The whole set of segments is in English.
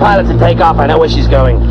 pilot to take off. I know where she's going.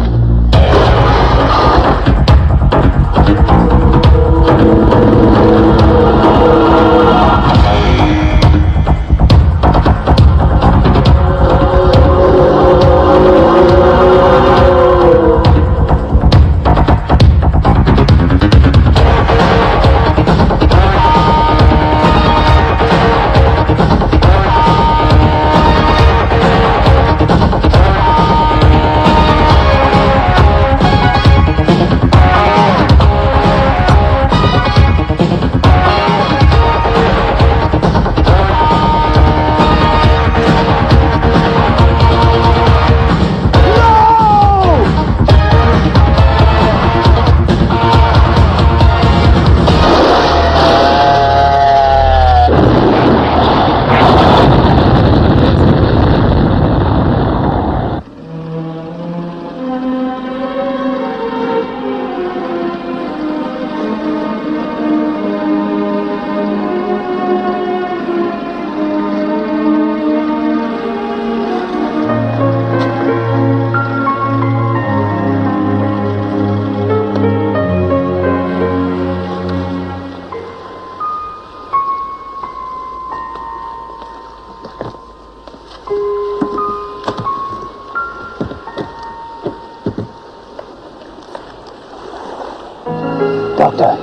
Doctor,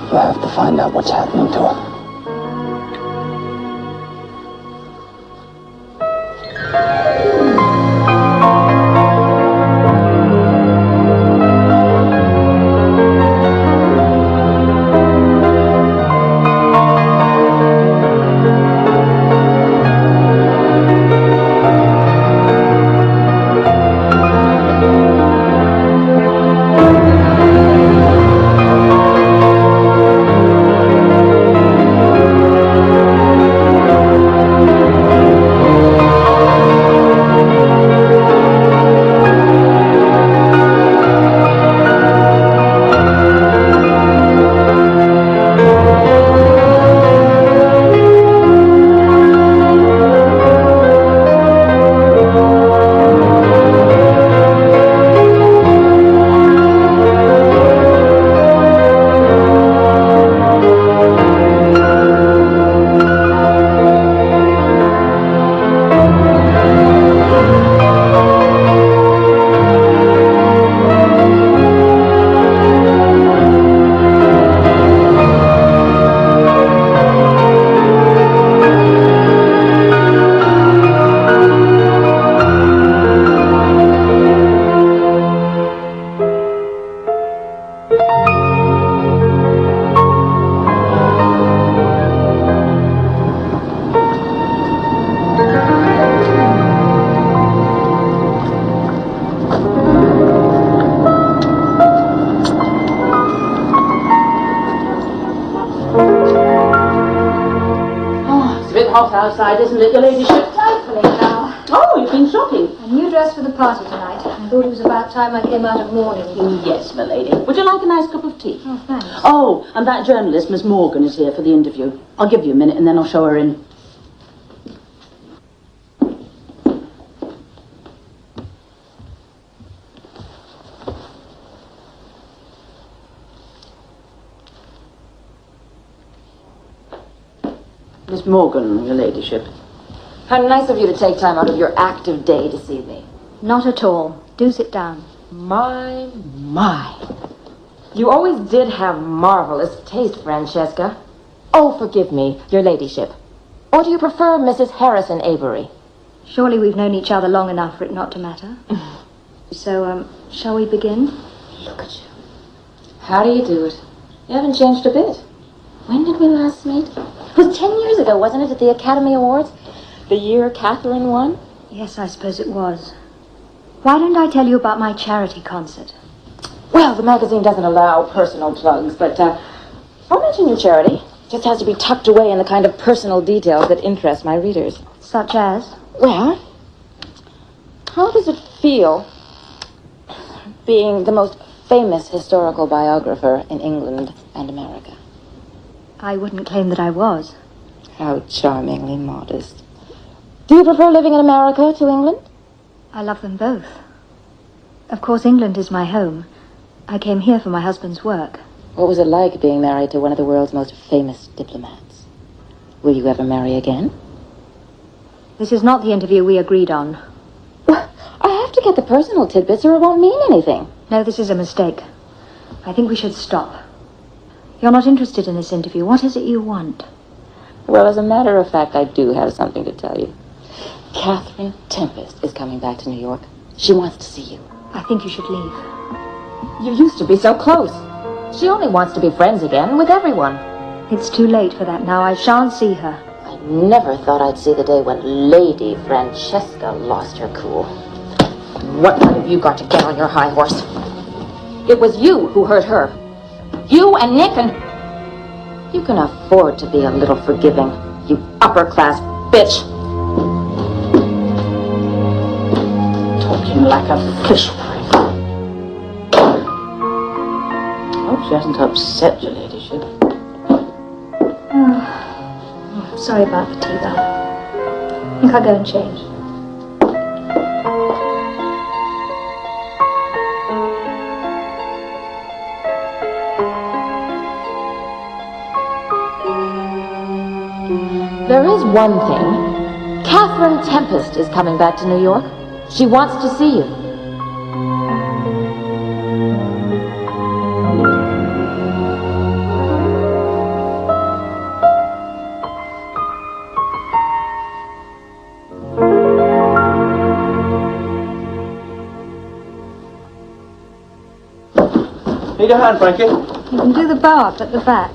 you have to find out what's happening to her. Hot outside, isn't it, your ladyship? Trifling now. Oh, you've been shopping. A new dress for the party tonight. I thought it was about time I came out of mourning. Yes, my lady. Would you like a nice cup of tea? Oh, thanks. Oh, and that journalist, Miss Morgan, is here for the interview. I'll give you a minute and then I'll show her in. Miss Morgan, your ladyship. How nice of you to take time out of your active day to see me. Not at all. Do sit down. My. You always did have marvelous taste, Francesca. Oh, forgive me, your ladyship. Or do you prefer Mrs. Harrison Avery? Surely we've known each other long enough for it not to matter. So, shall we begin? Look at you. How do you do it? You haven't changed a bit. When did we last meet? It was 10 years ago, wasn't it, at the Academy Awards? The year Catherine won? Yes, I suppose it was. Why don't I tell you about my charity concert? Well, the magazine doesn't allow personal plugs, but I'll mention your charity. It just has to be tucked away in the kind of personal details that interest my readers. Such as? Well, how does it feel being the most famous historical biographer in England and America? I wouldn't claim that I was. How charmingly modest. Do you prefer living in America to England? I love them both. Of course, England is my home. I came here for my husband's work. What was it like being married to one of the world's most famous diplomats? Will you ever marry again? This is not the interview we agreed on. I have to get the personal tidbits or it won't mean anything. No, this is a mistake. I think we should stop. You're not interested in this interview. What is it you want? Well, as a matter of fact, I do have something to tell you. Catherine Tempest is coming back to New York. She wants to see you. I think you should leave. You used to be so close. She only wants to be friends again with everyone. It's too late for that now. I shan't see her. I never thought I'd see the day when Lady Francesca lost her cool. What right have you got to get on your high horse? It was you who hurt her. You and Nick and... You can afford to be a little forgiving, you upper-class bitch. Talking like a fish wife. Hope she hasn't upset your ladyship. Oh, sorry about the tea, though. I think I'll go and change. There is one thing. Catherine Tempest is coming back to New York. She wants to see you. Need a hand, Frankie? You can do the bow up at the back.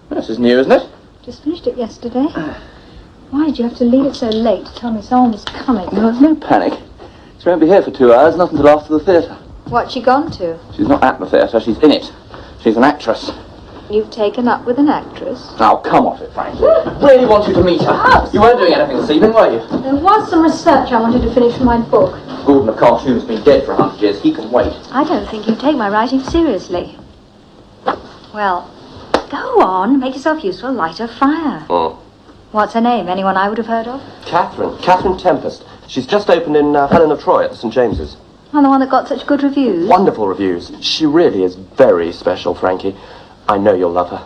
This is new, isn't it? Just finished it yesterday. Why did you have to leave it so late to tell me someone was coming? No, there's no panic. She won't be here for 2 hours, not until after the theatre. What's she gone to? She's not at the theatre, she's in it. She's an actress. You've taken up with an actress? Now, come off it, Frankie. Really want you to meet her. You weren't doing anything this evening, were you? There was some research I wanted to finish for my book. Gordon of Cartoon's been dead for 100 years. He can wait. I don't think you take my writing seriously. Well, go on, make yourself useful, light a fire. Oh. What's her name? Anyone I would have heard of? Catherine Tempest. She's just opened in Helen of Troy at the St. James's. Oh, the one that got such good reviews? Wonderful reviews. She really is very special, Frankie. I know you'll love her.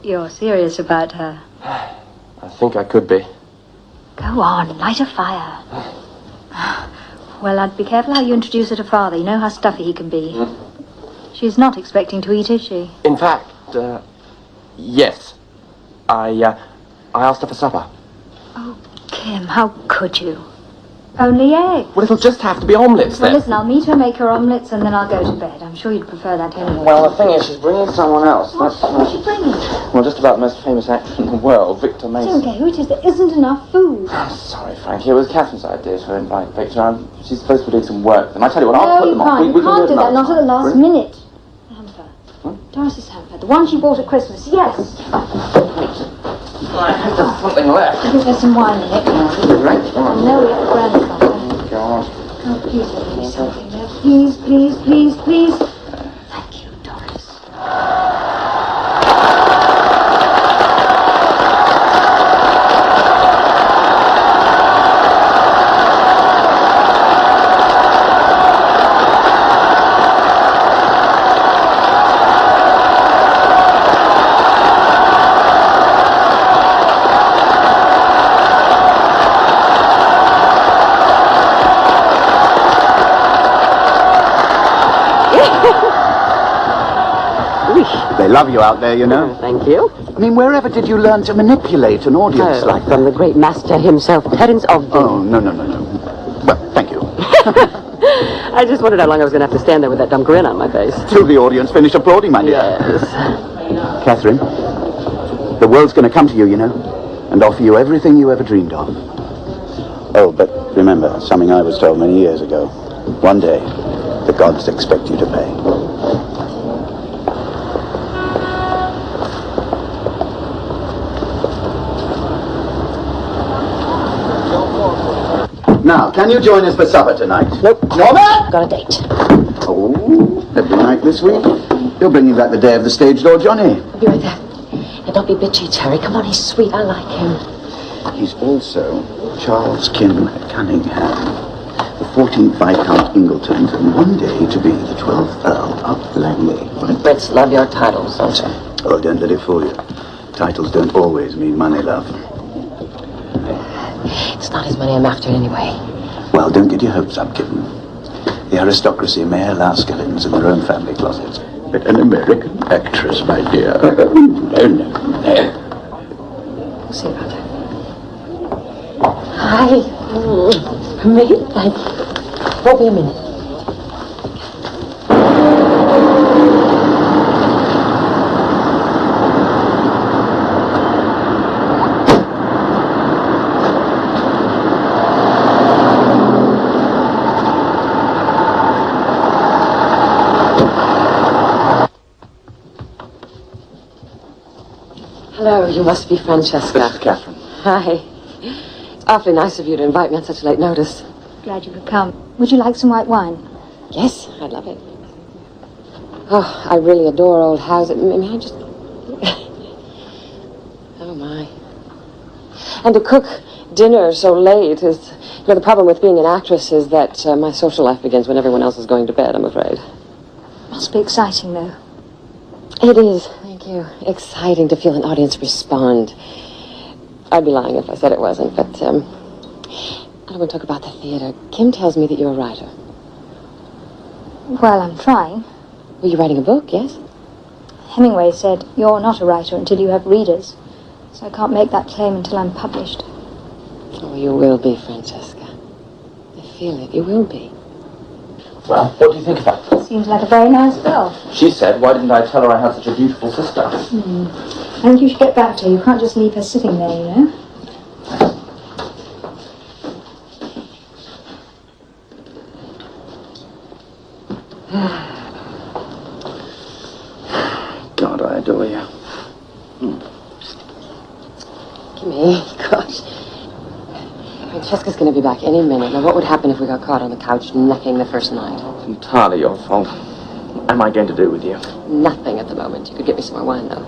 You're serious about her. I think I could be. Go on, light a fire. Well, I'd be careful how you introduce her to Father. You know how stuffy he can be. She's not expecting to eat, is she? In fact, yes. I asked her for supper. Oh, Kim, how could you? Only eggs. Well, it'll just have to be omelettes, Well, then. listen, I'll meet her, make her omelettes, and then I'll go to bed. I'm sure you'd prefer that anyway. Well, the thing is, she's bringing someone else. What's she bringing? Well, just about the most famous actor in the world, Victor I Mason. don't care who it is. There isn't enough food. I'm sorry, Frankie. It was Catherine's idea to invite Victor. She's supposed to be doing some work. And I tell you what, I'll put them on. No, you can't do that. Not at the last Really? minute. Hamper. Doris's hamper. The one she bought at Christmas. Yes. I think there's something left. I think there's some wine in it. No, we have a grandfather. God. Oh, please let me something there. Please, please, please, please. Thank you, Doris. They love you out there, you know. Thank you. I mean, wherever did you learn to manipulate an audience like that? From the great master himself, Terence Ogden. Oh, no. Well, thank you. I just wondered how long I was going to have to stand there with that dumb grin on my face. Till the audience finished applauding, my dear. Yes. Catherine, the world's going to come to you, you know, and offer you everything you ever dreamed of. Oh, but remember, something I was told many years ago. One day, the gods expect you to pay. Now, can you join us for supper tonight? Nope. Norma? Got a date. Oh, every night this week. You're bringing back the day of the stage door, Johnny. I'll be right there. And don't be bitchy, Terry. Come on, he's sweet. I like him. He's also Charles Kim Cunningham. 14 Viscount Ingletons, and one day to be the 12th Earl of Langley. Brits love your titles, don't they? Oh, don't let it fool you. Titles don't always mean money, love. It's not his money I'm after anyway. Well, don't get your hopes up, kitten. The aristocracy may allow skeletons in their own family closets. But an American actress, my dear. No. We'll see about that. Hi. Me? Won't be a minute. Hello, you must be Francesca. This is Catherine. Hi. It's awfully nice of you to invite me on such late notice. Glad you could come. Would you like some white wine? Yes, I'd love it. Oh, I really adore old houses. I mean, I just... Oh, my. And to cook dinner so late is... You know, the problem with being an actress is that my social life begins when everyone else is going to bed, I'm afraid. Must be exciting, though. It is, thank you. Exciting to feel an audience respond. I'd be lying if I said it wasn't, but, I don't want to talk about the theater. Kim tells me that you're a writer. Well, I'm trying. Were you writing a book, yes? Hemingway said, you're not a writer until you have readers. So I can't make that claim until I'm published. Oh, you will be, Francesca. I feel it. You will be. Well, what do you think about it? Seems like a very nice girl. She said, why didn't I tell her I had such a beautiful sister? I think you should get back to her. You can't just leave her sitting there, you know. God, I adore you. Gimme, gosh. Francesca's going to be back any minute. Now, what would happen if we got caught on the couch necking the first night? It's entirely your fault. What am I going to do with you? Nothing at the moment. You could get me some more wine, though.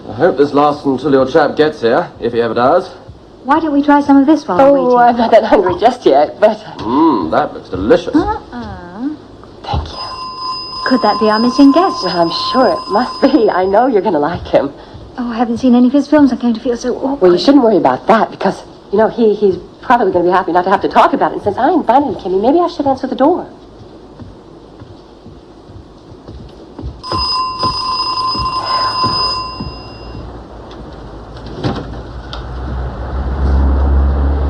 I hope this lasts until your chap gets here, if he ever does. Why don't we try some of this while we're waiting? Oh, I'm not that hungry just yet, but... That looks delicious. Thank you. Could that be our missing guest? Well, I'm sure it must be. I know you're going to like him. Oh, I haven't seen any of his films. I'm going to feel so awkward. Well, you shouldn't worry about that, because, you know, he's probably going to be happy not to have to talk about it. And since I invited him, Kimmy, maybe I should answer the door.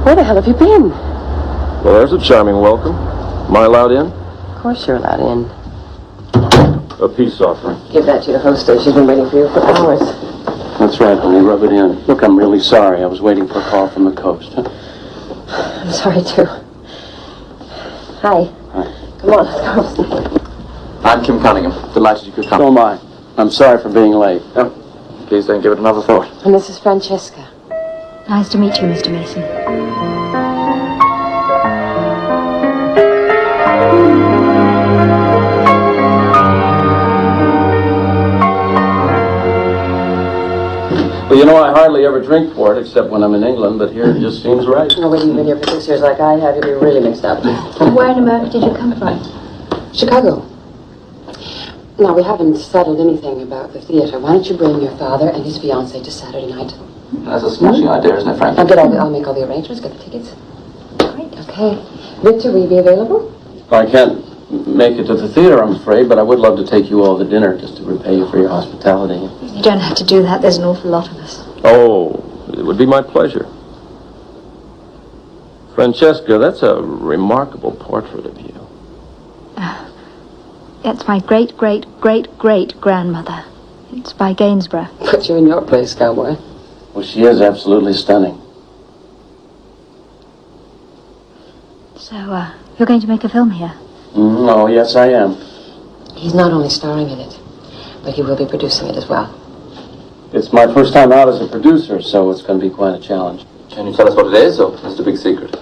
Where the hell have you been? Well, there's a charming welcome. Am I allowed in? Of course you're allowed in. A peace offering. Give that to your hostess. She's been waiting for you for hours. That's right, honey. Rub it in. Look, I'm really sorry. I was waiting for a call from the coast. I'm sorry, too. Hi. Hi. Come on, let's go. I'm Kim Cunningham. Delighted you could come. So am I. I'm sorry for being late. Oh, please don't give it another thought. And this is Francesca. Nice to meet you, Mr. Mason. Well, you know, I hardly ever drink port except when I'm in England, but here it just seems right. Oh, when you've been here for 6 years like I have, you'll be really mixed up. Where in America did you come from? Chicago. Now, we haven't settled anything about the theater. Why don't you bring your father and his fiancée to Saturday night? That's a smashing idea, isn't it, Frank? I'll make all the arrangements, get the tickets. Great. Okay. Victor, will you be available? I can't make it to the theater, I'm afraid, but I would love to take you all to dinner just to repay you for your hospitality. You don't have to do that. There's an awful lot of us. Oh, it would be my pleasure. Francesca, that's a remarkable portrait of you. That's my great-great-great-great-grandmother. It's by Gainsborough. Put you in your place, cowboy. Well, she is absolutely stunning. So, you're going to make a film here? Oh, yes, I am. He's not only starring in it, but he will be producing it as well. It's my first time out as a producer, so it's going to be quite a challenge. Can you tell us what it is, or is it a big secret?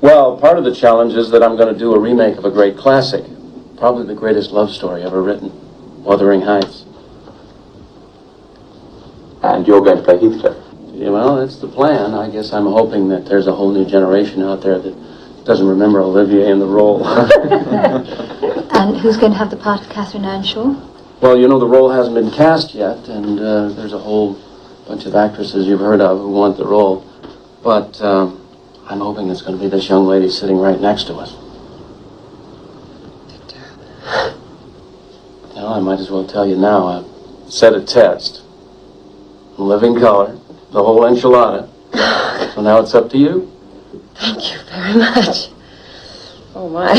Well, part of the challenge is that I'm going to do a remake of a great classic. Probably the greatest love story ever written. Wuthering Heights. And you're going to play Heathcliff? Yeah, well, that's the plan. I guess I'm hoping that there's a whole new generation out there that doesn't remember Olivier in the role. And who's going to have the part of Catherine Earnshaw? Well, you know, the role hasn't been cast yet, and there's a whole bunch of actresses you've heard of who want the role. But I'm hoping it's going to be this young lady sitting right next to us. Victor. Well, I might as well tell you now. I sent a test. In living color, the whole enchilada. So now it's up to you. Thank you very much. Oh, my.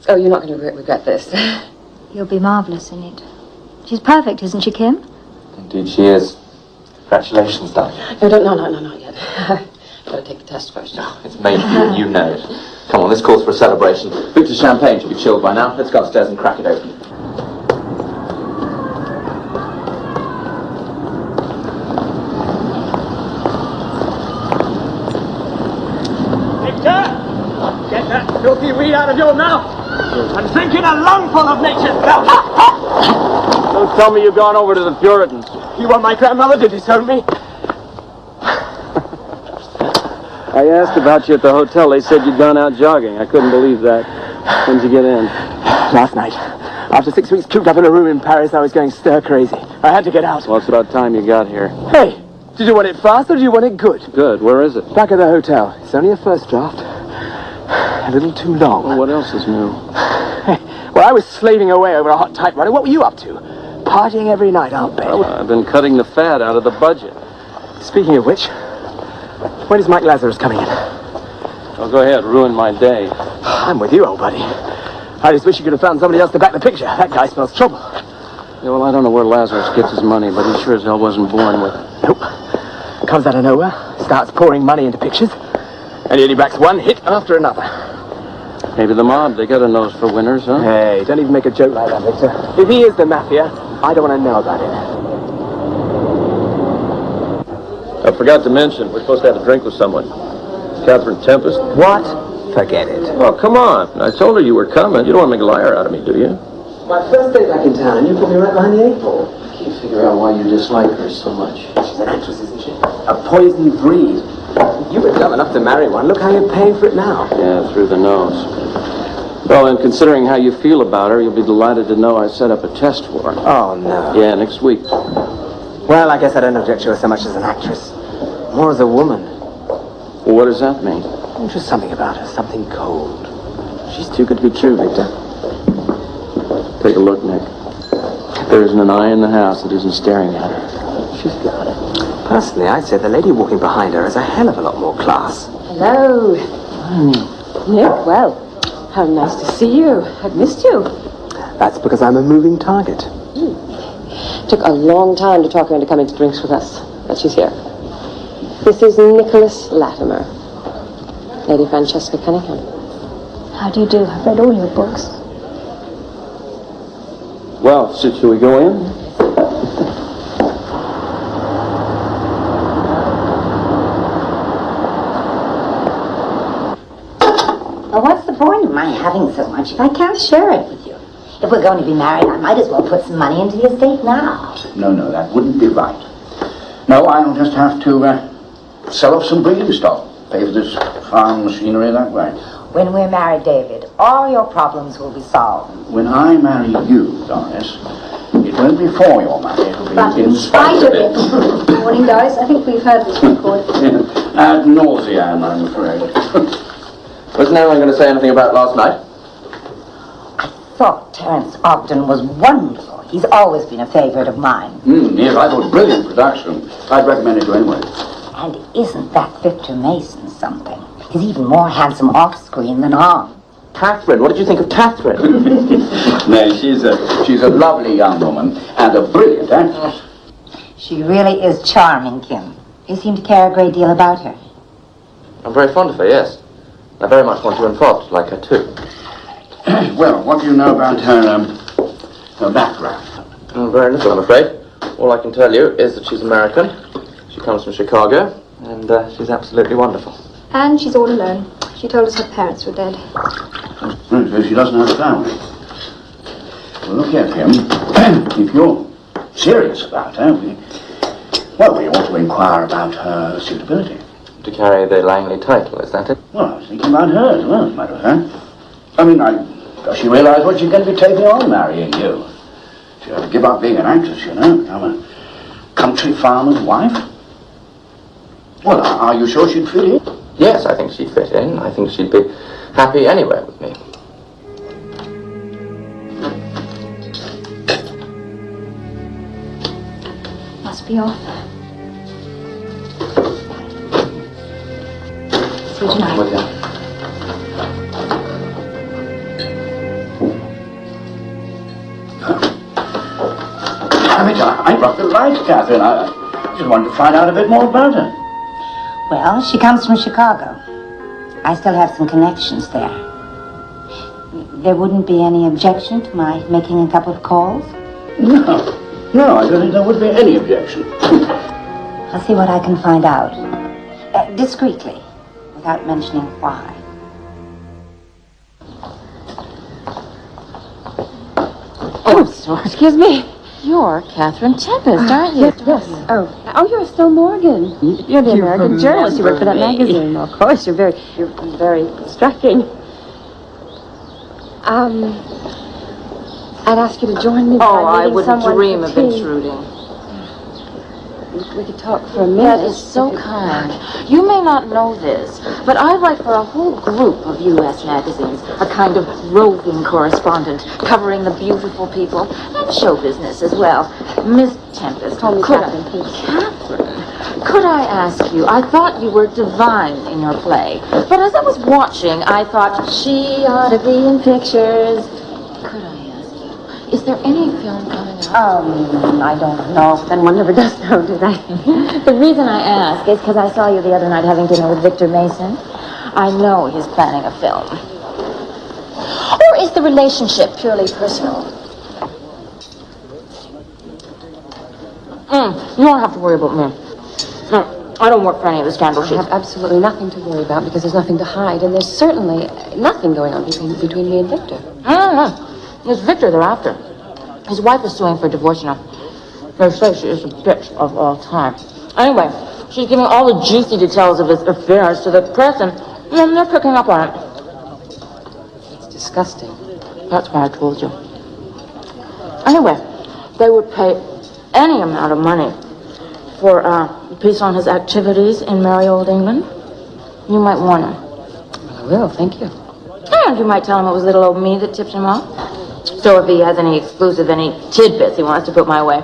Oh, you're not going to regret this. You'll be marvellous in it. She's perfect, isn't she, Kim? Indeed she is. Congratulations, darling. No, not yet. Gotta take the test first. No, it's made for you and you know it. Come on, this calls for a celebration. Victor's champagne should be chilled by now. Let's go upstairs and crack it open. Victor! Get that filthy weed out of your mouth! I'm drinking a lungful of nature! Don't tell me you've gone over to the Puritans. You want my grandmother to disown me? I asked about you at the hotel. They said you'd gone out jogging. I couldn't believe that. When did you get in? Last night. After 6 weeks cooped up in a room in Paris, I was going stir crazy. I had to get out. Well, it's about time you got here. Hey, did you want it fast or do you want it good? Good. Where is it? Back at the hotel. It's only a first draft. A little too long. Well, what else is new? Well, I was slaving away over a hot typewriter. What were you up to? Partying every night, I'll bet. Well, I've been cutting the fat out of the budget. Speaking of which, when is Mike Lazarus coming in? Well, go ahead. Ruin my day. I'm with you, old buddy. I just wish you could have found somebody else to back the picture. That guy smells trouble. Yeah, well, I don't know where Lazarus gets his money, but he sure as hell wasn't born with it. Nope. Comes out of nowhere, starts pouring money into pictures, and he only backs one hit after another. Maybe the mob. They got a nose for winners, huh? Hey, don't even make a joke like that, Victor. If he is the mafia, I don't want to know about it. I forgot to mention, we're supposed to have a drink with someone. Catherine Tempest. What? Forget it. Oh, come on. I told her you were coming. You don't want to make a liar out of me, do you? My first day back in town, and you put me right behind the 8 ball. I can't figure out why you dislike her so much. She's an actress, isn't she? A poisoned breed. You were dumb enough to marry one. Look how you're paying for it now. Yeah, through the nose. Well, and considering how you feel about her, you'll be delighted to know I set up a test for her. Oh, no. Yeah, next week. Well, I guess I don't object to her so much as an actress. More as a woman. Well, what does that mean? There's just something about her, something cold. She's too good to be true, Victor. Take a look, Nick. There isn't an eye in the house that isn't staring at her. She's got it. Personally, I'd say the lady walking behind her has a hell of a lot more class. Hello. Nick, well, how nice to see you. I've missed you. That's because I'm a moving target. Took a long time to talk her into coming to drinks with us, but she's here. This is Nicholas Latimer. Lady Francesca Cunningham. How do you do? I've read all your books. Well, shall we go in? Well, what's the point of my having so much if I can't share it with you? If we're going to be married, I might as well put some money into the estate now. No, that wouldn't be right. No, I'll just have to sell off some breeding stock. Pay for this farm machinery that way. When we're married, David, all your problems will be solved. When I marry you, Doris, it won't be for your money. It'll be But in spite of it. Morning, Doris. I think we've heard this record. Ad nauseam, I'm afraid. Wasn't anyone going to say anything about last night? I thought Terence Ogden was wonderful. He's always been a favorite of mine. Yes, I thought brilliant production. I'd recommend it to anyone. And isn't that Victor Mason something? He's even more handsome off-screen than on. Catherine, what did you think of Catherine? No, she's a lovely young woman and a brilliant actress. She really is charming, Kim. You seem to care a great deal about her. I'm very fond of her, yes. I very much want you involved, like her too. Well, what do you know about her background? Very little, I'm afraid. All I can tell you is that she's American. She comes from Chicago, and she's absolutely wonderful. And she's all alone. She told us her parents were dead. So she doesn't have a family. Well, look here, Kim. If you're serious about her, we ought to inquire about her suitability. to carry the Langley title, is that it? Well, I was thinking about her as well, as a matter of fact. I mean, does she realise what she's going to be taking on marrying you? She'll have to give up being an actress, you know, become a country farmer's wife. Well, are you sure she'd fit in? Yes, I think she'd fit in. I think she'd be happy anywhere with me. Must be off. See you tonight. With you. I dropped the light, Catherine. I just wanted to find out a bit more about her. Well, she comes from Chicago. I still have some connections there. There wouldn't be any objection to my making a couple of calls? No, I don't think there would be any objection. I'll see what I can find out. Discreetly, without mentioning why. Oh, sorry. Excuse me. You're Catherine Tempest, aren't you? Yes. Oh, you're Estelle Morgan. You're the American journalist. You work for that magazine. Of course, you're very striking. I'd ask you to join me. Oh, I wouldn't dream of intruding. We could talk for a minute. That is so kind. You may not know this, but I write for a whole group of U.S. magazines, a kind of roving correspondent covering the beautiful people and show business as well. Miss Tempest, Call me Catherine, please. Catherine, could I ask you, I thought you were divine in your play, but as I was watching, I thought she ought to be in pictures. Could I ask you, is there any film coming out? I don't know. Then one never does know, do they? The reason I ask is because I saw you the other night having dinner with Victor Mason. I know he's planning a film. Or is the relationship purely personal? You don't have to worry about me. No, I don't work for any of the scandal I sheets. have absolutely nothing to worry about because there's nothing to hide, and there's certainly nothing going on between me and Victor. No. It's Victor they're after. His wife is suing for divorce now. They say she is the bitch of all time. Anyway, she's giving all the juicy details of his affairs to the press, and they're picking up on it. It's disgusting. That's why I told you. Anyway, they would pay any amount of money for a piece on his activities in merry old England. You might warn him. Well, I will, thank you. And you might tell him it was little old me that tipped him off. So if he has any tidbits he wants to put my way,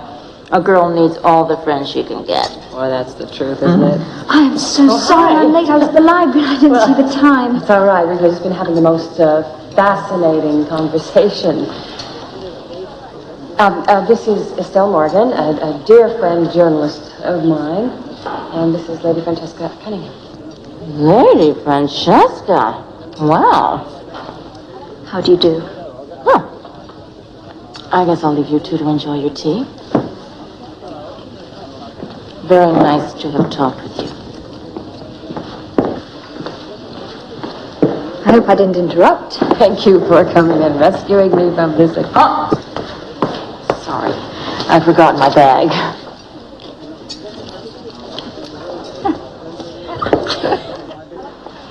a girl needs all the friends she can get. Boy, that's the truth, isn't it? I'm so sorry I'm late. I was at the library. I didn't see the time. It's all right. We've just been having the most fascinating conversation. This is Estelle Morgan, a dear friend journalist of mine, and this is Lady Francesca Cunningham. Lady Francesca? Wow. How do you do? Huh. I guess I'll leave you two to enjoy your tea. Very nice to have talked with you. I hope I didn't interrupt. Thank you for coming and rescuing me from this. Oh! Sorry. I forgot my bag.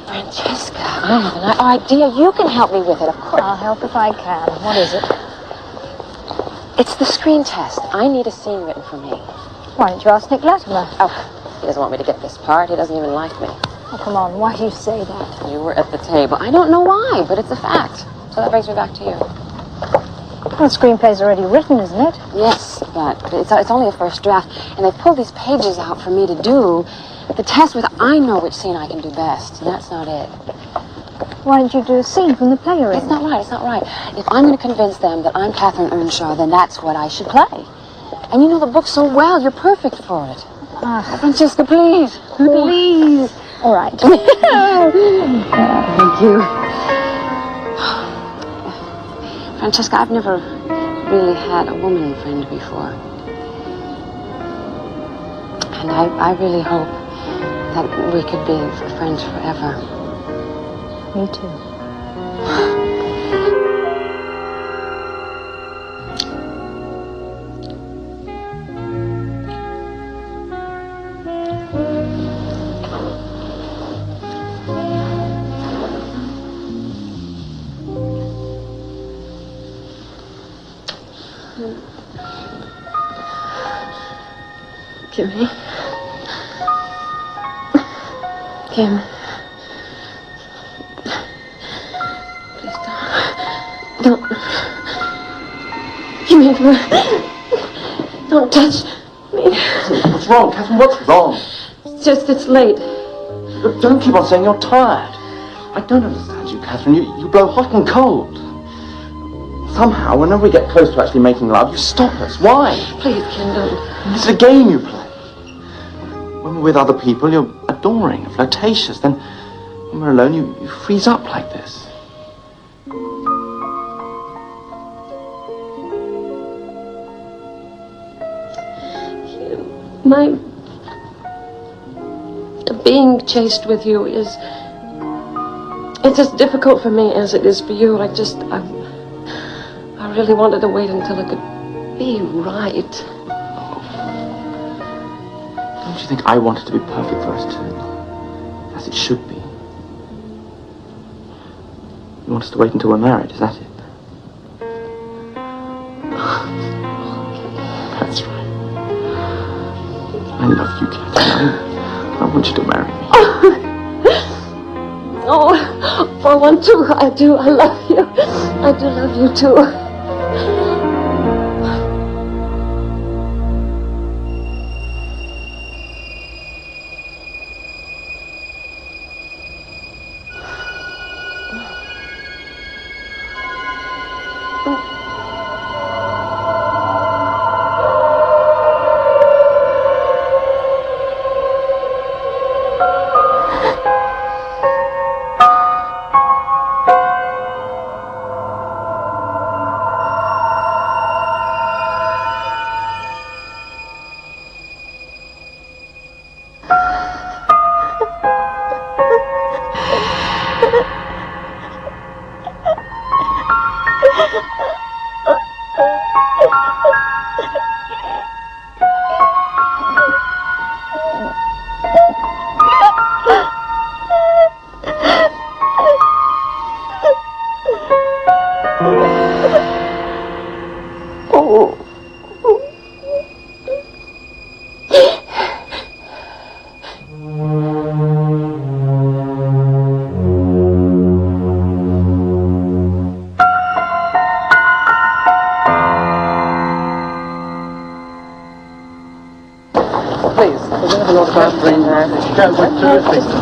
Francesca, I have an idea. You can help me with it, of course. I'll help if I can. What is it? It's the screen test. I need a scene written for me. Why don't you ask Nick Latimer? Oh, he doesn't want me to get this part. He doesn't even like me. Oh, come on. Why do you say that? You were at the table. I don't know why, but it's a fact. So that brings me back to you. Well, the screenplay's already written, isn't it? Yes, but it's only a first draft, and they've pulled these pages out for me to do the test with. I know which scene I can do best, and that's not it. Why don't you do a scene from the play you're in? It's not right, it's not right. If I'm going to convince them that I'm Catherine Earnshaw, then that's what I should play. And you know the book so well, you're perfect for it. Francesca, please. Please. All right. Thank you. Francesca, I've never really had a woman friend before. And I really hope that we could be friends forever. Me too. Kimmy. Kim. Please don't. Kimmy, don't touch me. What's wrong, Catherine? What's wrong? It's just, it's late. Look, don't keep on saying you're tired. I don't understand you, Catherine. You blow hot and cold. Somehow, whenever we get close to actually making love, you stop us. Why? Please, Kim, don't. This is a game you play. When we're with other people, you're adoring, flirtatious. Then, when we're alone, you freeze up like this. My being chaste with you is, it's as difficult for me as it is for you. I really wanted to wait until it could be right. Don't you think I want it to be perfect for us too? As it should be. You want us to wait until we're married, is that it? That's right. I love you, Catherine. I want you to marry me. Oh, for one too, I do. I love you. I do love you too.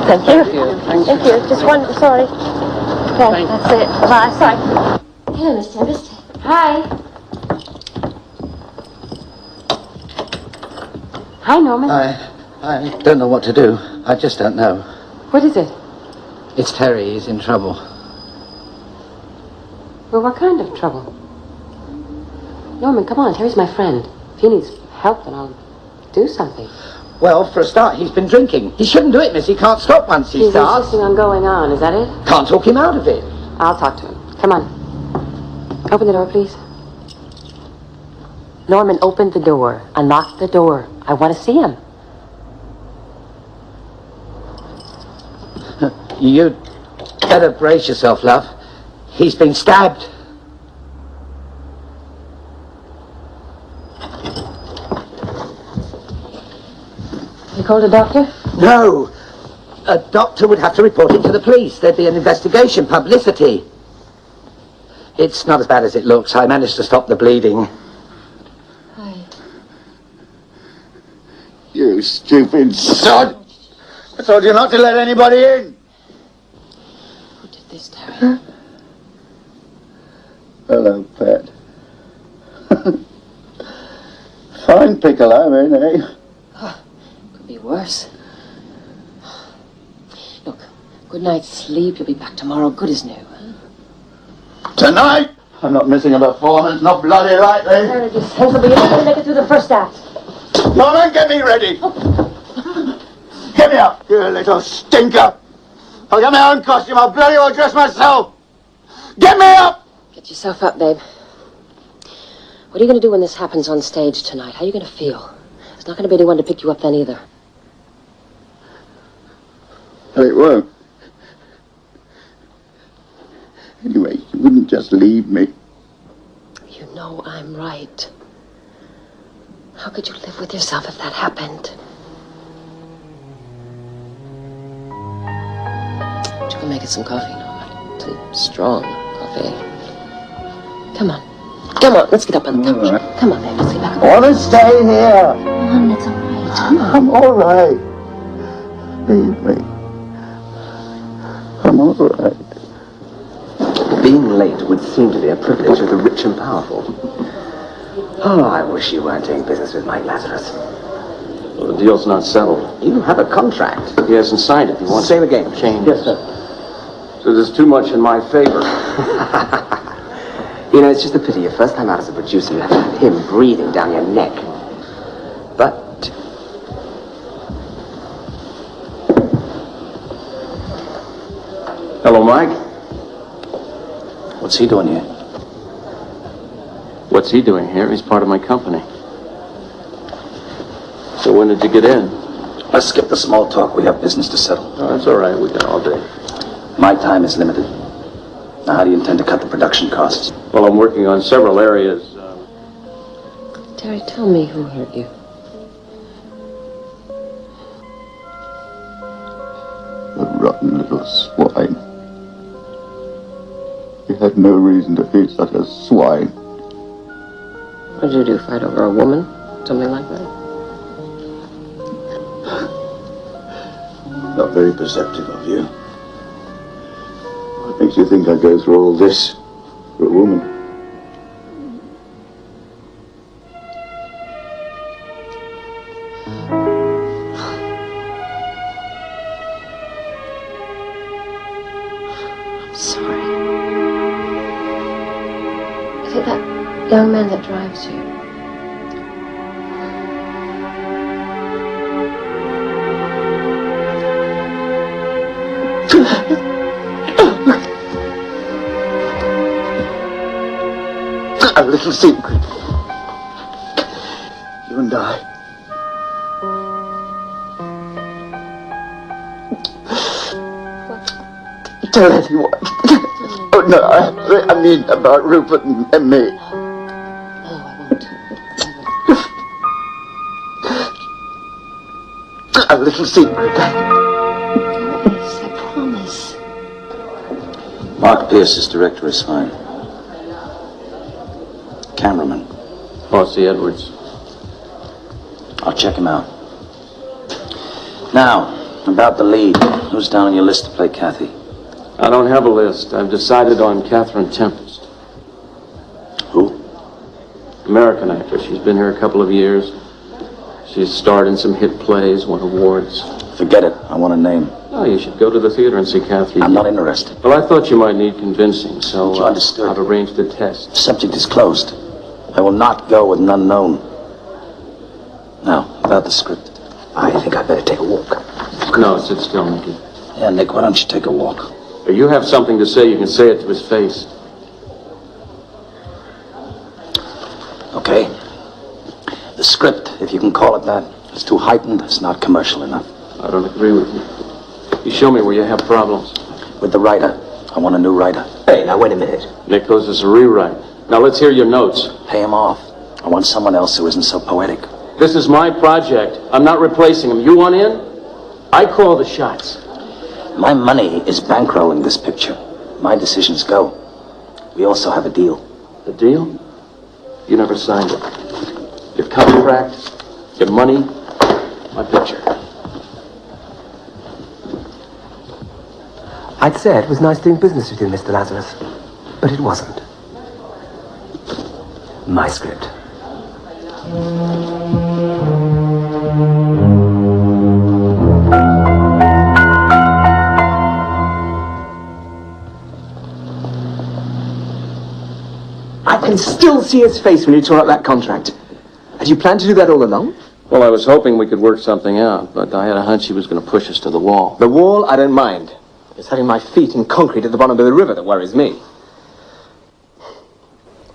Thank you. Thank you. Just one, sorry. Okay, that's it. Bye. Sorry. Hello, Miss Tempest. Hi. Hi, Norman. I don't know what to do. I just don't know. What is it? It's Terry. He's in trouble. Well, what kind of trouble? Norman, come on. Terry's my friend. If he needs help, then I'll do something. Well, for a start, he's been drinking. He shouldn't do it, miss. He can't stop once he He's starts. insisting on going on, is that it? Can't talk him out of it. I'll talk to him. Come on. Open the door, please. Norman, open the door. Unlock the door. I want to see him. You'd better brace yourself, love. He's been stabbed. You called a doctor? No. A doctor would have to report it to the police. There'd be an investigation, publicity. It's not as bad as it looks. I managed to stop the bleeding. Hi. You stupid sod! I told you not to let anybody in. Who did this, Terry? Hello, pet. Fine piccolo, eh? Could be worse. Look, good night's sleep. You'll be back tomorrow, good as new. Tonight? I'm not missing a performance, not bloody lightly. Terry, be sensible. You're not going to make it through the first act. Norman, get me ready. Get me up, you little stinker. I'll get my own costume. I'll bloody well dress myself. Get me up! Get yourself up, babe. What are you going to do when this happens on stage tonight? How are you going to feel? There's not going to be anyone to pick you up then either. It won't. Anyway, you wouldn't just leave me. You know I'm right. How could you live with yourself if that happened? Would you go make us some coffee? No, some strong coffee. Come on. Come on, let's get up on the couch. Right. Come on, baby, let's get back. I want to stay here. Come on, it's all right. I'm all right. Leave me. I'm all right. Being late would seem to be a privilege of the rich and powerful. Oh, I wish you weren't doing business with Mike Lazarus. Well, the deal's not settled. You have a contract. He hasn't signed it. He wants Say it again. change. Yes, sir. So there's too much in my favor. You know, it's just a pity your first time out as a producer, you have to have him breathing down your neck. But... Hello, Mike. What's he doing here? What's he doing here? He's part of my company. So when did you get in? Let's skip the small talk. We have business to settle. Oh, that's all right. We got all day. My time is limited. Now, how do you intend to cut the production costs? Well, I'm working on several areas. Terry, tell me who hurt you. The rotten little swine. He had no reason to be such a swine. What did you do, fight over a woman? Something like that? Not very perceptive of you. What makes you think I'd go through all this for a woman? I'm sorry. Is it that young man that drives you? A little secret. You and I. Tell anyone. Oh, no, I mean about Rupert and me. No, I won't. A little secret. Promise, I promise. Mark Pierce is director is fine. Cameraman. Fossey Edwards. I'll check him out. Now, about the lead. Who's down on your list to play Kathy? I don't have a list. I've decided on Catherine Tempest. Who? American actress. She's been here a couple of years. She's starred in some hit plays, won awards. Forget it. I want a name. Oh, you should go to the theater and see Kathy. I'm not interested. Well, I thought you might need convincing, so You understood. I've arranged a test. The subject is closed. I will not go with an unknown. Now, about the script. I think I'd better take a walk. No, sit still, Nicky. Yeah, Nick, why don't you take a walk? If you have something to say, you can say it to his face. Okay. The script, if you can call it that, is too heightened. It's not commercial enough. I don't agree with you. You show me where you have problems. With the writer. I want a new writer. Hey, now wait a minute. Nick goes as a rewrite. Now let's hear your notes. Pay him off. I want someone else who isn't so poetic. This is my project. I'm not replacing him. You want in? I call the shots. My money is bankrolling this picture. My decisions go. We also have a deal. The deal? You never signed it. Your contract, your money, my picture. I'd say it was nice doing business with you, Mr. Lazarus. But it wasn't. My script. I can still see his face when you tore up that contract. Had you planned to do that all along? Well, I was hoping we could work something out, but I had a hunch he was going to push us to the wall. The wall, I don't mind. It's having my feet in concrete at the bottom of the river that worries me.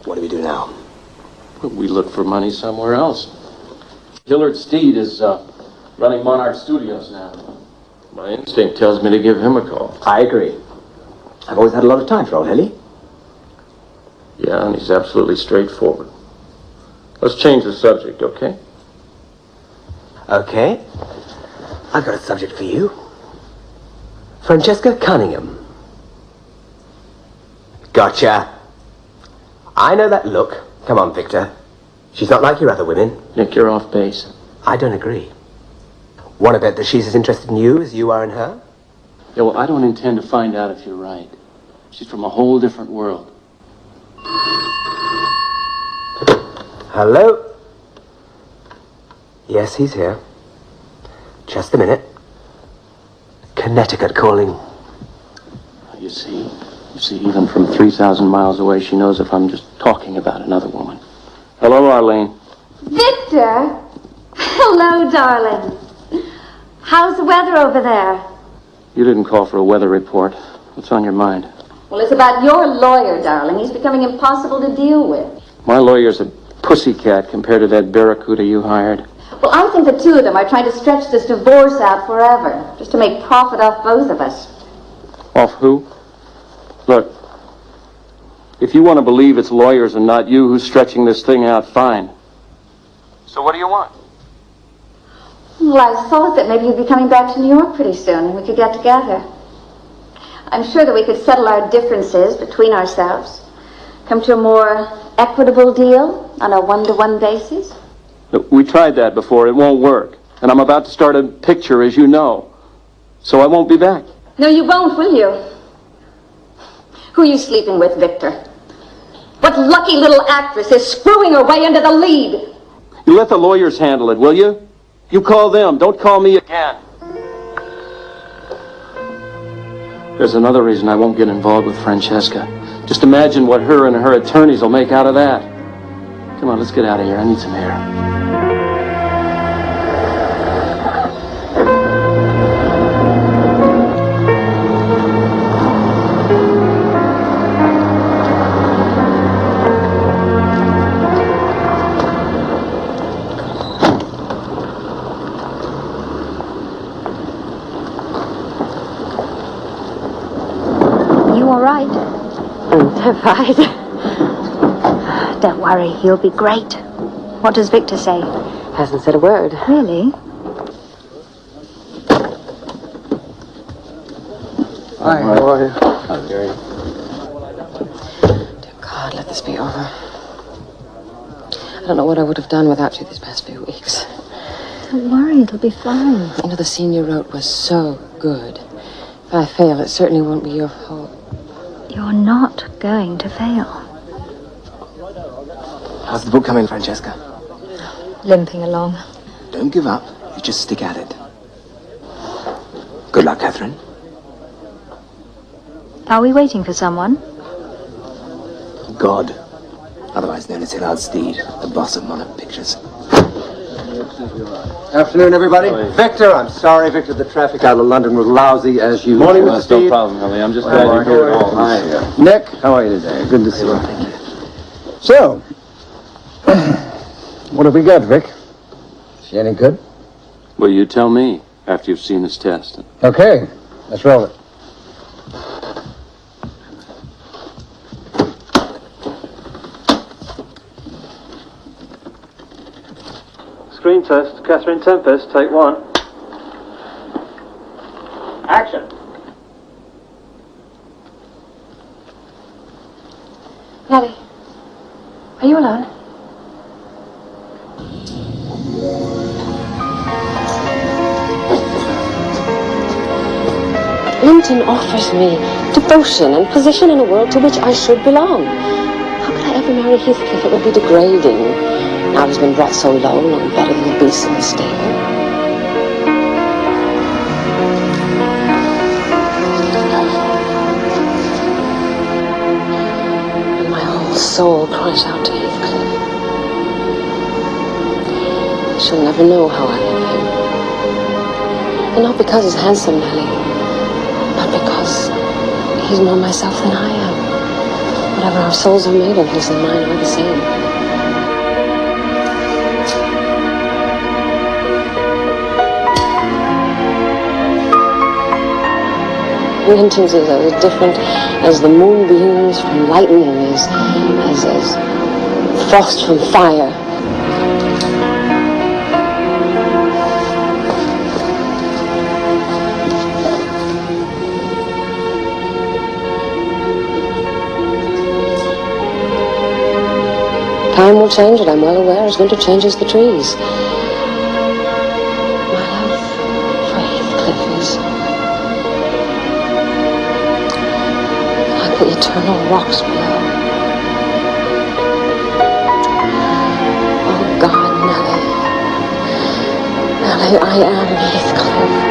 What do we do now? Well, we look for money somewhere else. Hillard Steed is running Monarch Studios now. My instinct tells me to give him a call. I agree. I've always had a lot of time for old Hilly. Yeah, and he's absolutely straightforward. Let's change the subject, okay? Okay. I've got a subject for you. Francesca Cunningham. Gotcha. I know that look. Come on, Victor. She's not like your other women. Nick, you're off base. I don't agree. Want to bet that she's as interested in you as you are in her? Yeah, well, I don't intend to find out if you're right. She's from a whole different world. Hello? Yes, he's here. Just a minute. Connecticut calling. You see, even from 3,000 miles away, she knows if I'm just talking about another woman. Hello, Arlene. Victor! Hello, darling. How's the weather over there? You didn't call for a weather report. What's on your mind? Well, it's about your lawyer, darling. He's becoming impossible to deal with. My lawyer's a pussycat compared to that barracuda you hired. Well, I think the two of them are trying to stretch this divorce out forever, just to make profit off both of us. Off who? Look, if you want to believe it's lawyers and not you who's stretching this thing out, fine. So what do you want? Well, I thought that maybe you'd be coming back to New York pretty soon and we could get together. I'm sure that we could settle our differences between ourselves, come to a more equitable deal on a one-to-one basis. Look, we tried that before. It won't work. And I'm about to start a picture, as you know. So I won't be back. No, you won't, will you? Who are you sleeping with, Victor? What lucky little actress is screwing her way into the lead? You let the lawyers handle it, will you? You call them. Don't call me again. There's another reason I won't get involved with Francesca. Just imagine what her and her attorneys will make out of that. Come on, let's get out of here. I need some air. Terrified. Don't worry, you'll be great. What does Victor say? Hasn't said a word. Really? Hi, how are you? Hi, Gary. Dear God, let this be over. I don't know what I would have done without you these past few weeks. Don't worry, it'll be fine. You know, the scene you wrote was so good. If I fail, it certainly won't be your fault. You're not going to fail. How's the book coming, Francesca? Limping along. Don't give up. You just stick at it. Good luck, Catherine. Are we waiting for someone? God, otherwise known as Hillard Steed, the boss of Monarch Pictures. Afternoon, everybody. Victor, I'm sorry, Victor, the traffic out of London was lousy as usual. Morning, Mr. Steve. No problem, Ellie. I'm just glad you're here at all. Hi. Nick, how are you today? Good to see you. Thank you. So, what have we got, Vic? She any good? Well, you tell me after you've seen this test. Okay, let's roll it. Screen test, Catherine Tempest, take one. Action. Nellie, are you alone? Linton offers me devotion and position in a world to which I should belong. How could I ever marry Heathcliff? It would be degrading. Now he's been brought so low, no better than the beast in the stable. And my whole soul cries out to Heathcliff. She'll never know how I love him. And not because he's handsome, Nellie, but because he's more myself than I am. Whatever our souls are made of, his and mine are the same. Linton's is as different as the moonbeams from lightning, as frost from fire. won't change it, I'm well aware, as winter changes the trees. My love for Heathcliff is like the eternal rocks below. Oh, God, Nellie. Nellie, I am Heathcliff.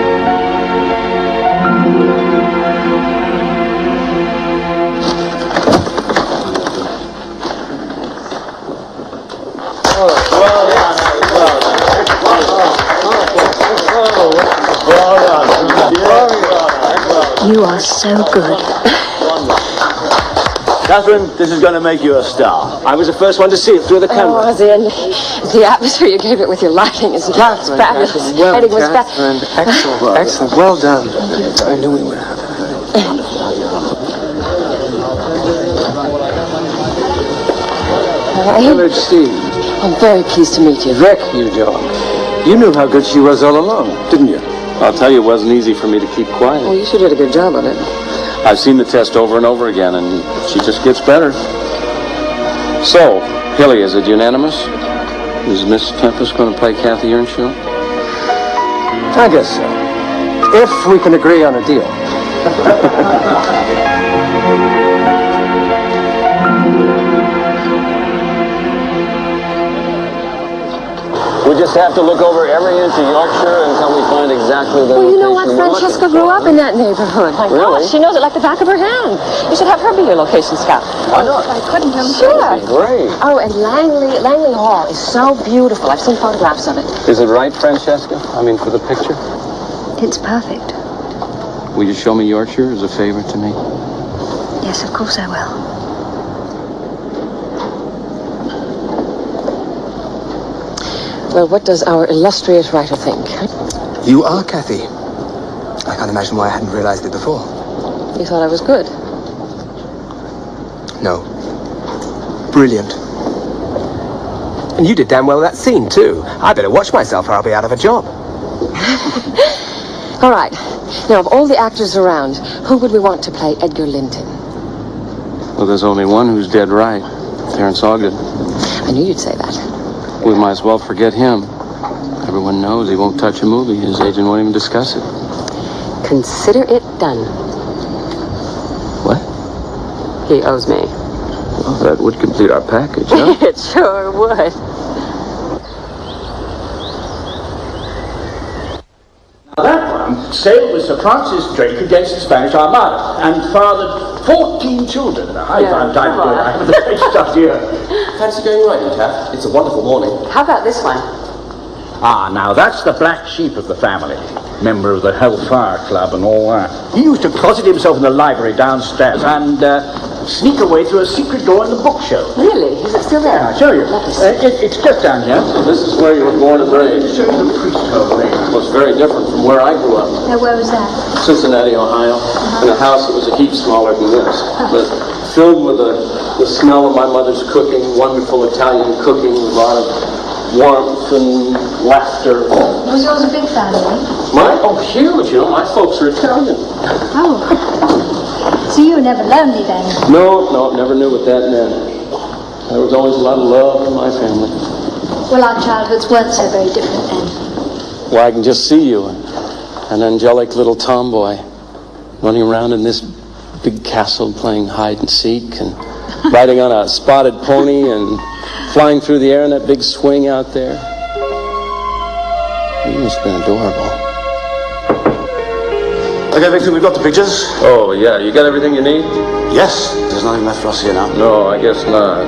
You are so good. Catherine, this is going to make you a star. I was the first one to see it through the camera. Oh, the atmosphere you gave it with your lighting is fabulous. Well, Eddie was Catherine, excellent, excellent. Well done. I knew we would have it. Village Steve. I'm very pleased to meet you. Wreck you, dog. You knew how good she was all along, didn't you? I'll tell you, it wasn't easy for me to keep quiet. Well, you sure did a good job of it. I've seen the test over and over again, and she just gets better. So, Hilly, is it unanimous? Is Miss Tempest going to play Kathy Earnshaw? I guess so. If we can agree on a deal. We just have to look over every inch of Yorkshire until we find exactly the Well, you know location what? we're Francesca looking grew for. up in that neighborhood. My Really? gosh, she knows it like the back of her hand. You should have her be your location scout. Why not? I couldn't have Sure. Great. Oh, and Langley Hall is so beautiful. I've seen photographs of it. Is it right, Francesca? I mean, for the picture? It's perfect. Will you show me Yorkshire as a favor to me? Yes, of course I will. Well, what does our illustrious writer think? You are Kathy. I can't imagine why I hadn't realized it before. You thought I was good. No. Brilliant. And you did damn well that scene, too. I better watch myself or I'll be out of a job. All right. Now, of all the actors around, who would we want to play Edgar Linton? Well, there's only one who's dead right. Terence Ogden. I knew you'd say that. We might as well forget him. Everyone knows he won't touch a movie. His agent won't even discuss it. Consider it done. What? He owes me. Well, that would complete our package, huh? It sure would. Now that one sailed with Sir Francis Drake against the Spanish Armada and fathered 14 children. I found time to go. I have the great stuff here. Fancy going riding, Taff? It's a wonderful morning. How about this one? Ah, now that's the black sheep of the family. Member of the Hellfire Club and all that. He used to closet himself in the library downstairs and sneak away through a secret door in the bookshelf. Really? Is it still there? Yeah, I'll show you. It's just down here. So this is where you were born and raised. Show you the priest home there. Well, it's very different from where I grew up. Where was that? Cincinnati, Ohio. In a house that was a heap smaller than this. But filled with the smell of my mother's cooking, wonderful Italian cooking, with a lot of warmth and laughter. Was yours a big family? Oh, huge. You know, my folks are Italian. Oh. So you were never lonely then? No, never knew what that meant. There was always a lot of love in my family. Well, our childhoods weren't so very different then. Well, I can just see you, an angelic little tomboy, running around in this big castle playing hide and seek and riding on a spotted pony and flying through the air in that big swing out there. You must have been adorable. Okay, Victor, we've got the pictures. Oh, yeah. You got everything you need? Yes. There's nothing left for us here now. No, I guess not.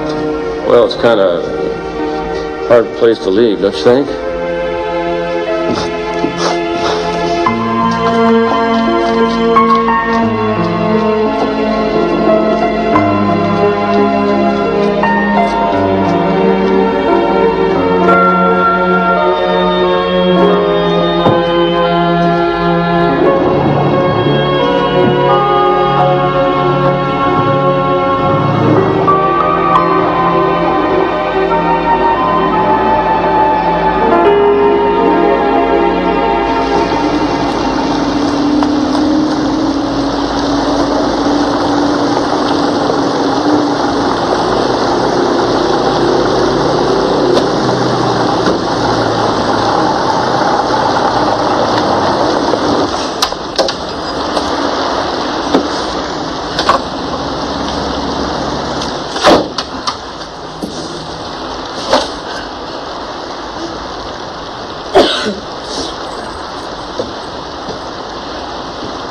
Well, it's kind of a hard place to leave, don't you think?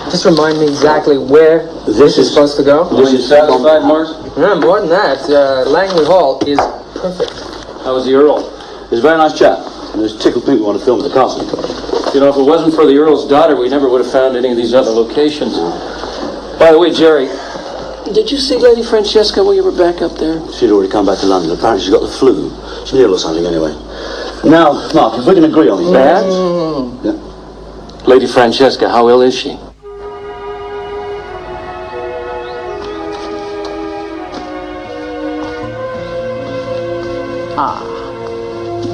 Just remind me exactly where this is supposed to go. Are you satisfied, Morris? Yeah, more than that. Langley Hall is perfect. How was the Earl? He's a very nice chap. And it's tickled pink we want to film at the castle. You know, if it wasn't for the Earl's daughter, we never would have found any of these other locations. By the way, Jerry, did you see Lady Francesca while you were back up there? She'd already come back to London. Apparently she's got the flu. She's ill or something anyway. Now, Mark, if we can agree on these Bad? Yeah. Lady Francesca, how ill is she? Ah.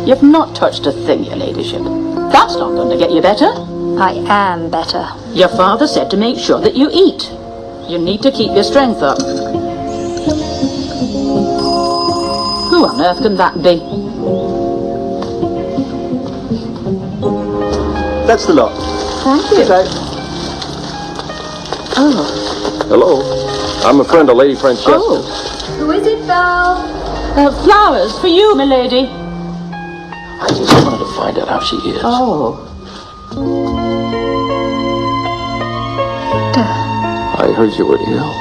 You've not touched a thing, your ladyship. That's not going to get you better. I am better. Your father said to make sure that you eat. You need to keep your strength up. Who on earth can that be? That's the lot. Thank you. Oh. Hello. I'm a friend of Lady Francesca. Oh. Who is it, Val? Flowers for you, milady. I just wanted to find out how she is. Oh. I heard you were ill.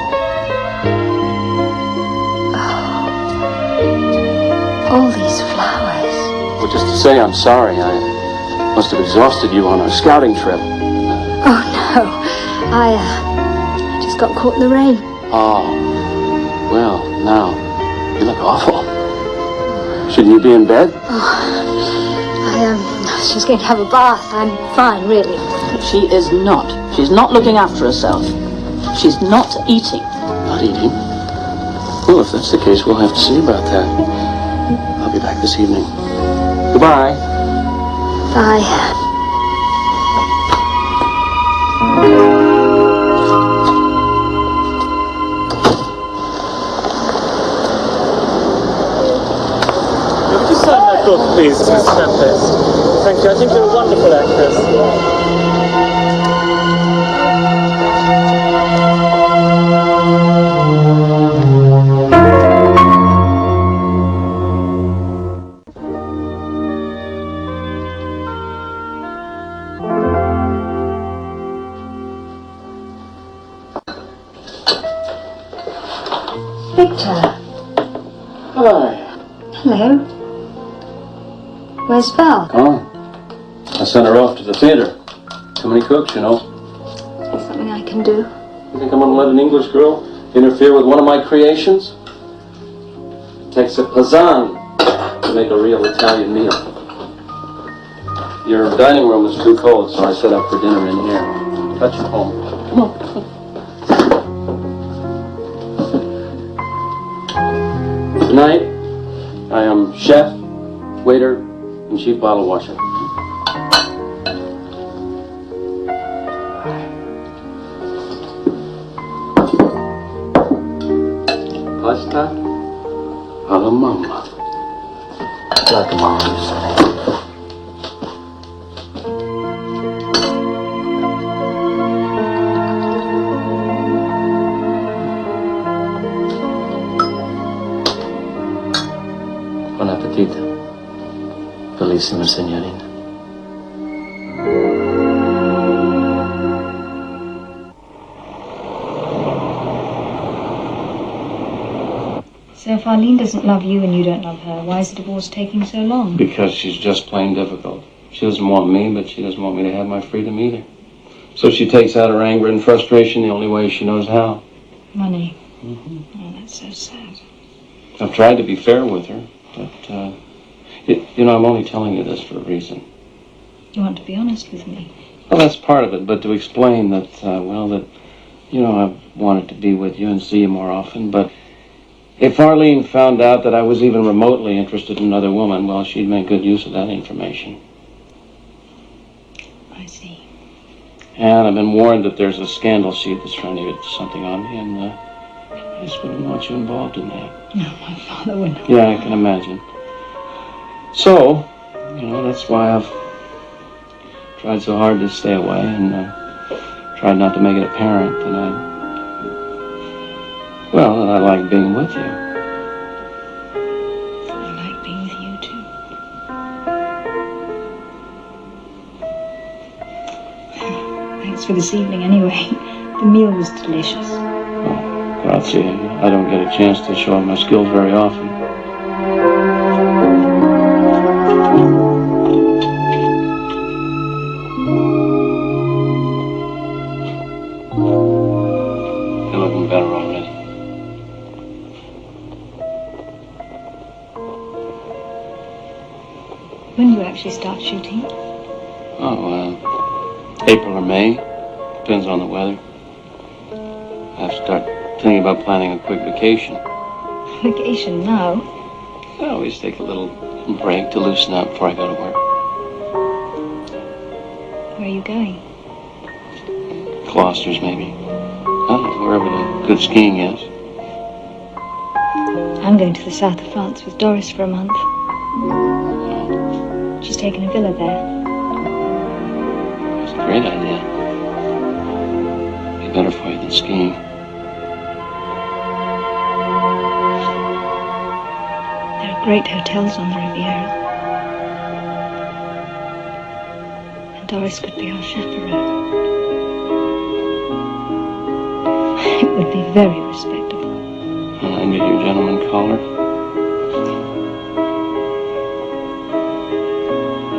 All these flowers. Well, just to say I'm sorry. I must have exhausted you on our scouting trip. Oh, no. I just got caught in the rain. Oh. Well, now, you look awful. Shouldn't you be in bed? I was just going to have a bath. I'm fine, really. She is not. She's not looking after herself. She's not eating. Not eating? Well, if that's the case, we'll have to see about that. I'll be back this evening. Goodbye. Bye. Would you sign that book, please, Miss Tempest? Thank you. I think you're a wonderful actress. Victor. Hi. Hello. Where's Val? Oh. I sent her off to the theater. Too many cooks, you know. Is there something I can do? You think I'm gonna let an English girl interfere with one of my creations? It takes a pazan to make a real Italian meal. Your dining room is too cold, so I set up for dinner in here. Touch it home. Come on. Tonight, I am chef, waiter, and chief bottle washer. Pasta alla mamma. Like a mom used to say. Buon appetito, bellissima signorina. So if Arlene doesn't love you and you don't love her, why is the divorce taking so long? Because she's just plain difficult. She doesn't want me, but she doesn't want me to have my freedom either. So she takes out her anger and frustration the only way she knows how. Money. Oh, that's so sad. I've tried to be fair with her, but, you know, I'm only telling you this for a reason. You want to be honest with me? Well, that's part of it, but to explain that, that, you know, I wanted to be with you and see you more often, but if Arlene found out that I was even remotely interested in another woman, well, she'd make good use of that information. I see. And I've been warned that there's a scandal sheet that's trying to get something on me, and I just wouldn't want you involved in that. No, my father wouldn't. Yeah, I can imagine. So, you know, that's why I've tried so hard to stay away and tried not to make it apparent that I like being with you. I like being with you too. Thanks for this evening, anyway. The meal was delicious. Grazie. I don't get a chance to show off my skills very often. You're looking better already. When do you actually start shooting? April or May. Depends on the weather. I have to start thinking about planning a quick vacation. Vacation now? I always take a little break to loosen up before I go to work. Where are you going? Gloucester's, maybe. I don't know, wherever the good skiing is. I'm going to the south of France with Doris for a month. She's taken a villa there. That's a great idea. Be better for you than skiing. There are great hotels on the Riviera. And Doris could be our chaperone. It would be very respectable. And I can get you a gentleman collar.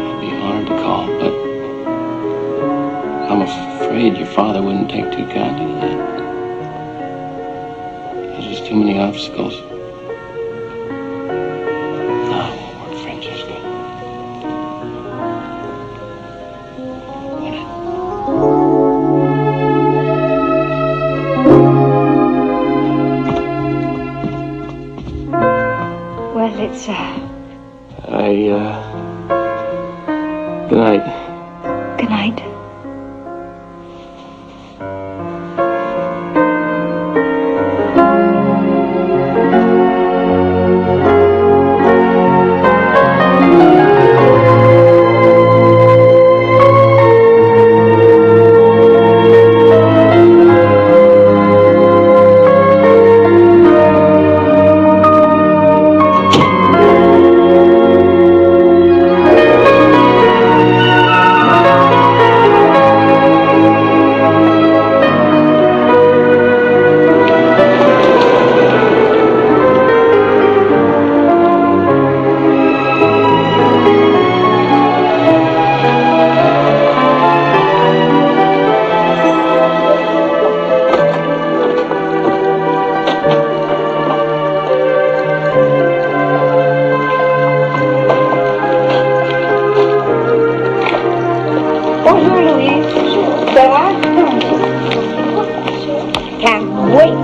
I'd be honored to call, but I'm afraid your father wouldn't take too kindly to that. There's just too many obstacles. No, it won't work, Francesca. Would it? Well, it's, Good night. Good night.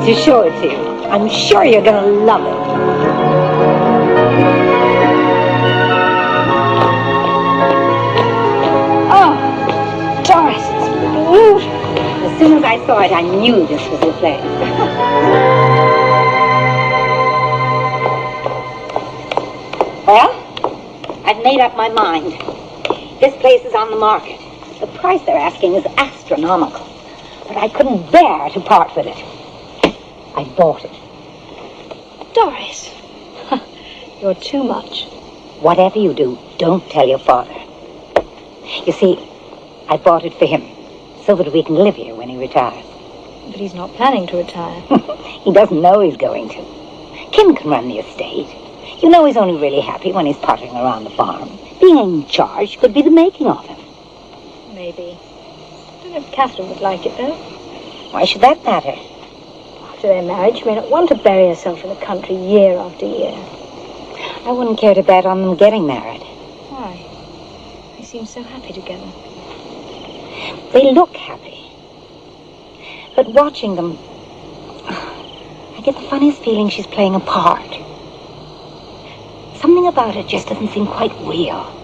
To show it to you. I'm sure you're going to love it. Oh, Doris, it's beautiful. As soon as I saw it, I knew this was the place. Well, I've made up my mind. This place is on the market. The price they're asking is astronomical. But I couldn't bear to part with it. I bought it. Doris, you're too much. Whatever you do, don't tell your father. You see, I bought it for him, so that we can live here when he retires. But he's not planning to retire. He doesn't know he's going to. Kim can run the estate. You know he's only really happy when he's pottering around the farm. Being in charge could be the making of him. Maybe. I don't know if Catherine would like it, though. Why should that matter? After their marriage, she may not want to bury herself in the country year after year. I wouldn't care to bet on them getting married. Why? They seem so happy together. They look happy. But watching them, I get the funniest feeling she's playing a part. Something about it just doesn't seem quite real.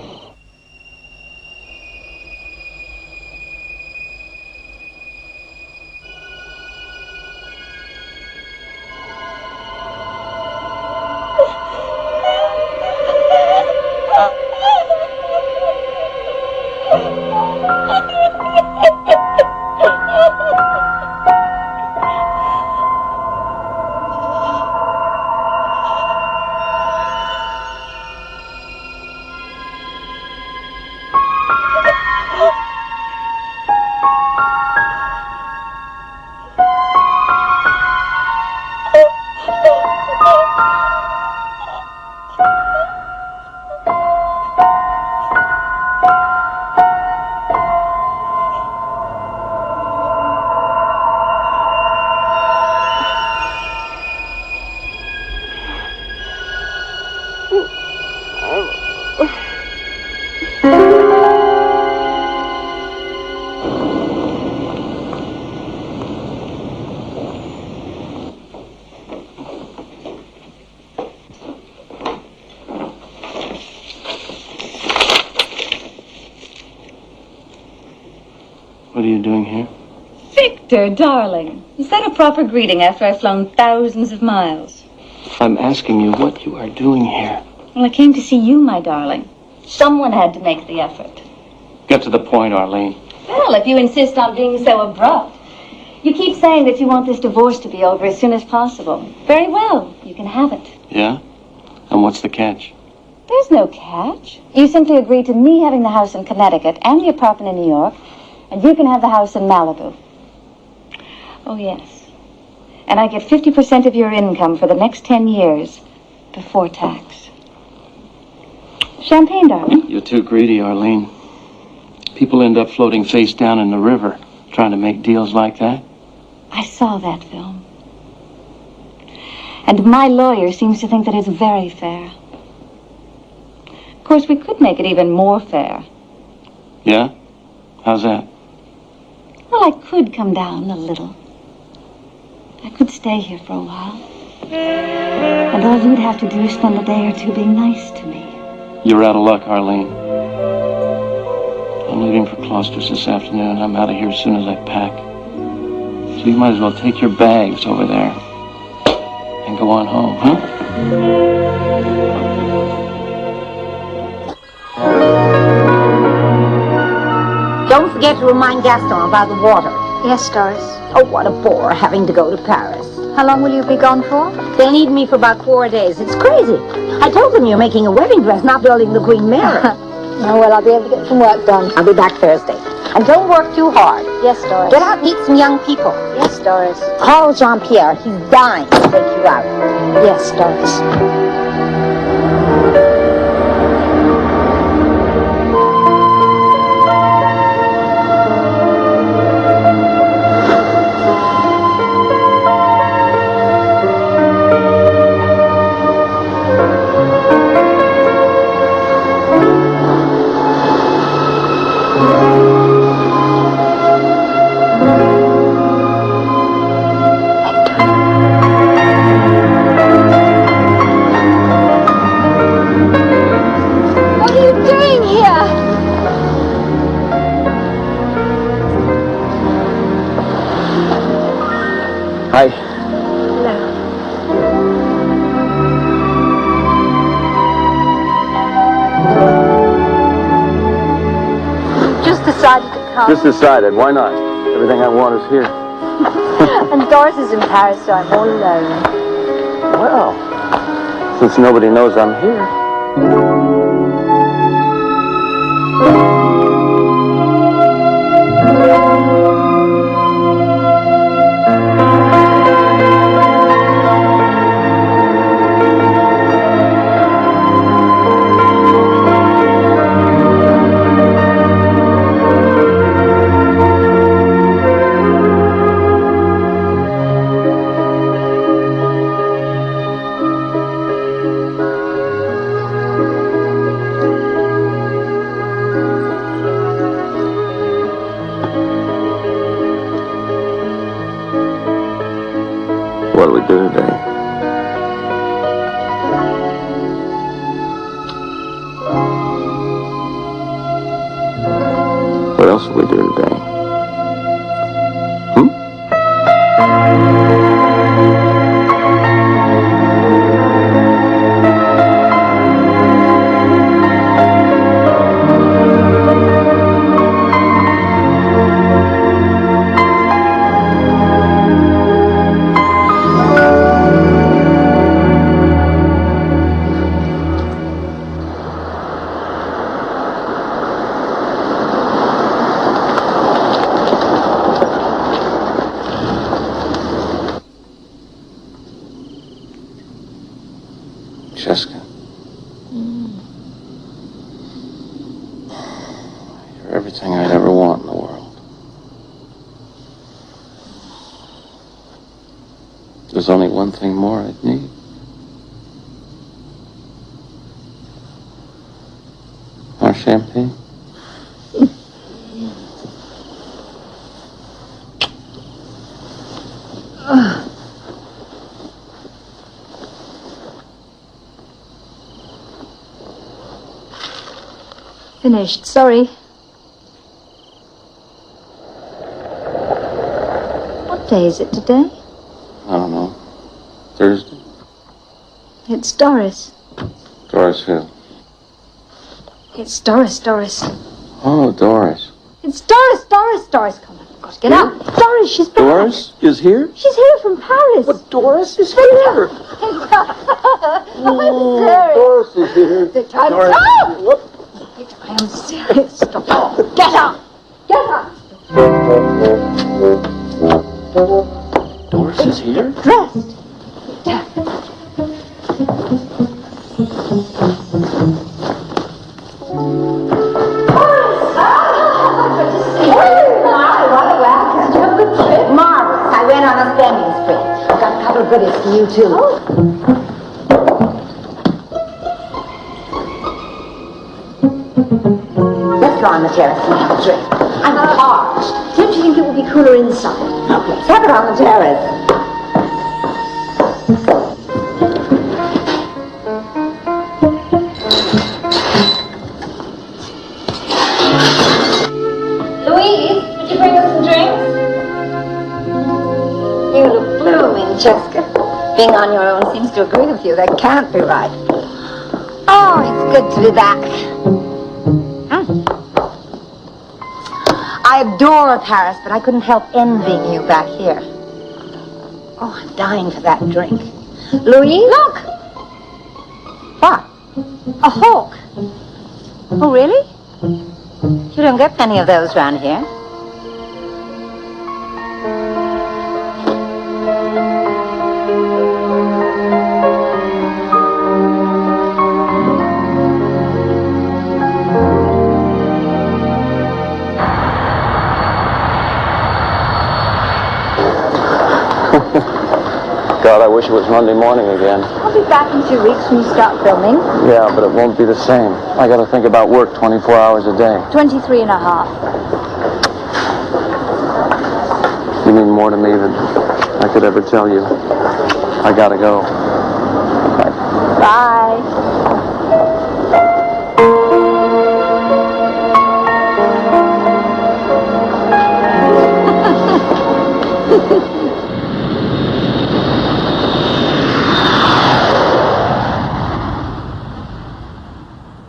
you doing here? Victor, darling. Is that a proper greeting after I've flown thousands of miles? I'm asking you what you are doing here. Well, I came to see you, my darling. Someone had to make the effort. Get to the point, Arlene. Well, if you insist on being so abrupt. You keep saying that you want this divorce to be over as soon as possible. Very well. You can have it. Yeah? And what's the catch? There's no catch. You simply agree to me having the house in Connecticut and the apartment in New York, and you can have the house in Malibu. Oh, yes. And I get 50% of your income for the next 10 years, before tax. Champagne, darling. You're too greedy, Arlene. People end up floating face down in the river trying to make deals like that. I saw that film. And my lawyer seems to think that it's very fair. Of course, we could make it even more fair. Yeah? How's that? Well, I could come down a little. I could stay here for a while. And all you'd have to do is spend a day or two being nice to me. You're out of luck, Arlene. I'm leaving for Cloisters this afternoon. I'm out of here as soon as I pack. So you might as well take your bags over there and go on home, huh? Don't forget to remind Gaston about the water. Yes, Doris. Oh, what a bore having to go to Paris. How long will you be gone for? They'll need me for about 4 days. It's crazy. I told them you're making a wedding dress, not building the Queen Mary. Oh, well, I'll be able to get some work done. I'll be back Thursday. And don't work too hard. Yes, Doris. Get out and meet some young people. Yes, Doris. Call Jean-Pierre. He's dying to take you out. Yes, Doris. Hi. Just decided to come. Just decided. Why not? Everything I want is here. And Doris is in Paris, so I'm all alone. Well, since nobody knows I'm here. What do we do today? What else will we do today? Jessica. You're everything I'd ever want in the world. There's only one thing more I'd need. More champagne? Finished. Sorry. What day is it today? I don't know. Thursday? It's Doris. Doris who? It's Doris. Oh, Doris. It's Doris. Come on, I've got to get up. Doris, she's back. Doris is here? She's here from Paris. But Doris is here. Doris is here. I'm Doris. I am serious. Stop. Get up. Doris is here? Dressed. Marvelous. I went on a spending spree. I've got a couple of goodies for you, too. Let's go on the terrace and have a drink. I'm parched. Don't you think it would be cooler inside? Okay, let's have it on the terrace. Louise, would you bring us some drinks? You look blooming, Jessica. Being on your own seems to agree with you. That can't be right. Oh, it's good to be back. I adore Paris, but I couldn't help envying you back here. Oh, I'm dying for that drink. Louise? Look! What? A hawk. Oh, really? You don't get many of those around here. God, I wish it was Monday morning again. I'll be back in 2 weeks when you start filming. Yeah, but it won't be the same. I gotta think about work 24 hours a day. 23 and a half. You mean more to me than I could ever tell you. I gotta go. Bye.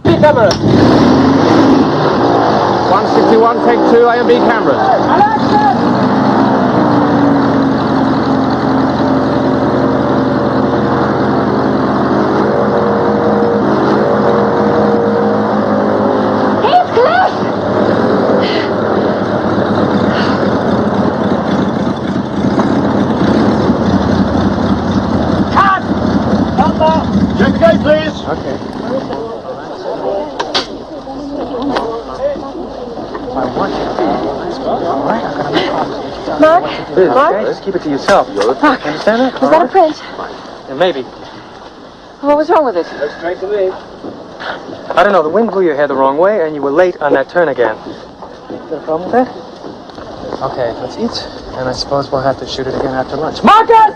Camera. 161, take 2, A&B cameras. Check the gate, please. Okay. Mark? Mark? Just keep it to yourself. Mark, Understand that? was that a print? Yeah, maybe. What was wrong with it? Looks straight to me. I don't know, the wind blew your hair the wrong way and you were late on that turn again. Got a problem with that? Okay, let's eat, and I suppose we'll have to shoot it again after lunch. Marcus!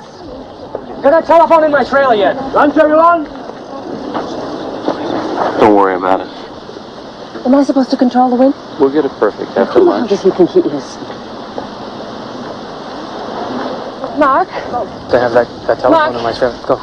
Got that telephone in my trailer yet? Lunch, everyone? Don't worry about it. Am I supposed to control the wind? We'll get it perfect after Who lunch. does he think he is? Mark? They have that telephone Mark. in my trailer. Go.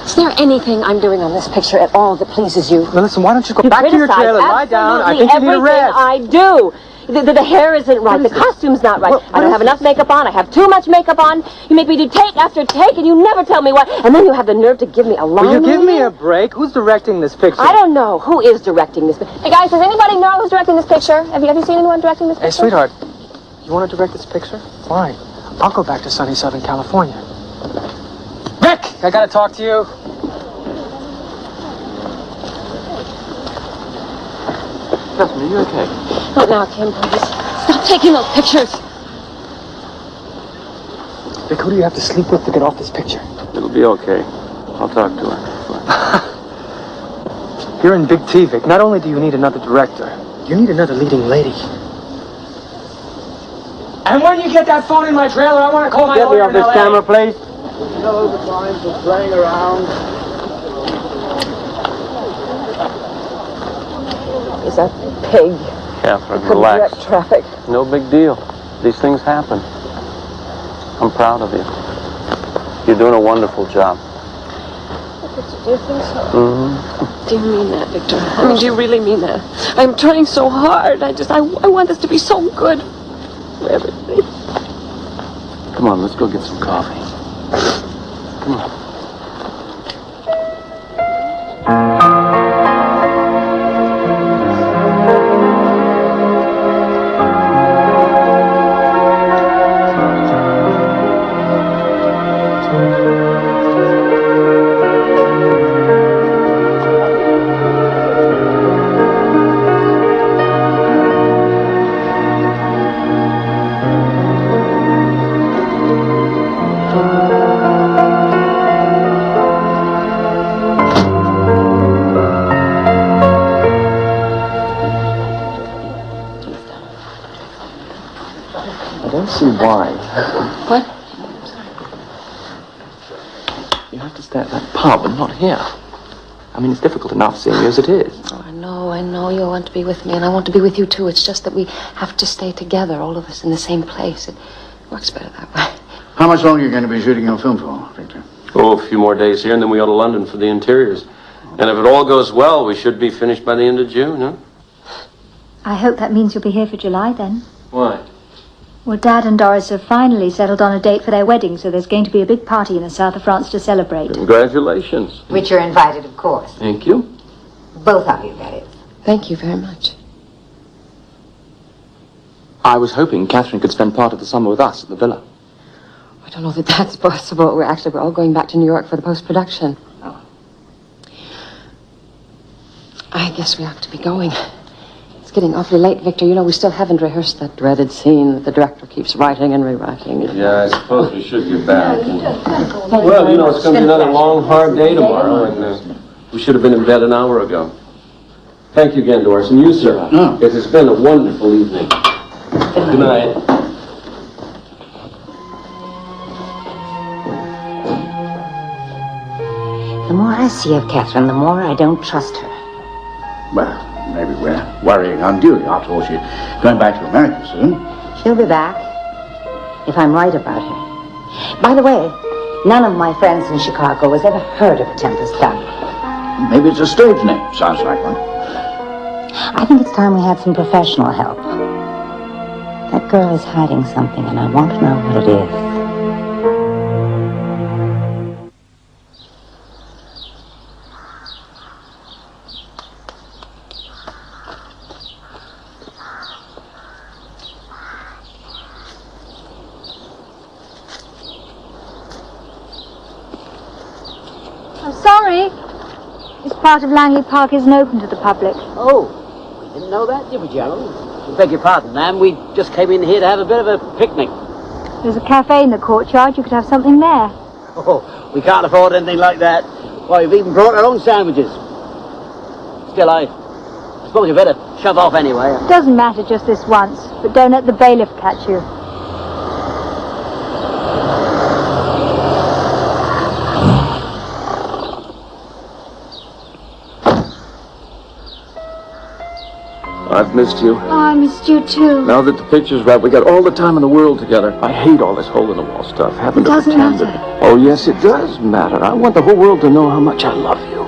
Is there anything I'm doing on this picture at all that pleases you? Now listen, why don't you go You back to your criticize trailer, lie down, I think you need a everything rest. I do. The hair isn't right. The costume's not right. I don't have enough makeup on. I have too much makeup on. You make me do take after take, and you never tell me why. And then you have the nerve to give me a line. Will you give on me it? a break? Who's directing this picture? I don't know. Who is directing this? Hey, guys, does anybody know who's directing this picture? Have you seen anyone directing this picture? Hey, sweetheart, you want to direct this picture? Fine. I'll go back to sunny Southern California. Rick, I gotta talk to you. Catherine, are you okay? Not now, Kim, please. Stop taking those pictures. Rick, who do you have to sleep with to get off this picture? It'll be okay. I'll talk to her. You're in Big T, Vic. Not only do you need another director, you need another leading lady. And when you get that phone in my trailer, I want to call my lawyer in LA. camera, please. You know the lines are playing around. Is that pig? Catherine, Couldn't relax. direct traffic. No big deal. These things happen. I'm proud of you. You're doing a wonderful job. Do you think so? Do you mean that, Victor? I mean, do you really mean that? I'm trying so hard. I want this to be so good for everybody. Come on, let's go get some coffee. Come on. See why. What? You have to stay at that pub and not here. I mean, it's difficult enough seeing you as it is. Oh, I know you want to be with me, and I want to be with you too. It's just that we have to stay together, all of us in the same place. It works better that way. How much longer are you going to be shooting your film for, Victor? Oh, a few more days here, and then we go to London for the interiors. And if it all goes well, we should be finished by the end of June, huh? I hope that means you'll be here for July, then. Why? Well, Dad and Doris have finally settled on a date for their wedding, so there's going to be a big party in the south of France to celebrate. Congratulations. Which you're invited, of course. Thank you. Both of you, that is. Thank you very much. I was hoping Catherine could spend part of the summer with us at the villa. I don't know that that's possible. We're all going back to New York for the post-production. Oh. I guess we have to be going. It's getting awfully late, Victor. You know, we still haven't rehearsed that dreaded scene that the director keeps writing and rewriting. Yeah, I suppose we should get back. Well, you know, it's going to be another long, hard day tomorrow, and we should have been in bed an hour ago. Thank you again, Doris. And you, sir. It has been a wonderful evening. Good night. The more I see of Catherine, the more I don't trust her. Well, maybe we're worrying unduly. After all, she's going back to America soon. She'll be back, if I'm right about her. By the way, none of my friends in Chicago has ever heard of Tempest Gun. Maybe it's a stage name. Sounds like one. I think it's time we had some professional help. That girl is hiding something, and I want to know what it is. I'm sorry. This part of Langley Park isn't open to the public. Oh, we didn't know that, did we, Gerald? Beg your pardon, ma'am. We just came in here to have a bit of a picnic. There's a cafe in the courtyard. You could have something there. Oh, we can't afford anything like that. Why, we've even brought our own sandwiches. Still, I suppose you better shove off anyway. Doesn't matter just this once, but don't let the bailiff catch you. I've missed you. Oh, I missed you too. Now that the picture's right, we got all the time in the world together. I hate all this hole-in-the-wall stuff. Having to Doesn't pretend matter. that- Oh, yes, it does matter. I want the whole world to know how much I love you.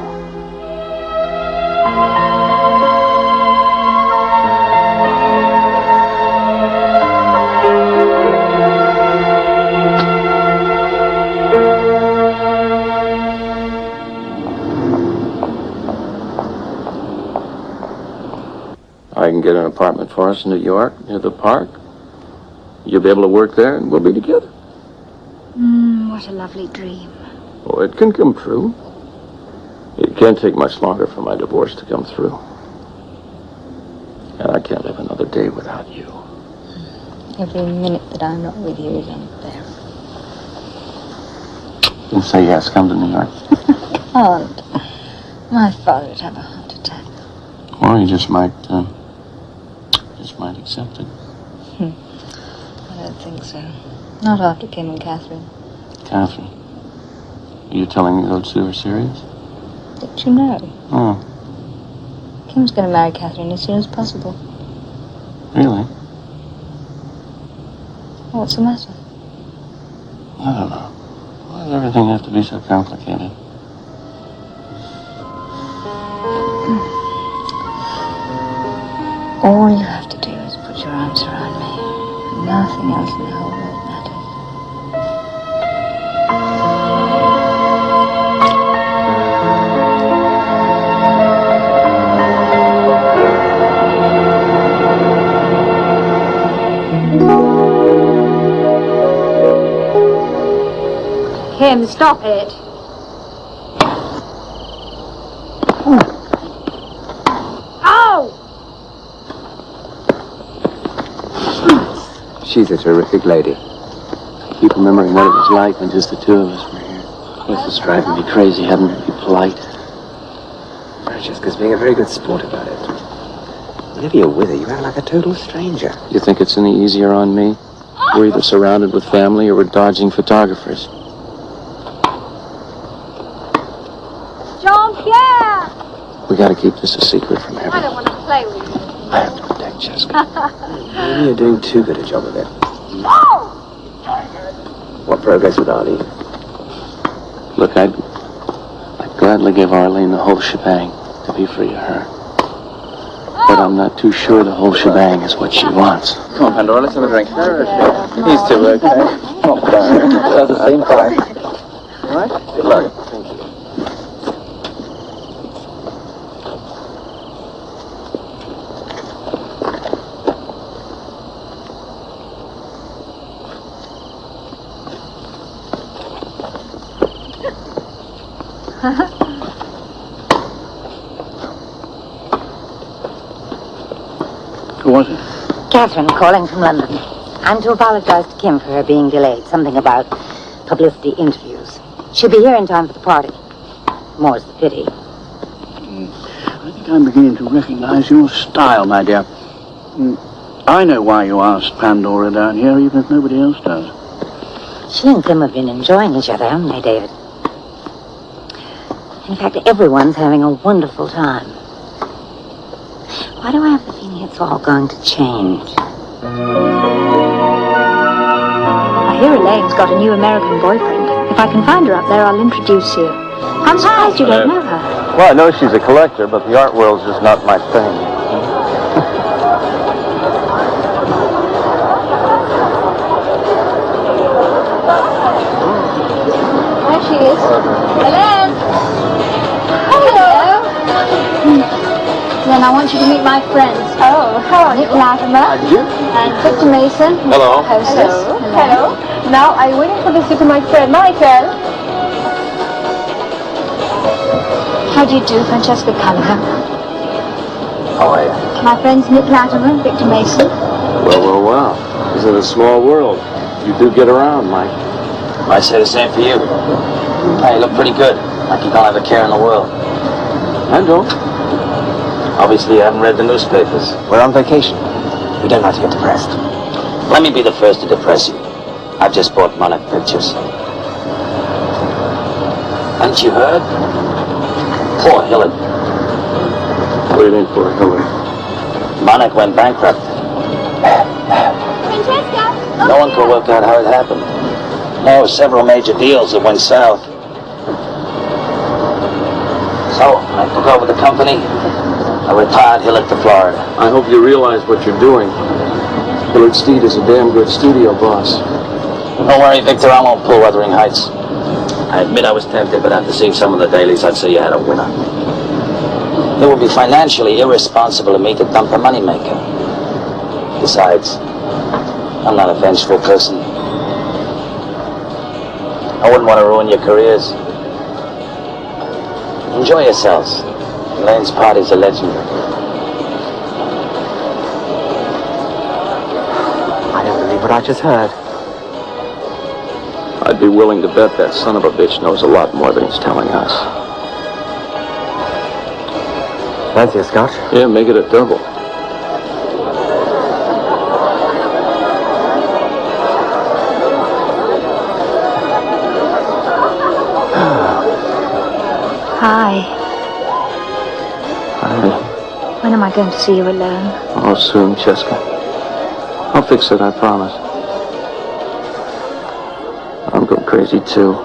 I can get an apartment for us in New York, near the park. You'll be able to work there, and we'll be together. What a lovely dream. Oh, it can come true. It can't take much longer for my divorce to come through. And I can't live another day without you. Every minute that I'm not with you is unbearable. Then say yes, come to New York. Can't. My father would have a heart attack. Or you just might accept it. I don't think so. Not after Kim and Catherine. Catherine, are you telling me those two are serious? Did you know? Oh, Kim's going to marry Catherine as soon as possible. really? What's the matter? I don't know. Why does everything have to be so complicated? All you have to do is put your arms around me. Nothing else in the whole world matters. Kim, stop it. Ow! She's a terrific lady. I keep remembering what it was like when just the two of us were here. This is driving me crazy having to be polite. Francesca's being a very good sport about it. Whenever you're with her, you act like a total stranger. You think it's any easier on me? We're either surrounded with family or we're dodging photographers. Jean-Pierre! We gotta keep this a secret from I everyone. don't want to play with you. I have to protect Jessica. Maybe you're doing too good a job of it. Oh! What progress with Arlie? Look, I'd gladly give Arlene the whole shebang to be free of her. But I'm not too sure the whole shebang is what she wants. Come on, Pandora, let's have a drink. These two, okay? Not bad. At the same time. All right? Good luck. Thank you. Who was it? Catherine calling from London. I'm to apologize to Kim for her being delayed. Something about publicity interviews. She'll be here in time for the party. More's the pity. I think I'm beginning to recognize your style, my dear. I know why you asked Pandora down here, even if nobody else does. She and Kim have been enjoying each other, haven't they, David? In fact, everyone's having a wonderful time. Why do I have the feeling it's all going to change? I hear Elaine's got a new American boyfriend. If I can find her up there, I'll introduce you. I'm surprised you don't know her. Well, I know she's a collector, but the art world's just not my thing. There she is. Elaine! Hello! Then I want you to meet my friends. Oh, hello. Nick Latimer. And Victor Mason. Hello. Hostess. Hello. Now, I'm waiting for the suit of my friend, Michael. How do you do, Francesca Cunningham? How are you? My friends Nick Latimer and Victor Mason. Well. This is a small world. You do get around, Mike. Might say the same for you. Hey, you look pretty good. Like you don't have a care in the world. I don't. Obviously, you haven't read the newspapers. We're on vacation. We don't like to get depressed. Let me be the first to depress you. I've just bought Monarch Pictures. Haven't you heard? Poor Hillard. What do you mean, poor Hillard? Monarch went bankrupt. Francesca! No one could work out how it happened. There were several major deals that went south. So, I took over the company. I retired Hillard to Florida. I hope you realize what you're doing. Hillard Steed is a damn good studio boss. Don't worry, Victor, I won't pull Wuthering Heights. I admit I was tempted, but after seeing some of the dailies, I'd say you had a winner. It would be financially irresponsible of me to dump a moneymaker. Besides, I'm not a vengeful person. I wouldn't want to ruin your careers. Enjoy yourselves. Elaine's parties are legendary. I don't believe what I just heard. I'd be willing to bet that son of a bitch knows a lot more than he's telling us. Fancy a scotch? Yeah, make it a double. Hi. Hi. When am I going to see you alone? Oh, soon, Cheska. I'll fix it, I promise. I'm going crazy too.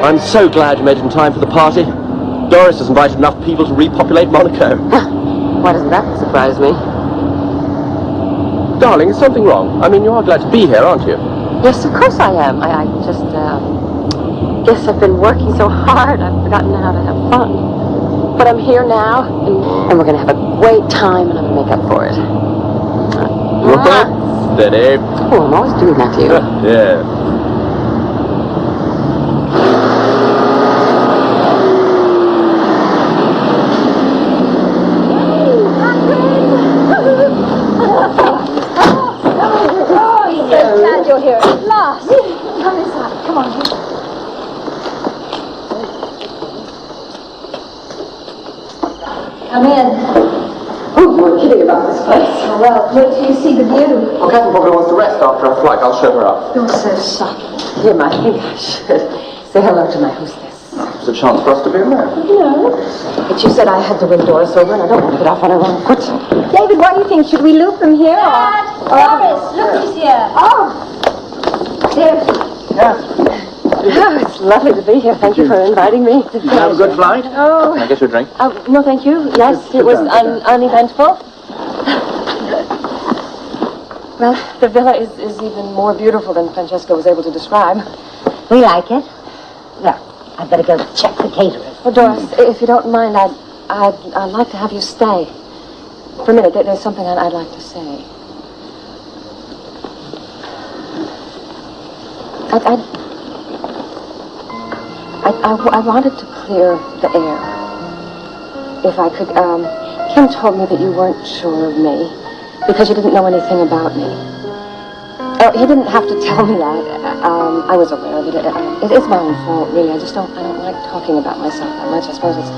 I'm so glad you made it in time for the party. Doris has invited enough people to repopulate Monaco. Why doesn't that surprise me? Darling, is something wrong? I mean, you are glad to be here, aren't you? Yes, of course I am. I just, guess I've been working so hard I've forgotten how to have fun. But I'm here now, and we're going to have a great time, and I'm going to make up for it. Steady. Oh, I'm always doing that to you. Yeah. Glad you're here at last. Come inside. Come on. Come in. Oh, you were kidding about this place. Oh, well, wait till you see the view. Oh, Catherine probably wants to rest after her flight. I'll show her up. You're so shocking. Jim, I think I should say hello to my hostess. It's a chance for us to be alone. No. But you said I had to win Doris over, and I don't want to get off on a wrong foot. David, what do you think? Should we loop them here? Doris, look who's here. Oh, there. Oh, it's lovely to be here. Thank you for inviting me. Did you have a good flight? Oh. Can I get you a drink? No, thank you. Yes, it was uneventful. Well, the villa is even more beautiful than Francesca was able to describe. We like it. Well, I'd better go check the caterers. Well, Doris, if you don't mind, I'd like to have you stay. For a minute, there's something I'd like to say. I wanted to clear the air. If I could, Kim told me that you weren't sure of me because you didn't know anything about me. Oh, he didn't have to tell me that. I was aware of it. It is my own fault, really. I don't like talking about myself that much. I suppose it's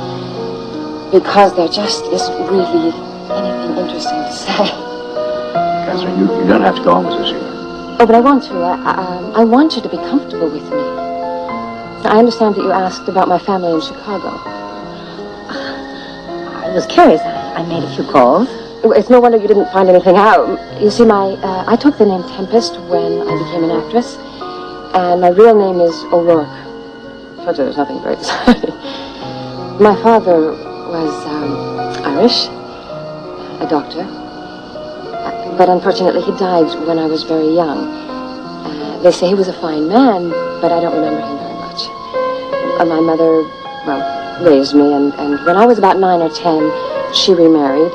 because there just isn't really anything interesting to say. Catherine, you don't have to go on with this here. Oh, but I want to. I want you to be comfortable with me. I understand that you asked about my family in Chicago. I was curious. I made a few calls. It's no wonder you didn't find anything out. You see, I took the name Tempest when I became an actress, and my real name is O'Rourke. So there's nothing very exciting. My father was Irish, a doctor, but unfortunately he died when I was very young. They say he was a fine man, but I don't remember him very much. My mother, well, raised me, and when I was about 9 or 10, she remarried.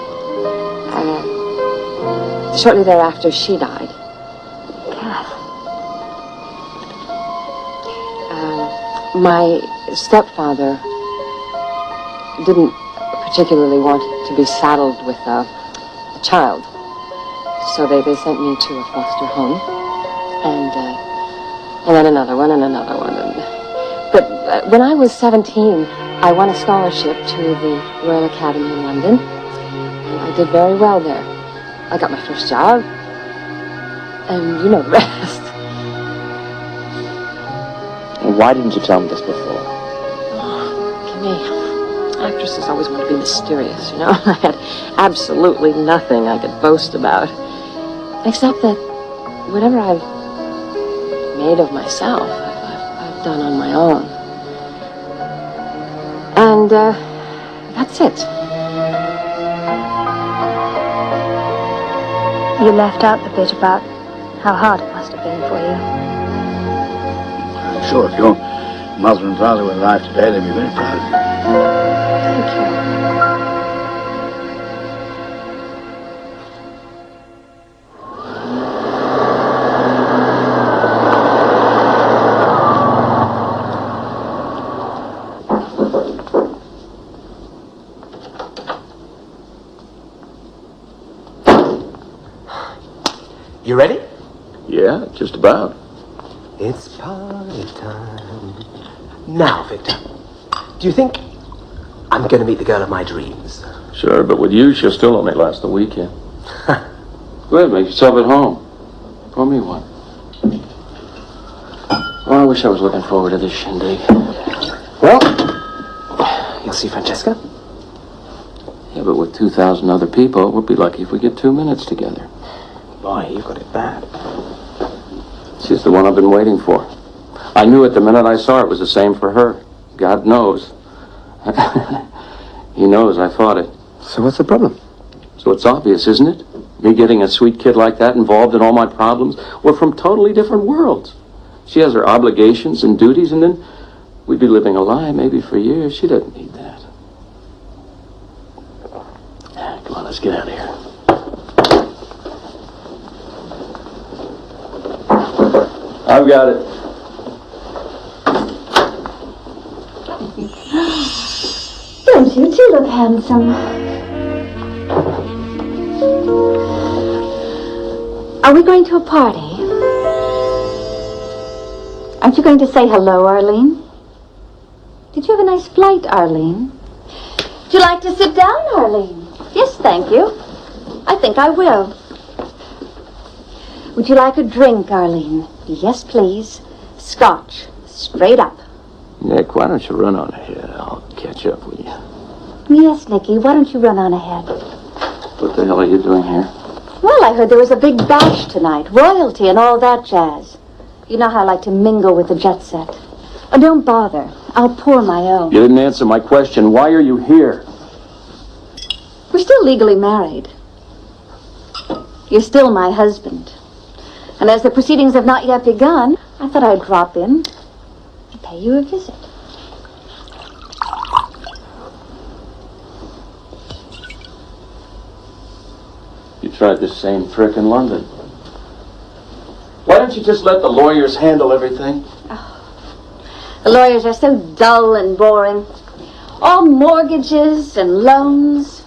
Shortly thereafter, she died. Kath. My stepfather didn't particularly want to be saddled with a child, so they sent me to a foster home, and then another one, But when I was 17, I won a scholarship to the Royal Academy in London, and I did very well there. I got my first job, and you know the rest. Why didn't you tell me this before? Kimmy, actresses always want to be mysterious, you know? I had absolutely nothing I could boast about, except that whatever I've made of myself, I've done on my own. And that's it. You left out the bit about how hard it must have been for you. I'm sure if your mother and father were alive today, they'd be very proud of you. Thank you. You ready? Yeah, just about. It's party time. Now, Victor, do you think I'm going to meet the girl of my dreams? Sure, but with you, she'll still only last the weekend. Go ahead, make yourself at home. Pour me one. Oh, I wish I was looking forward to this shindig. Well, you'll see Francesca? Yeah, but with 2,000 other people, we'll be lucky if we get 2 minutes together. Boy, you got it bad. She's the one I've been waiting for. I knew it the minute I saw it was the same for her. God knows. He knows I fought it. So what's the problem? So it's obvious, isn't it? Me getting a sweet kid like that involved in all my problems. We're from totally different worlds. She has her obligations and duties, and then we'd be living a lie maybe for years. She doesn't need that. Come on, let's get out of here. I've got it. Don't you two look handsome? Are we going to a party? Aren't you going to say hello, Arlene? Did you have a nice flight, Arlene? Would you like to sit down, Arlene? Yes, thank you. I think I will. Would you like a drink, Arlene? Yes, please. Scotch. Straight up. Nick, why don't you run on ahead? I'll catch up with you. Yes, Nicky, why don't you run on ahead? What the hell are you doing here? Well, I heard there was a big bash tonight. Royalty and all that jazz. You know how I like to mingle with the jet set. Oh, don't bother. I'll pour my own. You didn't answer my question. Why are you here? We're still legally married. You're still my husband. And as the proceedings have not yet begun, I thought I'd drop in and pay you a visit. You tried the same trick in London. Why don't you just let the lawyers handle everything? The lawyers are so dull and boring. All mortgages and loans.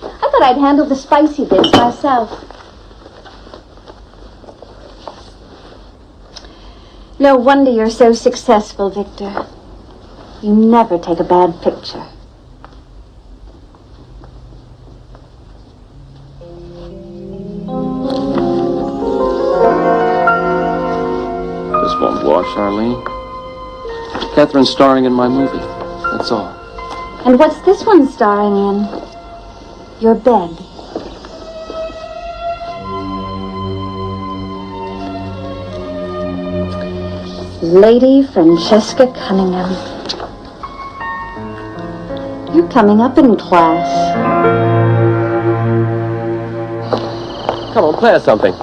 I thought I'd handle the spicy bits myself. No wonder you're so successful, Victor. You never take a bad picture. This won't wash, Arlene. Catherine's starring in my movie. That's all. And what's this one starring in? Your bed. Lady Francesca Cunningham. You're coming up in class. Come on, play us something.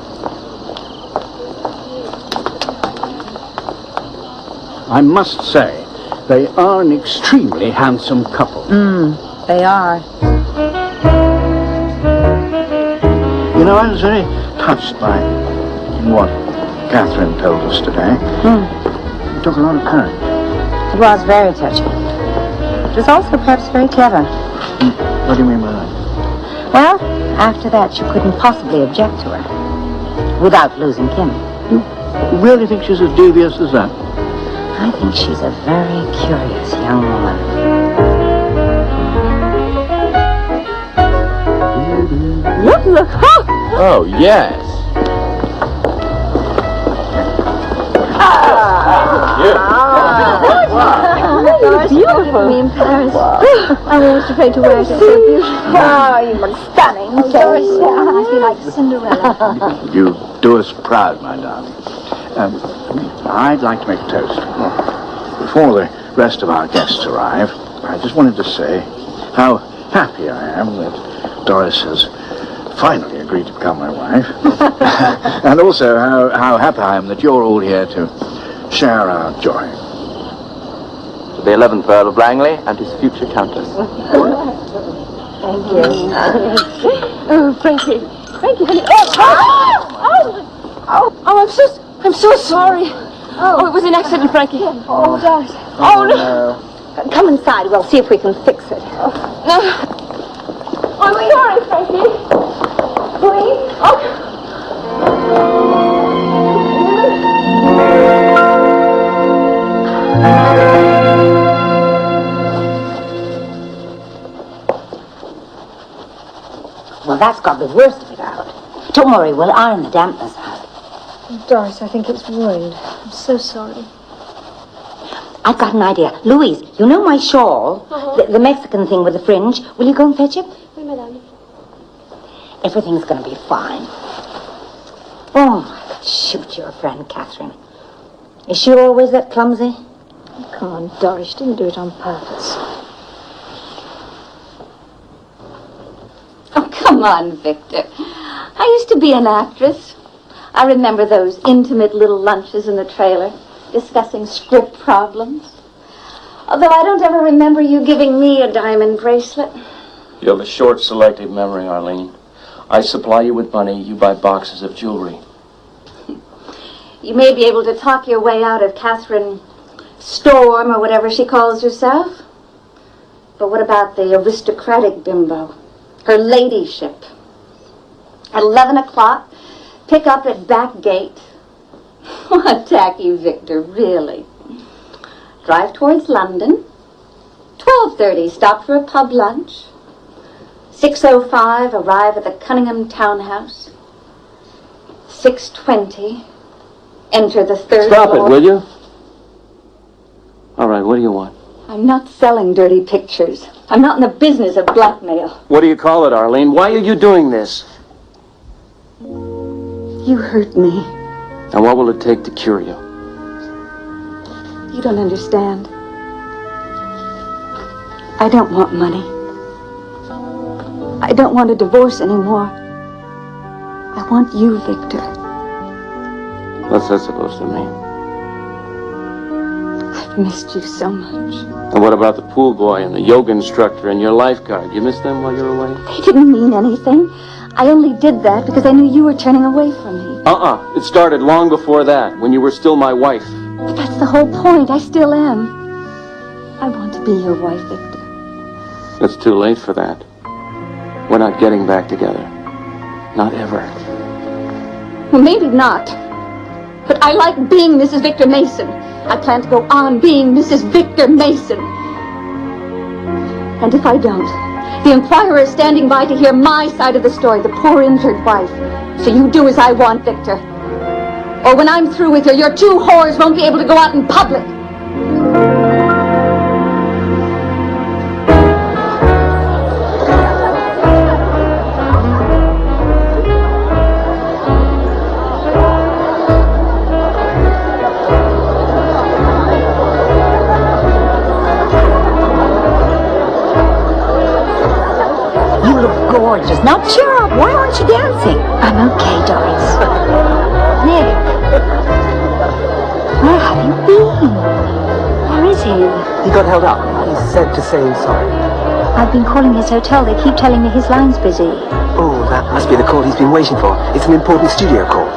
I must say, they are an extremely handsome couple. They are. You know, I was very touched by what Catherine told us today. It took a lot of courage. It was very touching. It was also perhaps very clever. What do you mean by that? Well, after that, you couldn't possibly object to her without losing Kim. You really think she's as devious as that? I think she's a very curious young woman. Look! Oh, yes. Doris, beautiful. Me in Paris. I was afraid to wear it. It's so beautiful. Oh, you look stunning. Doris, I feel like Cinderella. You do us proud, my darling. I'd like to make a toast. Before the rest of our guests arrive, I just wanted to say how happy I am that Doris has finally agreed to become my wife. And also how happy I am that you're all here to share our joy. To the 11th Earl of Langley and his future Countess. Thank you. Oh, Frankie, honey. I'm so sorry. Oh, it was an accident, Frankie. Oh, Doris. Oh, no. Come inside. We'll see if we can fix it. I'm sorry, Frankie. Please. Oh. Well, that's got the worst of it out. Don't worry, we'll iron the dampness out. Doris, I think it's ruined. I'm so sorry. I've got an idea. Louise, you know my shawl? The Mexican thing with the fringe? Will you go and fetch it? Oui, madame. Everything's going to be fine. Oh, shoot your friend, Catherine. Is she always that clumsy? Come on, Doris, she didn't do it on purpose. Oh, come on, Victor. I used to be an actress. I remember those intimate little lunches in the trailer, discussing script problems. Although I don't ever remember you giving me a diamond bracelet. You have a short, selective memory, Arlene. I supply you with money, you buy boxes of jewelry. You may be able to talk your way out of Catherine Storm, or whatever she calls herself. But what about the aristocratic bimbo? Her ladyship. At 11 o'clock, pick up at back gate. What tacky, Victor, really. Drive towards London. 12:30, stop for a pub lunch. 6:05, arrive at the Cunningham townhouse. 6:20, enter the third Stop floor. it, will you? All right, what do you want? I'm not selling dirty pictures. I'm not in the business of blackmail. What do you call it, Arlene? Why are you doing this? You hurt me. And what will it take to cure you? You don't understand. I don't want money. I don't want a divorce anymore. I want you, Victor. What's that supposed to mean? I've missed you so much. And what about the pool boy and the yoga instructor and your lifeguard? You missed them while you were away? They didn't mean anything. I only did that because I knew you were turning away from me. It started long before that, when you were still my wife. But that's the whole point. I still am. I want to be your wife, Victor. It's too late for that. We're not getting back together. Not ever. Well, maybe not. But I like being Mrs. Victor Mason. I plan to go on being Mrs. Victor Mason. And if I don't, the Enquirer is standing by to hear my side of the story, the poor injured wife. So you do as I want, Victor. Or when I'm through with her, your two whores won't be able to go out in public. Gorgeous. Now cheer up. Why aren't you dancing? I'm okay, Doris. Nick. Where have you been? Where is he? He got held up. He said to say he's sorry. I've been calling his hotel. They keep telling me his line's busy. Oh, that must be the call he's been waiting for. It's an important studio call.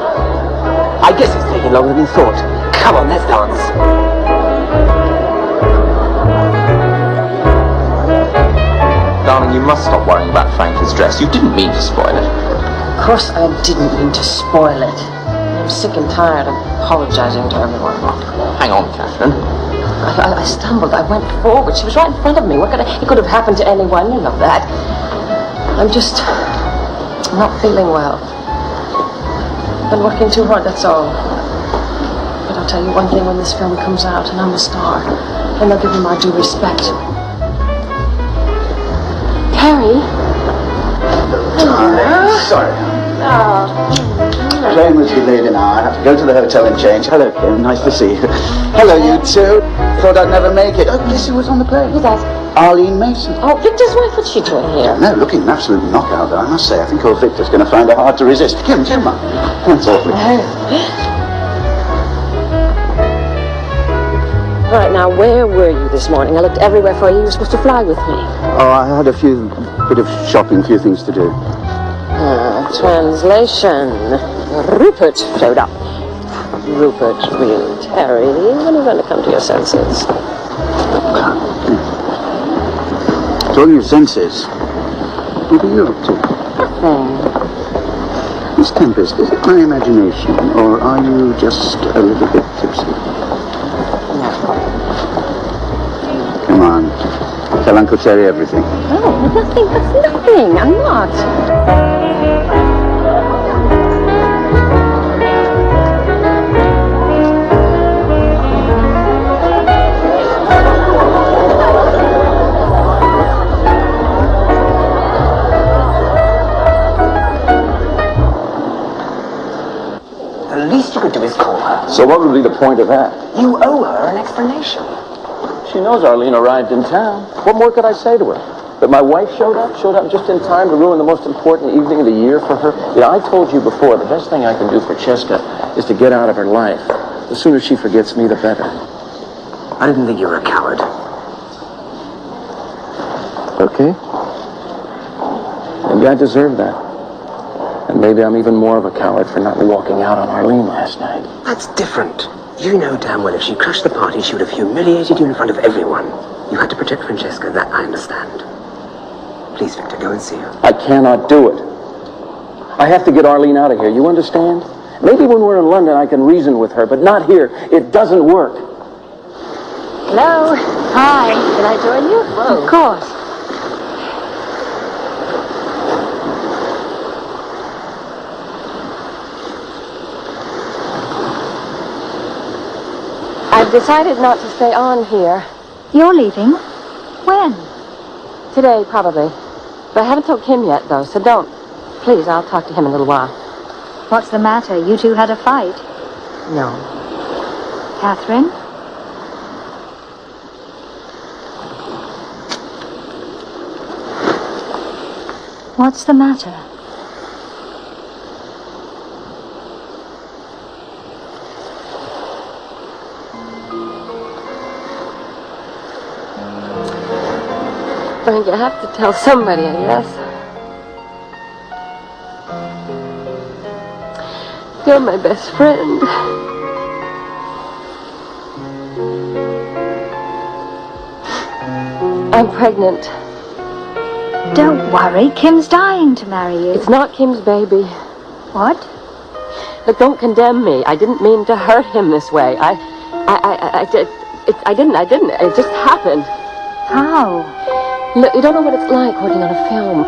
I guess it's taking longer than he thought. Come on, let's dance. Darling, you must stop worrying about Frankie's dress. You didn't mean to spoil it. Of course I didn't mean to spoil it. I'm sick and tired of apologizing to everyone. Hang on, Catherine. I stumbled. I went forward. She was right in front of me. It could have happened to anyone. You know that. I'm not feeling well. Been working too hard, that's all. But I'll tell you one thing, when this film comes out and I'm a star, then they'll give me my due respect. Harry? Sorry. Plane was delayed an hour. I have to go to the hotel and change. Hello, Kim. Nice to see you. Hello, you two. Thought I'd never make it. Oh, guess who was on the plane? Who's that? Arlene Mason. Oh, Victor's wife. What's she doing here? No, looking an absolute knockout, though, I must say. I think old Victor's going to find it hard to resist. Kim, come on. That's awfully. All right, now, where were you this morning? I looked everywhere for you. You were supposed to fly with me. Oh, I had a bit of shopping, few things to do. Translation. Rupert showed up. Rupert, really, Terry, when are you going to come to your senses? Talking of senses, what are you up to? Miss Tempest, is it my imagination, or are you just a little bit tipsy? Come on, tell Uncle Terry everything. No, nothing, that's nothing. I'm not. you could do is call her. So what would be the point of that? You owe her an explanation. She knows Arlene arrived in town. What more could I say to her? That my wife showed up just in time to ruin the most important evening of the year for her? Yeah, I told you before, the best thing I can do for Cheska is to get out of her life. The sooner she forgets me, the better. I didn't think you were a coward. Okay. Maybe I deserve that. And maybe I'm even more of a coward for not walking out on Arlene last night. That's different. You know damn well if she crashed the party, she would have humiliated you in front of everyone. You had to protect Francesca, that I understand. Please, Victor, go and see her. I cannot do it. I have to get Arlene out of here, you understand? Maybe when we're in London I can reason with her, but not here. It doesn't work. Hello. Hi. Can I join you? Whoa. Of course. I've decided not to stay on here. You're leaving? When? Today, probably. But I haven't told Kim yet, though, so don't. Please, I'll talk to him in a little while. What's the matter? You two had a fight? No. Catherine? What's the matter? Frank, you have to tell somebody, I guess. You're my best friend. I'm pregnant. Don't worry, Kim's dying to marry you. It's not Kim's baby. What? Look, don't condemn me. I didn't mean to hurt him this way. I didn't. It just happened. How? Look, you don't know what it's like working on a film.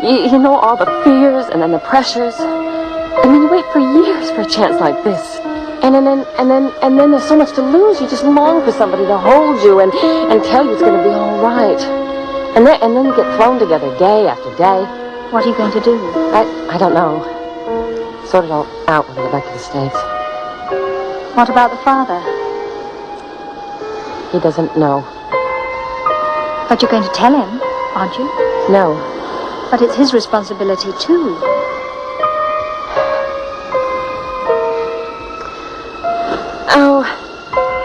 You know all the fears and then the pressures. And then you wait for years for a chance like this. And then there's so much to lose. You just long for somebody to hold you and tell you it's going to be all right. And then you get thrown together day after day. What are you going to do? I don't know. Sort it all out when I get back to the States. What about the father? He doesn't know. But you're going to tell him, aren't you? No. But it's his responsibility, too. Oh,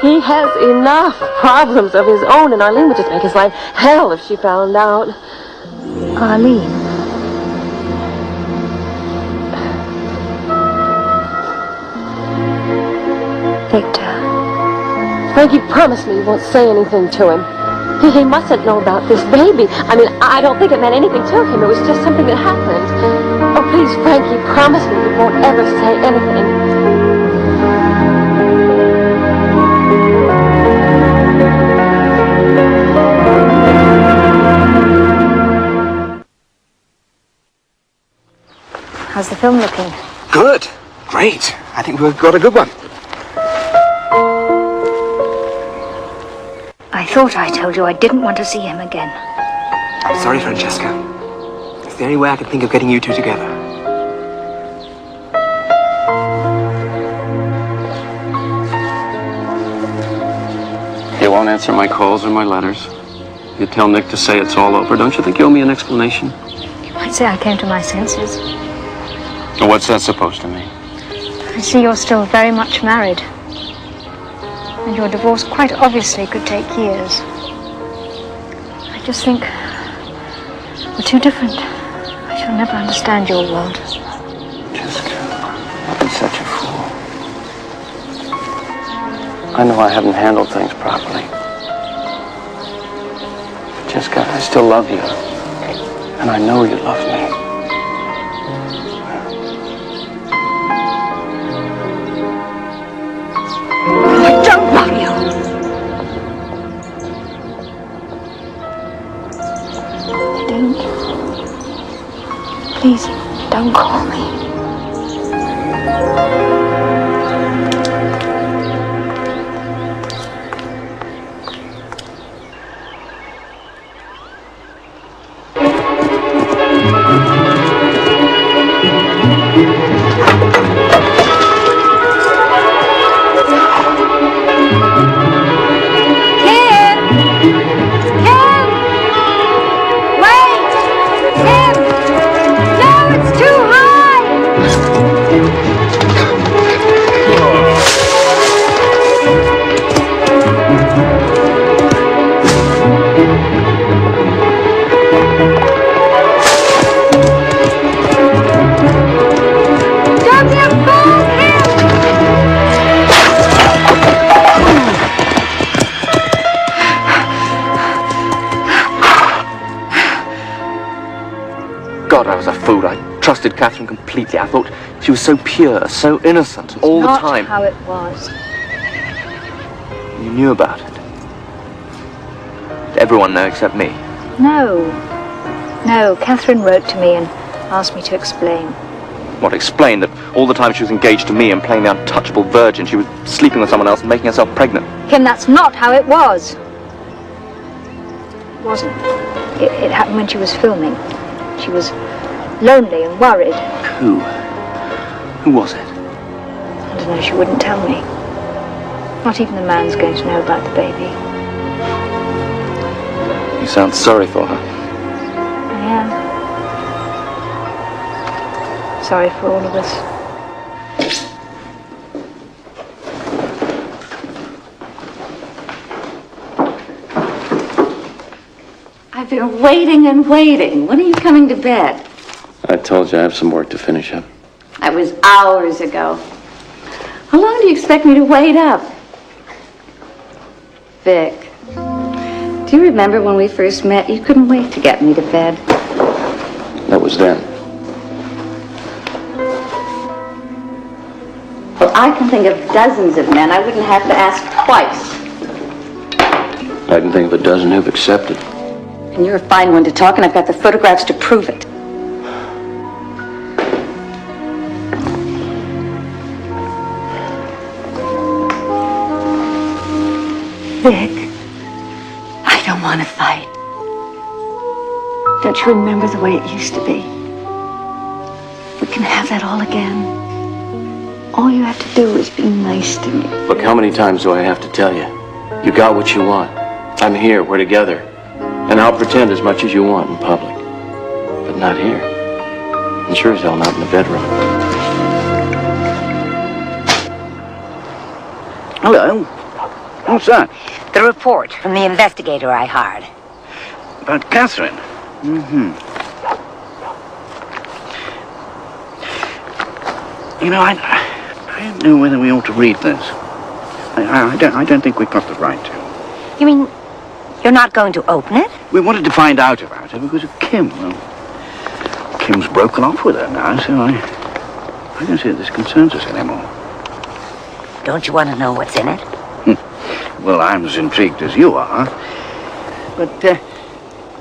he has enough problems of his own, and Arlene would just make his life hell if she found out. Arlene? Victor. Frankie, promise me you won't say anything to him. He mustn't know about this baby. I mean, I don't think it meant anything to him. It was just something that happened. Oh, please, Frankie, promise me you won't ever say anything. How's the film looking? Good. Great. I think we've got a good one. I thought I told you I didn't want to see him again. I'm sorry, Francesca. It's the only way I could think of getting you two together. You won't answer my calls or my letters. You tell Nick to say it's all over. Don't you think you owe me an explanation? You might say I came to my senses. What's that supposed to mean? I see you're still very much married. And your divorce quite obviously could take years. I just think we're too different. I shall never understand your world. Jessica, I've been such a fool. I know I haven't handled things properly. But Jessica, I still love you. And I know you love me. I don't love you! I don't. Please, don't call me. Catherine completely. I thought she was so pure, so innocent, all the time. Not how it was. You knew about it. Did everyone know except me? No. No, Catherine wrote to me and asked me to explain. What, explain that all the time she was engaged to me and playing the untouchable virgin, she was sleeping with someone else and making herself pregnant? Kim, that's not how it was. It wasn't. It happened when she was filming. She was lonely and worried. Who? Who was it? I don't know, she wouldn't tell me. Not even the man's going to know about the baby. You sound sorry for her. I am. Sorry for all of us. I've been waiting and waiting. When are you coming to bed? I told you I have some work to finish up. That was hours ago. How long do you expect me to wait up? Vic, do you remember when we first met? You couldn't wait to get me to bed. That was then. Well, I can think of dozens of men I wouldn't have to ask twice. I can think of a dozen who've accepted. And you're a fine one to talk, and I've got the photographs to prove it. Vic, I don't want to fight. Don't you remember the way it used to be? We can have that all again. All you have to do is be nice to me. Look, how many times do I have to tell you? You got what you want. I'm here, we're together. And I'll pretend as much as you want in public. But not here. And sure as hell not in the bedroom. Hello. What's that? The report from the investigator I hired. About Catherine? Mm-hmm. You know, I don't know whether we ought to read this. I don't think we've got the right to. You mean you're not going to open it? We wanted to find out about her because of Kim. Well, Kim's broken off with her now, so I don't see that this concerns us anymore. Don't you want to know what's in it? Well, I'm as intrigued as you are. But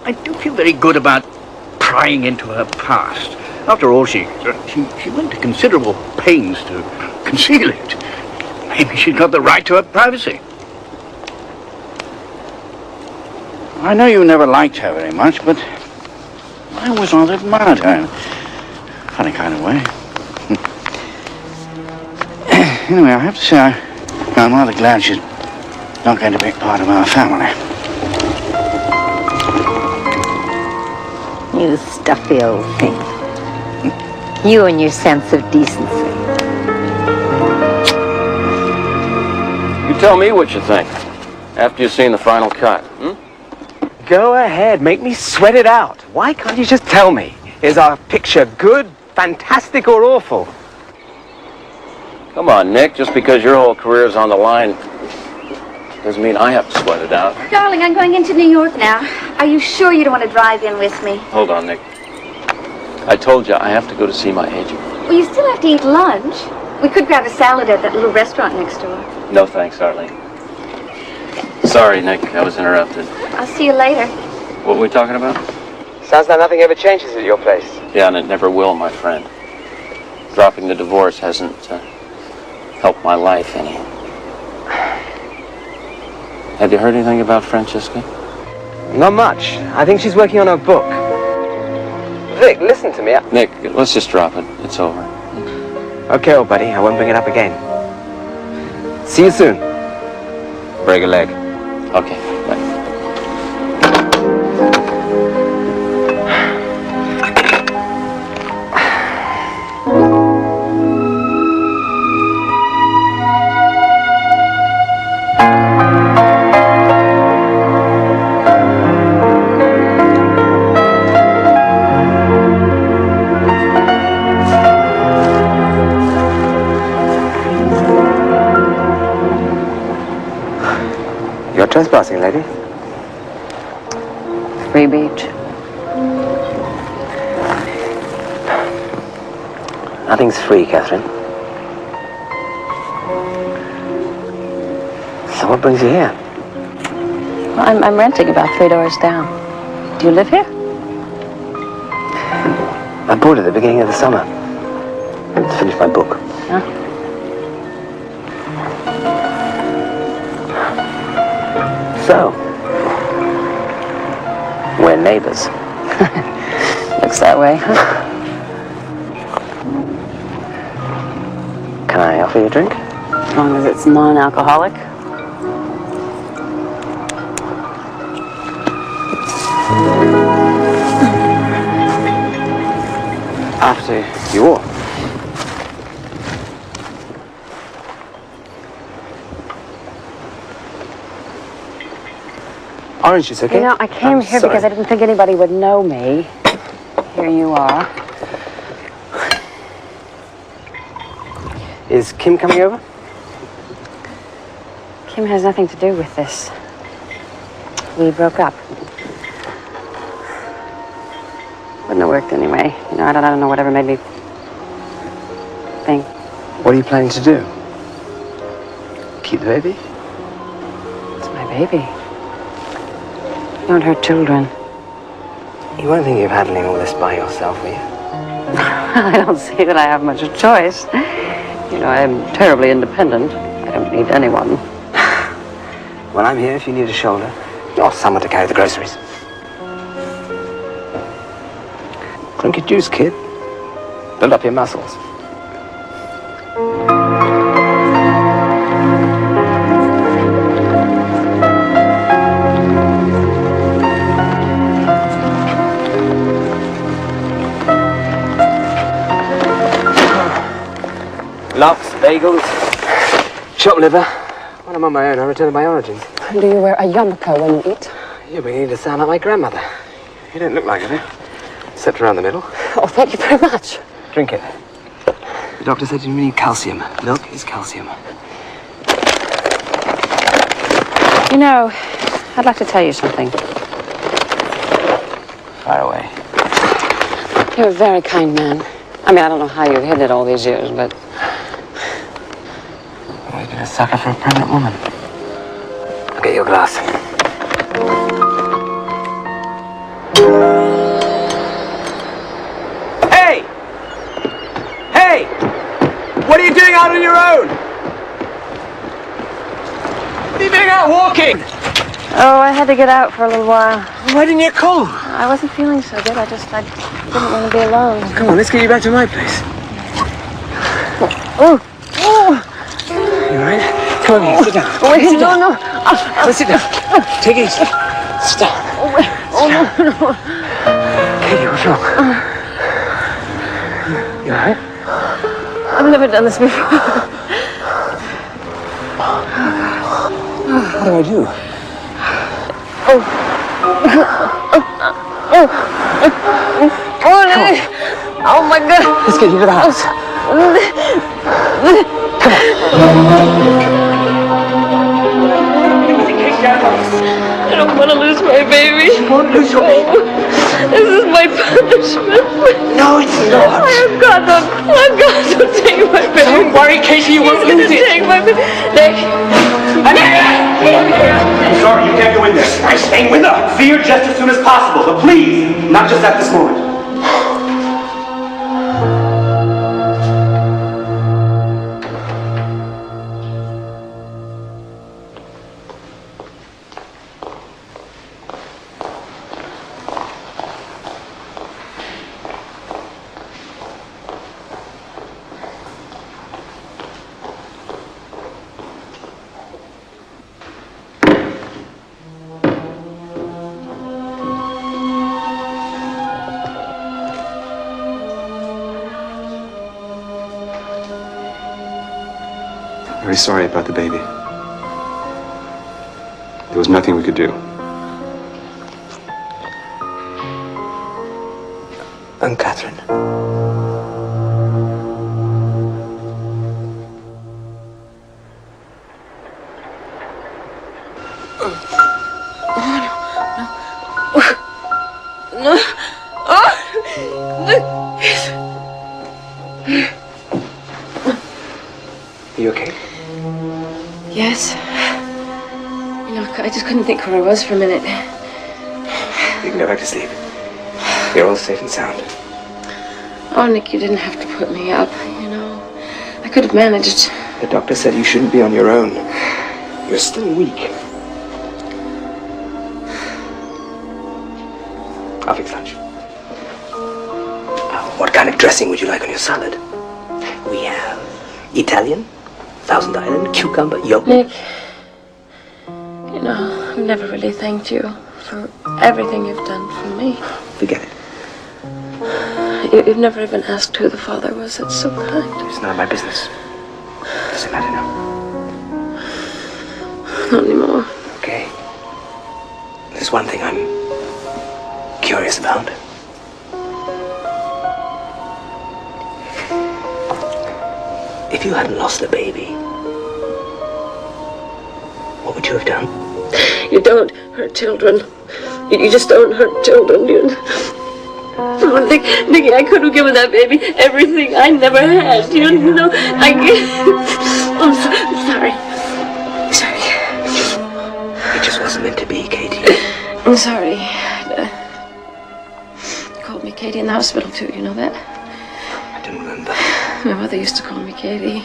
I do feel very good about prying into her past. After all, she went to considerable pains to conceal it. Maybe she's got the right to her privacy. I know you never liked her very much, but I always rather admired her in a funny kind of way. Anyway, I have to say, I'm rather glad she's not going to be part of our family. You stuffy old thing. You and your sense of decency. You tell me what you think. After you've seen the final cut, Go ahead, make me sweat it out. Why can't you just tell me? Is our picture good, fantastic, or awful? Come on, Nick. Just because your whole career's on the line doesn't mean I have to sweat it out. Darling, I'm going into New York now. Are you sure you don't want to drive in with me? Hold on, Nick. I told you I have to go to see my agent. Well, you still have to eat lunch. We could grab a salad at that little restaurant next door. No thanks, Arlene. Sorry, Nick. I was interrupted. I'll see you later. What were we talking about? Sounds like nothing ever changes at your place. Yeah, and it never will, my friend. Dropping the divorce hasn't helped my life any. Have you heard anything about Francesca? Not much. I think she's working on her book. Vic, listen to me. Nick, let's just drop it. It's over. Okay, old buddy. I won't bring it up again. See you soon. Break a leg. Okay, bye. You're trespassing, lady. Free beach. Nothing's free, Catherine. So what brings you here? Well, I'm renting about 3 doors down. Do you live here? I bought it at the beginning of the summer. To finish my book. Huh? So, we're neighbors. Looks that way. Can I offer you a drink? As long as it's non-alcoholic. After you all. Orange juice, okay? You know, I came here sorry. because I didn't think anybody would know me. Here you are. Is Kim coming over? Kim has nothing to do with this. We broke up. Wouldn't have worked anyway. You know, I don't know whatever made me think. What are you planning to do? Keep the baby? It's my baby. Don't hurt children. You won't think of handling all this by yourself, will you? I don't see that I have much of a choice. You know, I'm terribly independent. I don't need anyone. Well, I'm here if you need a shoulder. Or someone to carry the groceries. Drink your juice, kid. Build up your muscles. Lox, bagels, chopped liver. When I'm on my own, I return to my origins. Do you wear a yarmulke when you eat? You're beginning to sound like my grandmother. You don't look like her, except around the middle. Oh, thank you very much. Drink it. The doctor said you need calcium. Milk is calcium. You know, I'd like to tell you something. Fire away. You're a very kind man. I mean, I don't know how you've hidden it all these years, but... Always been a sucker for a pregnant woman. I'll get you a glass. Hey! Hey! What are you doing out on your own? What are you doing out walking? Oh, I had to get out for a little while. Why didn't you call? I wasn't feeling so good. I didn't want to be alone. Come on, let's get you back to my place. Oh! You all right? Come on, here, sit down. Wait, sit down. no. Let's sit down. Take it easy. Sit down. No. Katie, what's wrong? You all right? I've never done this before. What do I do? Oh my God! Let's get you to the house. I don't want to lose my baby. You won't lose your baby. This is my punishment. No, it's not. I've got to take my baby. Don't worry, Katie, you won't lose it. Take my baby. Nick. I'm sorry, you can't go in there. I'm staying with her. See her just as soon as possible, but please, not just at this moment. Very sorry about the baby. There was nothing we could do. And Catherine. No. Are you okay? Yes. You know, I just couldn't think where I was for a minute. You can go back to sleep. You're all safe and sound. Oh, Nick, you didn't have to put me up, you know. I could have managed. The doctor said you shouldn't be on your own. You're still weak. I'll fix lunch. What kind of dressing would you like on your salad? We have Italian, Thousand Island, cucumber, yogurt. Nick, you know, I've never really thanked you for everything you've done for me. Forget it. You've never even asked who the father was. That's so kind. It's none of my business. Doesn't matter now. Not anymore. Okay. There's one thing I'm curious about. If you hadn't lost the baby, what would you have done? You don't hurt children. You just don't hurt children. Oh, Nicky, I could have given that baby everything I never had. You know, I'm sorry. It just wasn't meant to be, Katie. I'm sorry. You called me Katie in the hospital, too. You know that? I don't remember. My mother used to call me Katie.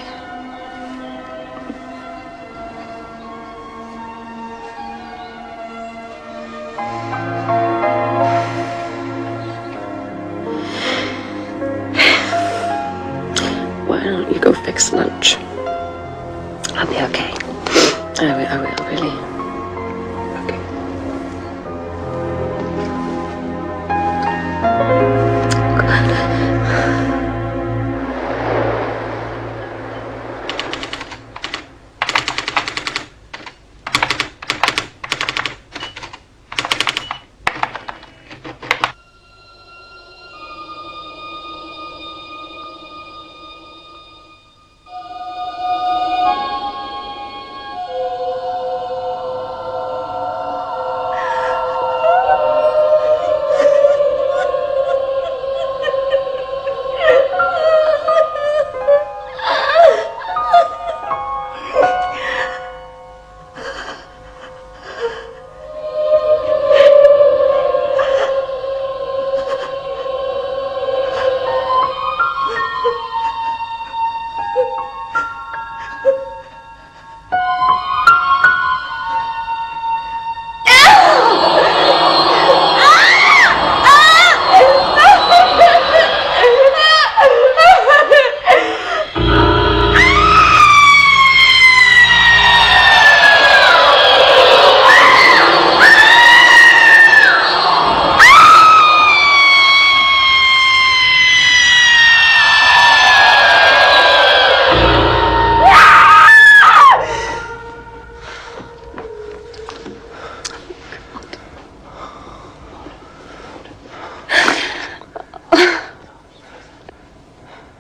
Why don't you go fix lunch? I'll be okay. I will, really.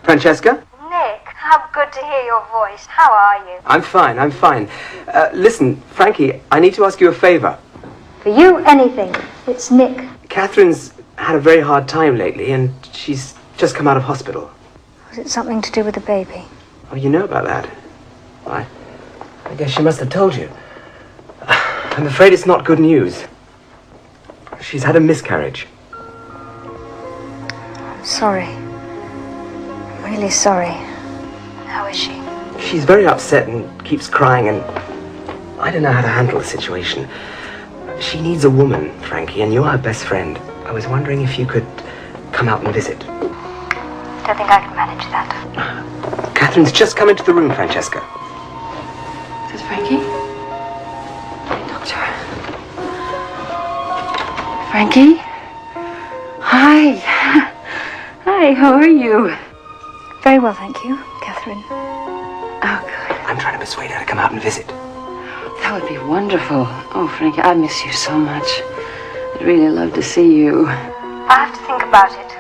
Francesca? Nick, how good to hear your voice. How are you? I'm fine. Listen, Frankie, I need to ask you a favor. For you, anything. It's Nick. Catherine's had a very hard time lately, and she's just come out of hospital. Was it something to do with the baby? Oh, you know about that? I guess she must have told you. I'm afraid it's not good news. She's had a miscarriage. I'm sorry. I'm really sorry. How is she? She's very upset and keeps crying, and I don't know how to handle the situation. She needs a woman, Frankie, and you're her best friend. I was wondering if you could come out and visit. Don't think I can manage that. Catherine's just come into the room, Francesca. Is this Frankie? Doctor. Frankie? Hi. Hi, how are you? Very well, thank you, Catherine. Oh, good. I'm trying to persuade her to come out and visit. That would be wonderful. Oh, Frankie, I miss you so much. I'd really love to see you. I have to think about it.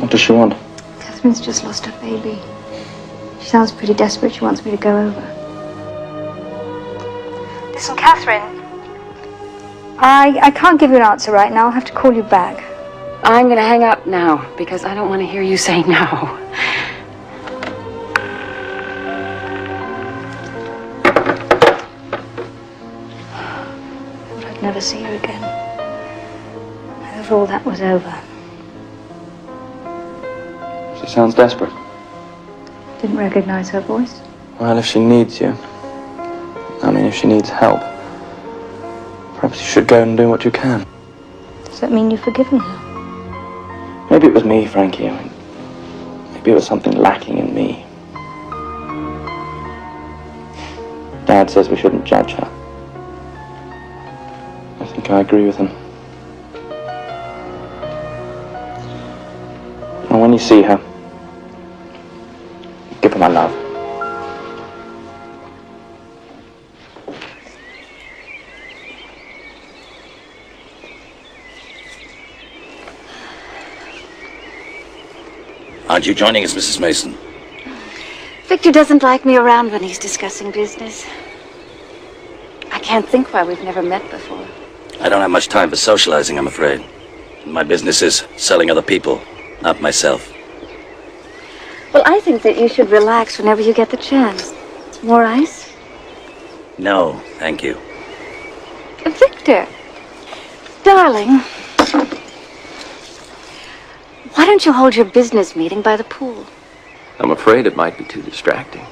What does she want? Catherine's just lost her baby. She sounds pretty desperate. She wants me to go over. Listen, Catherine. I can't give you an answer right now. I'll have to call you back. I'm going to hang up now because I don't want to hear you say no. never see her again. I thought all that was over. She sounds desperate. Didn't recognize her voice. Well, if she needs you, if she needs help, perhaps you should go and do what you can. Does that mean you've forgiven her? Maybe it was me, Frankie. Maybe it was something lacking in me. Dad says we shouldn't judge her. I think I agree with him. And when you see her, give her my love. Aren't you joining us, Mrs. Mason? Victor doesn't like me around when he's discussing business. I can't think why we've never met before. I don't have much time for socializing, I'm afraid. My business is selling other people, not myself. Well, I think that you should relax whenever you get the chance. More ice? No, thank you. Victor, darling, why don't you hold your business meeting by the pool? I'm afraid it might be too distracting.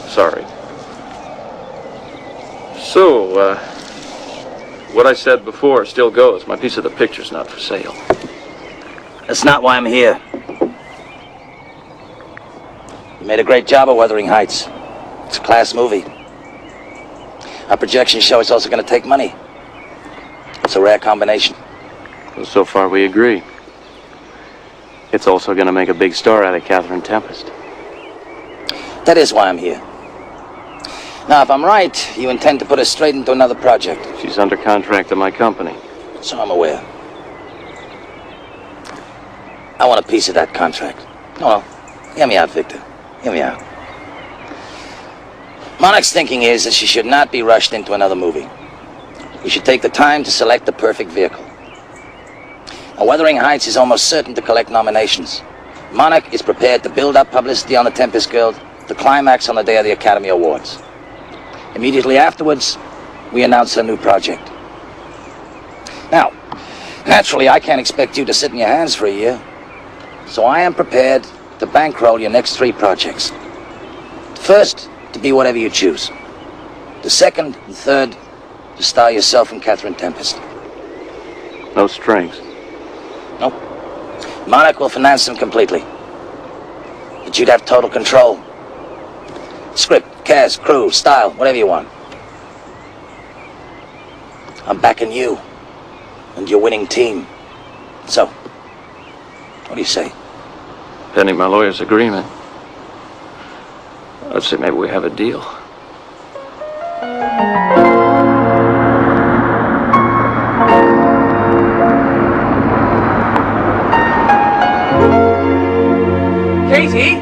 Sorry. So, what I said before still goes. My piece of the picture's not for sale. That's not why I'm here. You made a great job of Wuthering Heights. It's a class movie. Our projections show it's also going to take money. It's a rare combination. Well, so far we agree. It's also going to make a big star out of Catherine Tempest. That is why I'm here. Now, if I'm right, you intend to put her straight into another project. She's under contract to my company. So I'm aware. I want a piece of that contract. Oh, well, hear me out, Victor. Hear me out. Monarch's thinking is that she should not be rushed into another movie. We should take the time to select the perfect vehicle. Now, Wuthering Heights is almost certain to collect nominations. Monarch is prepared to build up publicity on the Tempest Guild, the climax on the day of the Academy Awards. Immediately afterwards, we announce a new project. Now, naturally, I can't expect you to sit in your hands for a year. So I am prepared to bankroll your next 3 projects. The first, to be whatever you choose. The second and third, to star yourself in Catherine Tempest. No strings. Nope. Monarch will finance them completely. But you'd have total control. Script, cast, crew, style, whatever you want. I'm backing you and your winning team. So, what do you say? Pending my lawyer's agreement, I'd say maybe we have a deal. Katie!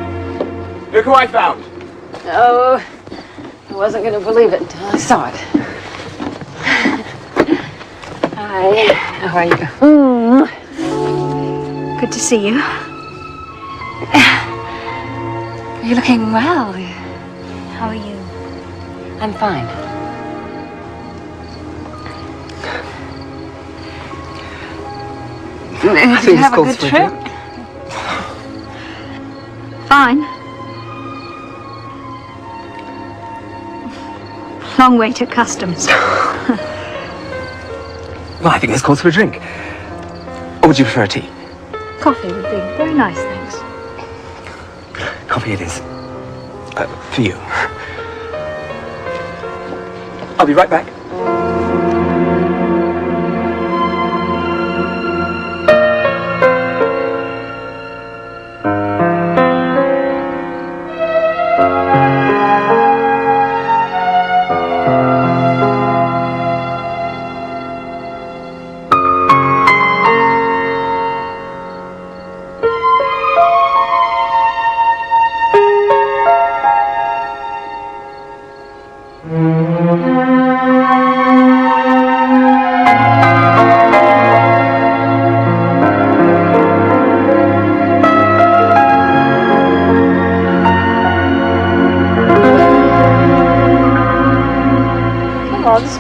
Look who I found. Oh, I wasn't going to believe it until I saw it. Hi, how are you? Good to see you. You're looking well. How are you? I'm fine. Did you have a good trip? Fine. Long way to customs. Well, I think this calls for a drink. Or would you prefer a tea? Coffee would be very nice, thanks. Coffee it is. For you. I'll be right back.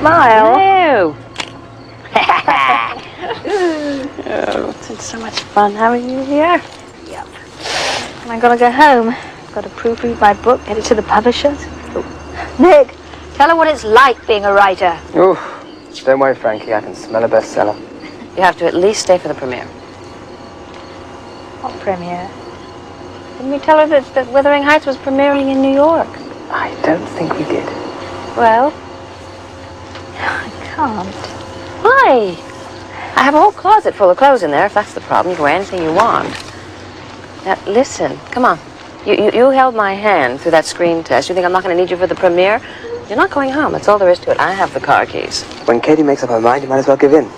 smile. No. Oh, it's so much fun having you here. Yep. And I'm gonna go home. Got to proofread my book, get it to the publishers. Nick, tell her what it's like being a writer. Oh, don't worry, Frankie. I can smell a bestseller. You have to at least stay for the premiere. What premiere? Didn't we tell her that Wuthering Heights was premiering in New York? I don't think we did. Well, I can't. Why? I have a whole closet full of clothes in there. If that's the problem, you can wear anything you want. Now, listen, come on. You held my hand through that screen test. You think I'm not going to need you for the premiere? You're not going home. That's all there is to it. I have the car keys. When Katie makes up her mind, you might as well give in.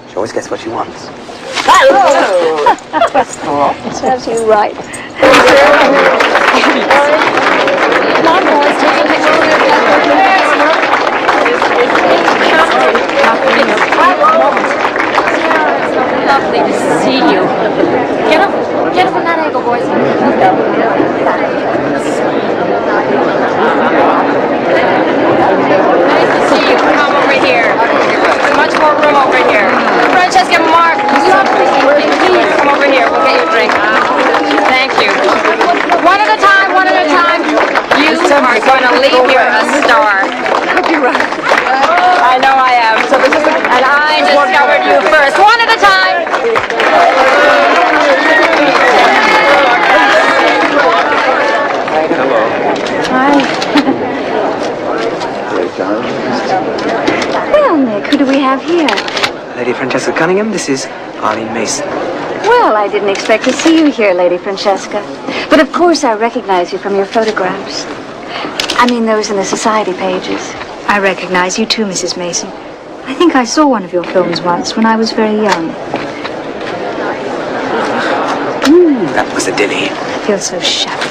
She always gets what she wants. Oh! That's cool. It serves you right. Come on, boys, take a picture with Lovely to see you. Get up from that angle, boys. Nice to see you. Come over here. There's much more room over here. Francesca, Mark, please come over here. We'll get you a drink. Thank you. One at a time, one at a time. You are going to leave here a star. You're right. I know I am. And I discovered you first. One at a time. Hello. Hi. Well, Nick, who do we have here? Lady Francesca Cunningham, this is Arlene Mason. Well, I didn't expect to see you here, Lady Francesca. But of course I recognize you from your photographs. I mean, those in the society pages. I recognize you too, Mrs. Mason. I think I saw one of your films once when I was very young. That was a dilly. I feel so shabby.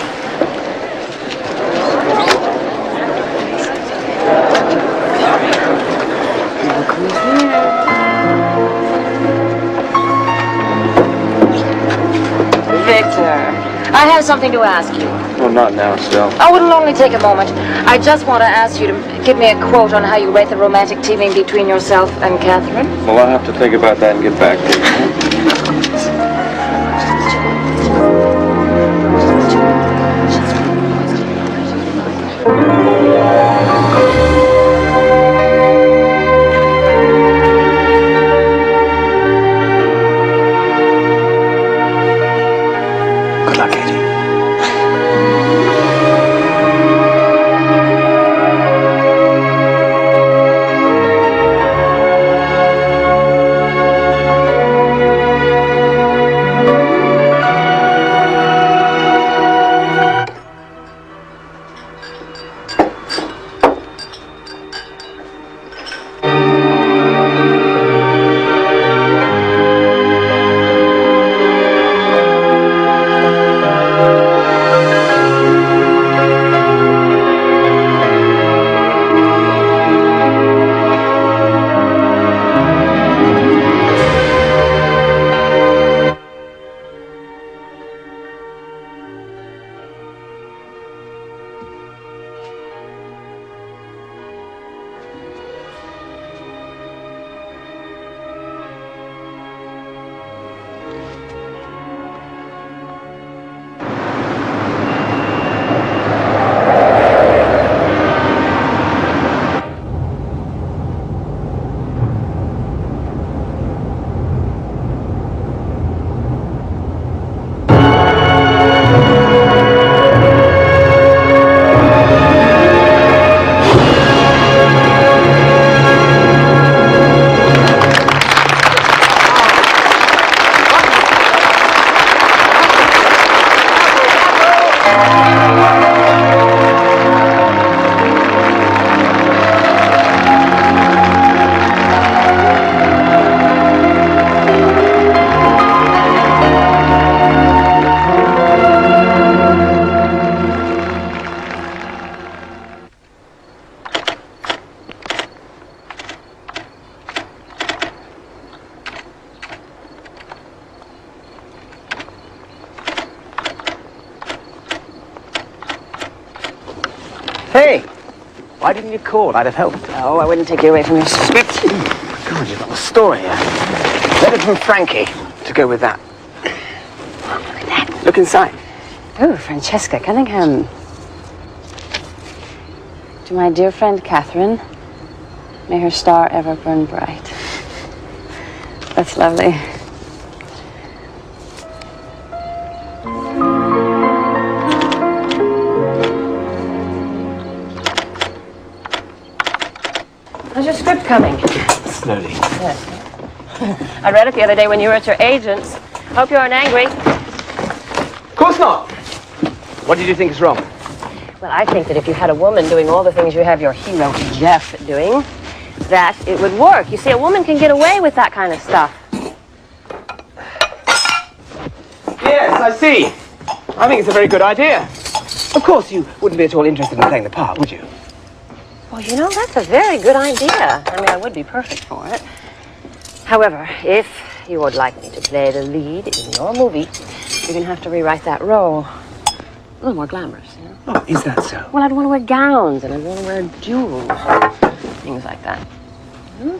Victor, I have something to ask you. Well, not now, Stell. Oh, it'll only take a moment. I just want to ask you to give me a quote on how you rate the romantic teaming between yourself and Catherine. Well, I'll have to think about that and get back to you. Good luck, Katie. Why didn't you call? I'd have helped. Oh, I wouldn't take you away from your script. God, you've got the story here. Letter from Frankie to go with that. Look at that. Look inside. Oh, Francesca Cunningham. To my dear friend Catherine, may her star ever burn bright. That's lovely. How's your script coming? Slowly. Yes. I read it the other day when you were at your agent's. Hope you aren't angry. Of course not. What did you think is wrong? Well, I think that if you had a woman doing all the things you have your hero Jeff doing, that it would work. You see, a woman can get away with that kind of stuff. Yes, I see. I think it's a very good idea. Of course, you wouldn't be at all interested in playing the part, would you? Well, you know, that's a very good idea. I mean, I would be perfect for it. However, if you would like me to play the lead in your movie, you're going to have to rewrite that role. A little more glamorous, you know? Oh, is that so? Well, I'd want to wear gowns, and I'd want to wear jewels, things like that. Hmm?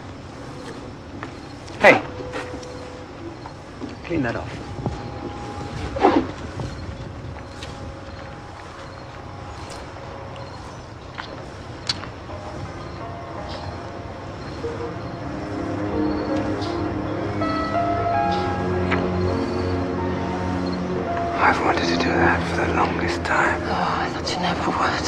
Hey. Clean that off. I've wanted to do that for the longest time. Oh, I thought you never would.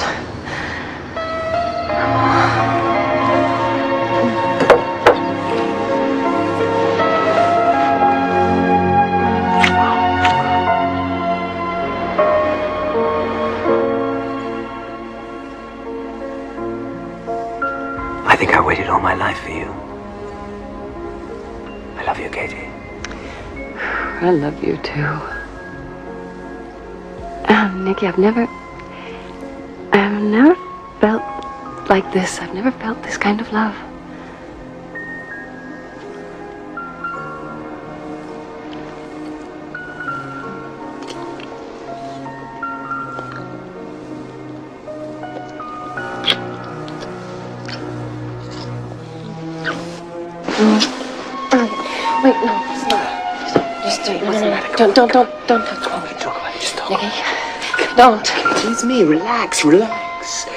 I think I waited all my life for you. I love you, Katie. I love you, too. Nikki, I've never felt like this. I've never felt this kind of love. Wait, no, stop. Just don't. Don't touch me. Talk about it. Just talk. Nikki. Don't. It's me. Relax, relax.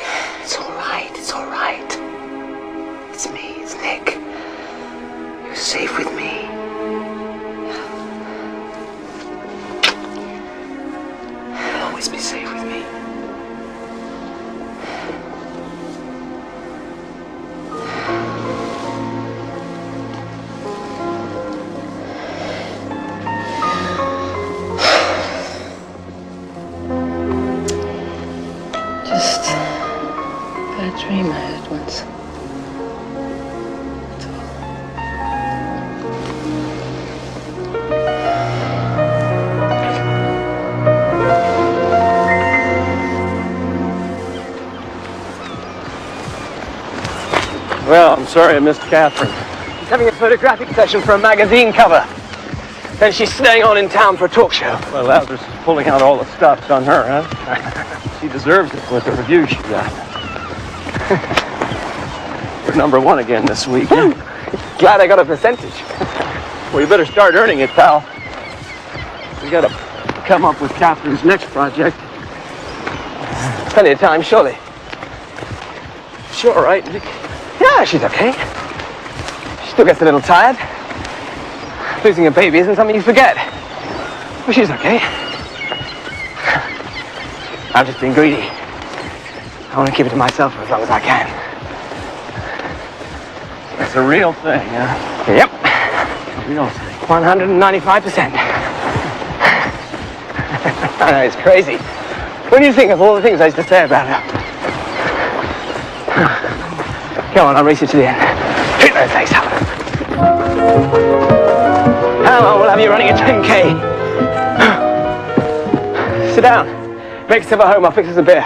It's all right. It's all right. It's me. It's Nick. You're safe with me. You'll always be safe with me. Just a bad dream I had once. That's all. Well, I'm sorry I missed Catherine. She's having a photographic session for a magazine cover. Then she's staying on in town for a talk show. Well, Lazarus is pulling out all the stops on her, huh? She deserves it with the review she got. We're #1 again this week. Huh? Glad I got a percentage. Well, you better start earning it, pal. We gotta come up with Catherine's next project. Plenty of time, surely. Sure, right, Nick? Yeah, she's okay. She still gets a little tired. Losing a baby isn't something you forget. But she's okay. I've just been greedy. I want to keep it to myself for as long as I can. It's a real thing, huh? Yep. A real thing. 195%. I know, it's crazy. What do you think of all the things I used to say about her? Come on, I'll race you to the end. Hit those legs up. Now we'll have you running a 10K. Sit down. Make yourself at home. I'll fix us a beer.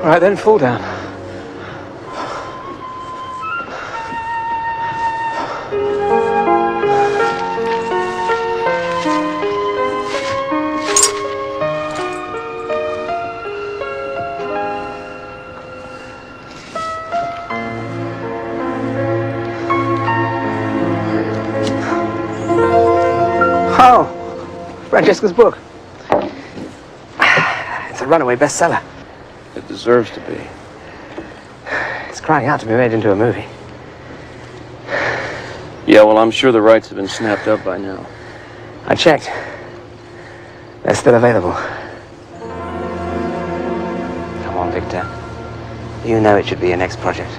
All right, then, fall down. Oh, Francesca's book. It's a runaway bestseller. It deserves to be. It's crying out to be made into a movie. Yeah, well, I'm sure the rights have been snapped up by now. I checked. They're still available. Come on, Victor. You know it should be your next project.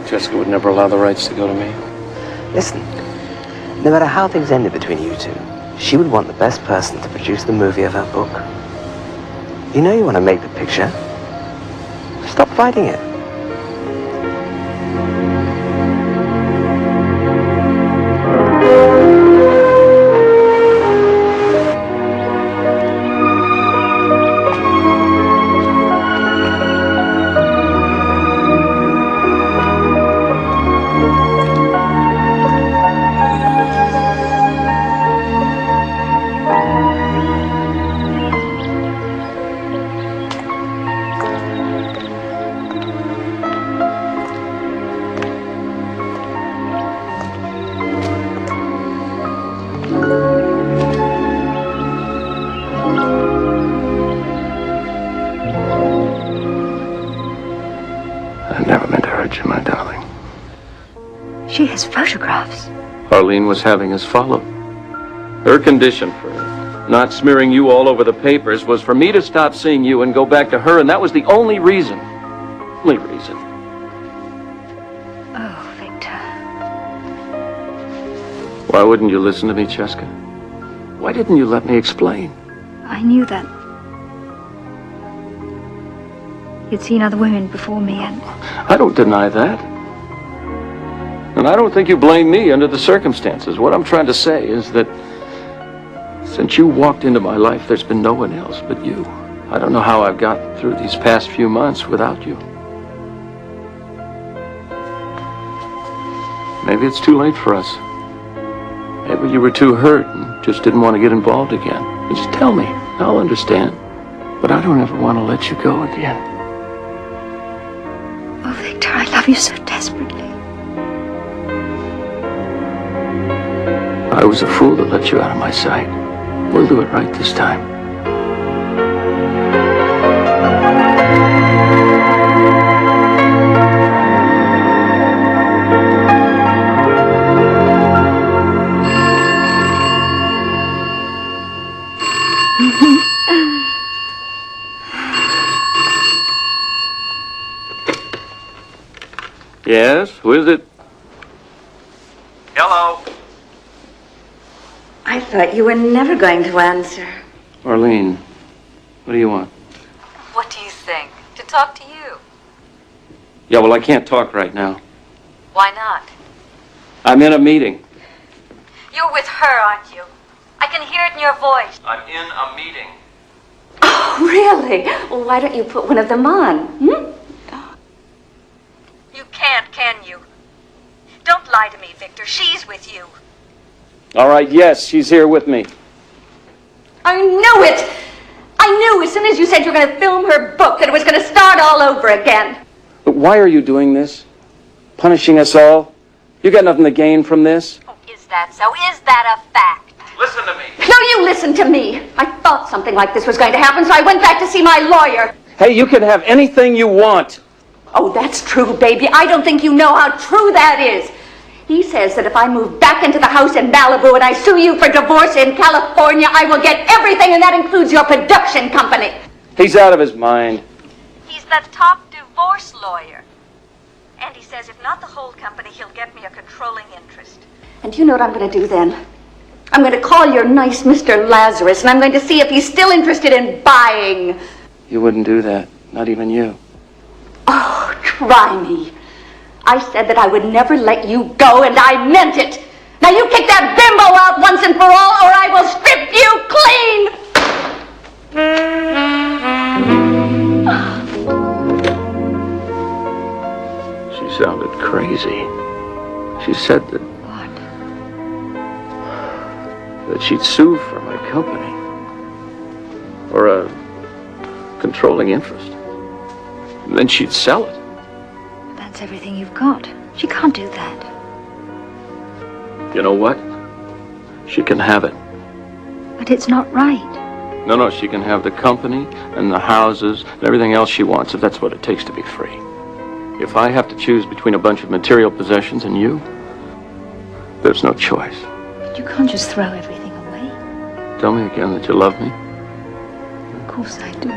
Jessica would never allow the rights to go to me. Listen, no matter how things ended between you two, she would want the best person to produce the movie of her book. You know you want to make the picture. Stop fighting it. She has photographs. Arlene was having us followed. Her condition for not smearing you all over the papers was for me to stop seeing you and go back to her, and that was the only reason. Only reason. Oh, Victor. Why wouldn't you listen to me, Cheska? Why didn't you let me explain? I knew that you'd seen other women before me, and I don't deny that. And I don't think you blame me under the circumstances. What I'm trying to say is that since you walked into my life, there's been no one else but you. I don't know how I've got through these past few months without you. Maybe it's too late for us. Maybe you were too hurt and just didn't want to get involved again. And just tell me. I'll understand. But I don't ever want to let you go again. oh, Victor, I love you so desperately. I was a fool to let you out of my sight. We'll do it right this time. Yes, who is it? Hello. I thought you were never going to answer. Arlene, what do you want? What do you think? To talk to you. Yeah, well, I can't talk right now. Why not? I'm in a meeting. You're with her, aren't you? I can hear it in your voice. I'm in a meeting. Oh, really? Well, why don't you put one of them on? You can't, can you? Don't lie to me, Victor. She's with you. All right, yes, she's here with me. I knew it! I knew as soon as you said you were going to film her book that it was going to start all over again. But why are you doing this? Punishing us all? You got nothing to gain from this? Oh, is that so? Is that a fact? Listen to me. No, you listen to me. I thought something like this was going to happen, so I went back to see my lawyer. Hey, you can have anything you want. Oh, that's true, baby. I don't think you know how true that is. He says that if I move back into the house in Malibu and I sue you for divorce in California, I will get everything, and that includes your production company. He's out of his mind. He's the top divorce lawyer. And he says if not the whole company, he'll get me a controlling interest. And you know what I'm going to do then? I'm going to call your nice Mr. Lazarus, and I'm going to see if he's still interested in buying. You wouldn't do that. Not even you. Oh, try me. I said that I would never let you go, and I meant it. Now you kick that bimbo out once and for all, or I will strip She sounded crazy. She said that... What? That she'd sue for my company. Or a controlling interest. And then she'd sell it. That's everything you've got. She can't do that. You know what? She can have it. But it's not right. No, she can have the company and the houses and everything else she wants if that's what it takes to be free. If I have to choose between a bunch of material possessions and you, there's no choice. But you can't just throw everything away. Tell me again that you love me. Of course I do.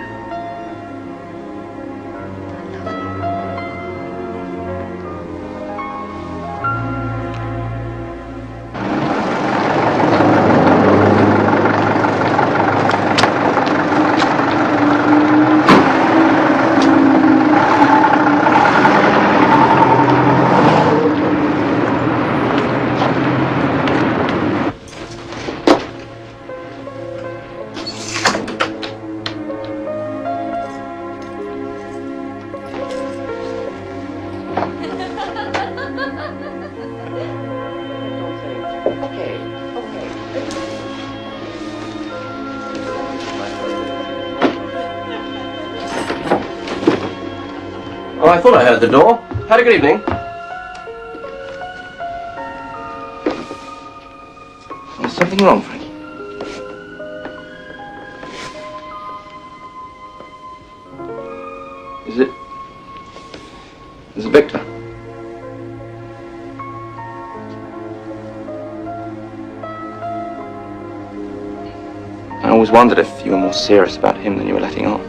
Oh, I thought I heard the door. Had a good evening. Is something wrong, Frankie? Is it Victor? I always wondered if you were more serious about him than you were letting on.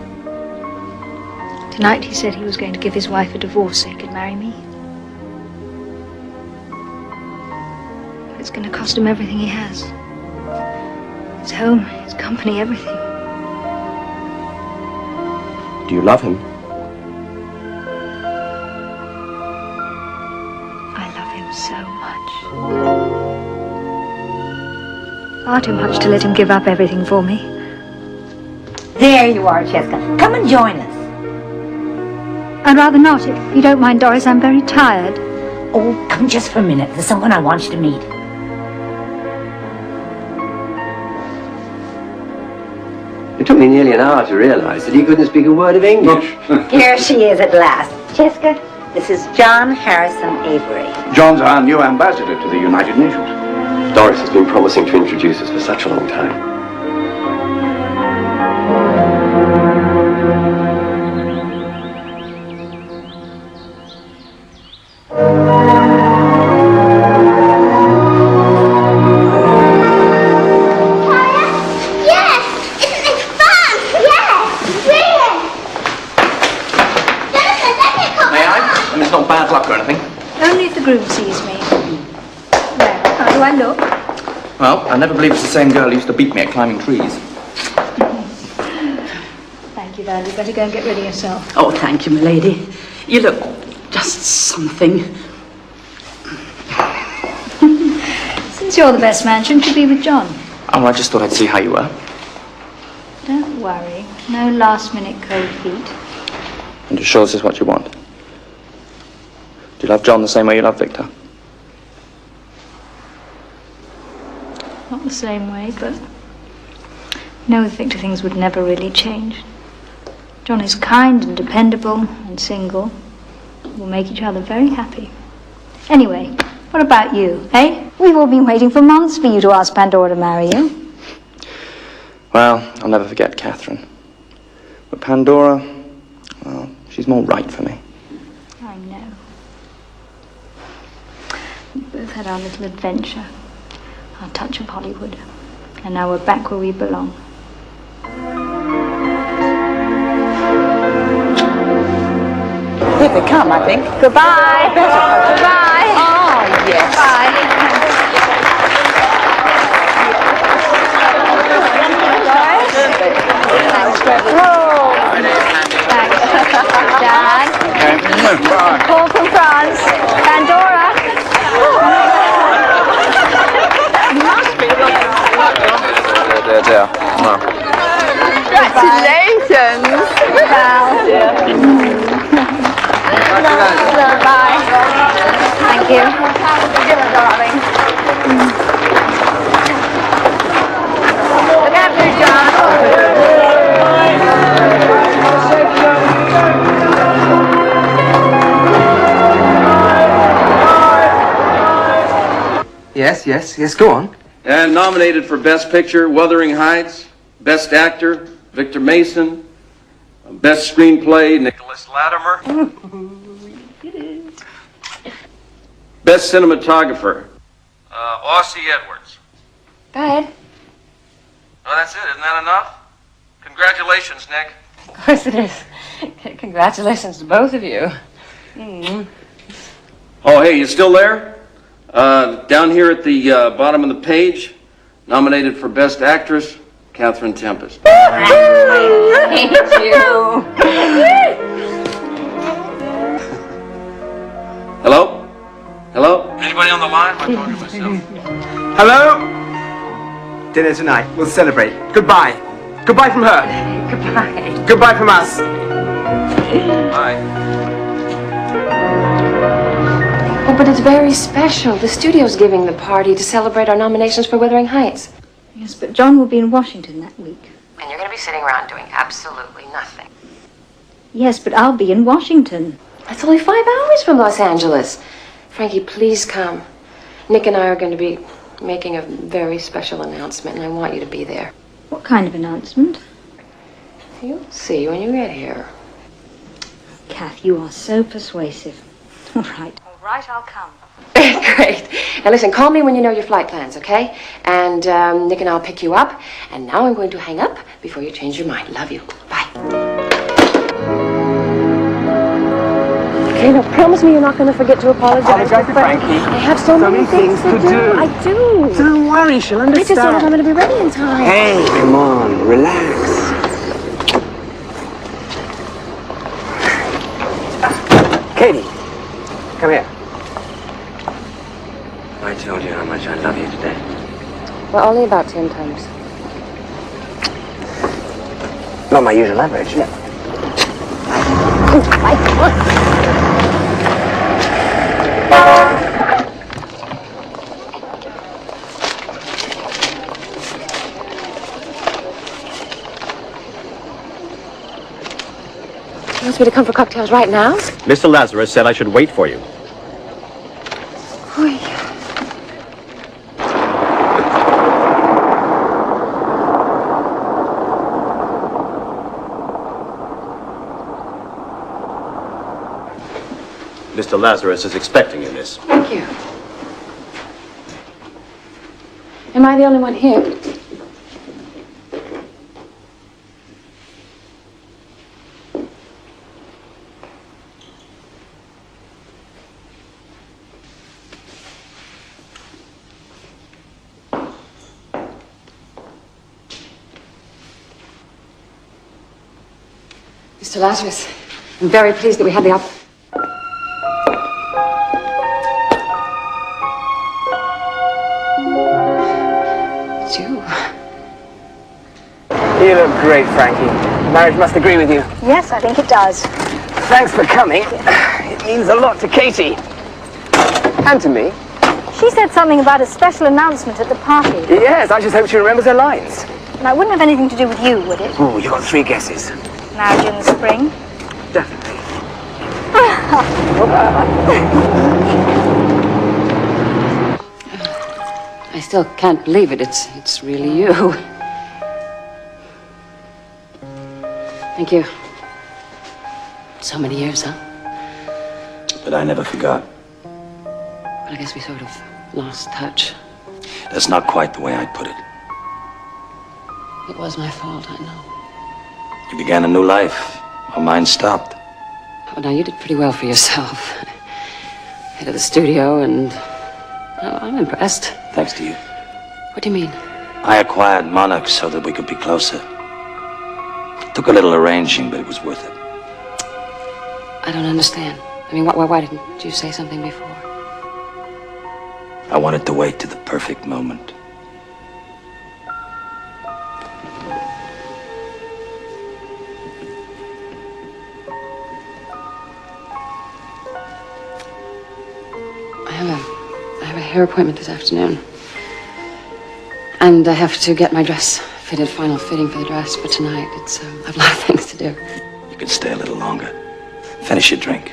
Tonight he said he was going to give his wife a divorce so he could marry me. It's going to cost him everything he has. His home, his company, everything. Do you love him? I love him so much. Far too much to let him give up everything for me. There you are, Cheska. Come and join us. I'd rather not, if you don't mind, Doris. I'm very tired. Oh, come just for a minute. There's someone I want you to meet. It took me nearly an hour to realize that he couldn't speak a word of English. Here she is at last. Cheska, this is John Harrison Avery. John's our new ambassador to the United Nations. Doris has been promising to introduce us for such a long time. Groom sees me. Well, how do I look? Well, I never believed it's the same girl who used to beat me at climbing trees. Thank you, Val. You better go and get rid of yourself. Oh, thank you, milady. You look just something. Since you're the best man, shouldn't you be with John? Oh, I just thought I'd see how you were. Don't worry. No last-minute cold feet. And you sure this is what you want? Do you love John the same way you love Victor? Not the same way, but... No, with Victor things would never really change. John is kind and dependable and single. We'll make each other very happy. Anyway, what about you, eh? We've all been waiting for months for you to ask Pandora to marry you. Well, I'll never forget Catherine. But Pandora, well, she's more right for me. I know. We both had our little adventure, our touch of Hollywood, and now we're back where we belong. Here they come, I think. Goodbye. Goodbye. Oh, yes. Bye. Dad. Call from France. Pandora. There. Congratulations. Bye. Thank you. Darling. Look after you, John. Yes, go on. And nominated for Best Picture, Wuthering Heights. Best Actor, Victor Mason. Best Screenplay, Nicholas Latimer. Best Cinematographer, Ossie Edwards. Dad? Oh, that's it. Isn't that enough? Congratulations, Nick. Of course it is. Congratulations to both of you. Oh, hey, you still there? Down here at the bottom of the page, nominated for Best Actress, Catherine Tempest. Thank you. Hello? Hello? Anybody on the line? I'm talking to myself. Hello? Dinner tonight. We'll celebrate. Goodbye. Goodbye from her. Goodbye. Goodbye from us. Bye. Oh, but it's very special. The studio's giving the party to celebrate our nominations for Wuthering Heights. Yes, but John will be in Washington that week. And you're going to be sitting around doing absolutely nothing. Yes, but I'll be in Washington. That's only 5 hours from Los Angeles. Frankie, please come. Nick and I are going to be making a very special announcement, and I want you to be there. What kind of announcement? You'll see when you get here. Kath, you are so persuasive. All right. All right, I'll come. Great. Now listen, call me when you know your flight plans, okay? And Nick and I'll pick you up. And now I'm going to hang up before you change your mind. Love you. Bye. Okay, now promise me you're not going to forget to apologize to Frankie. I have so many things to do. I do. Don't worry, she'll I understand. just don't know if I'm going to be ready in time. Hey, come on, relax. Katie, come here. I told you how much I love you today. Well, only about 10 times. Not my usual average. No. He wants me to come for cocktails right now? Mr. Lazarus said I should wait for you. Mr. Lazarus is expecting you, miss. Thank you. Am I the only one here? Mr. Lazarus, I'm very pleased that we had the opportunity. You look great, Frankie. Marriage must agree with you. Yes, I think it does. Thanks for coming. It means a lot to Katie. And to me. She said something about a special announcement at the party. Yes, I just hope she remembers her lines. Now, it wouldn't have anything to do with you, would it? Oh, you got 3 guesses. Marriage in the spring? Definitely. I still can't believe it. It's really you. Thank you. So many years, huh? But I never forgot. Well, I guess we sort of lost touch. That's not quite the way I'd put it. It was my fault, I know. You began a new life, while mine stopped. Well, now, you did pretty well for yourself. Head of the studio, and oh, I'm impressed. Thanks to you. What do you mean? I acquired Monarch so that we could be closer. Took a little arranging, but it was worth it. I don't understand. I mean, why didn't you say something before? I wanted to wait to the perfect moment. I have a hair appointment this afternoon. And I have to get my dress fitted, final fitting for the dress for tonight. I have a lot of things to do. You could stay a little longer. Finish your drink.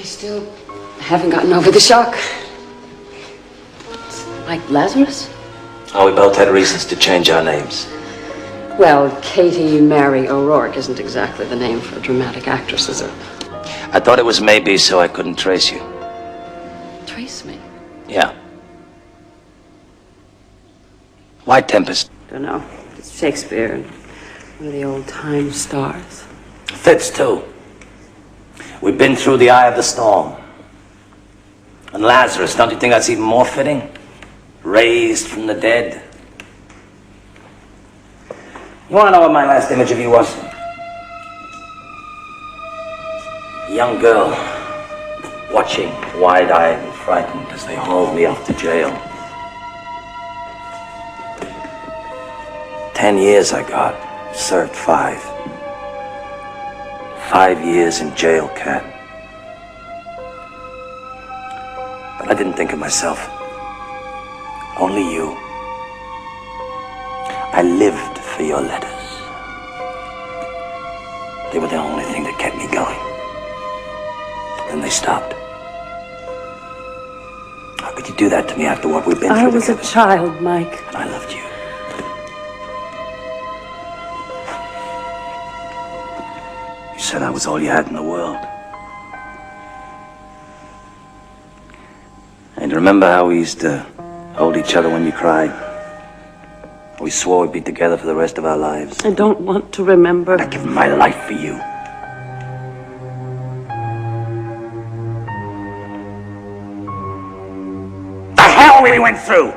still haven't gotten over the shock. Like Lazarus? Oh, we both had reasons to change our names. Well, Katie Mary O'Rourke isn't exactly the name for a dramatic actress, is it? I thought it was maybe so I couldn't trace you. Trace me? Yeah. Why Tempest? Don't know. It's Shakespeare and one of the old-time stars. Fits, too. We've been through the eye of the storm. And Lazarus, don't you think that's even more fitting? Raised from the dead. You want to know what my last image of you was? A young girl, watching, wide-eyed and frightened as they hauled me off to jail. 10 years I got, served 5. 5 years in jail, Cat. But I didn't think of myself. Only you. I lived for your letters. They were the only thing that kept me going. Then they stopped. How could you do that to me after what we've been through I was together? a child, Mike. And I loved you. You said I was all you had in the world. And remember how we used to hold each other when you cried? We swore we'd be together for the rest of our lives. I don't want to remember. I'd give my life for you. The hell we went through!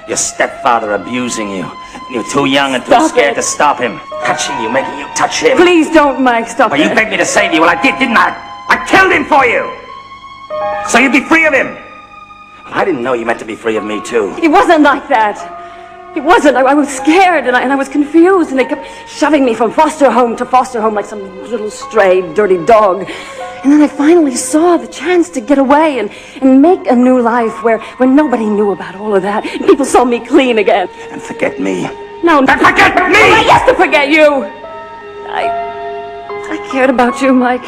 Your stepfather abusing you. You were too young and too scared to stop him. Touching you, making you touch him. Please don't, Mike. Stop Well, you begged me to save you. Well, I did, didn't I? I killed him for you! So you'd be free of him. I didn't know you meant to be free of me, too. It wasn't like that. It wasn't. I was scared and I was confused, and they kept shoving me from foster home to foster home like some little stray, dirty dog. And then I finally saw the chance to get away and make a new life where nobody knew about all of that. People saw me clean again. And forget me. No, And forget me! Oh, yes, to forget you! I cared about you, Mike.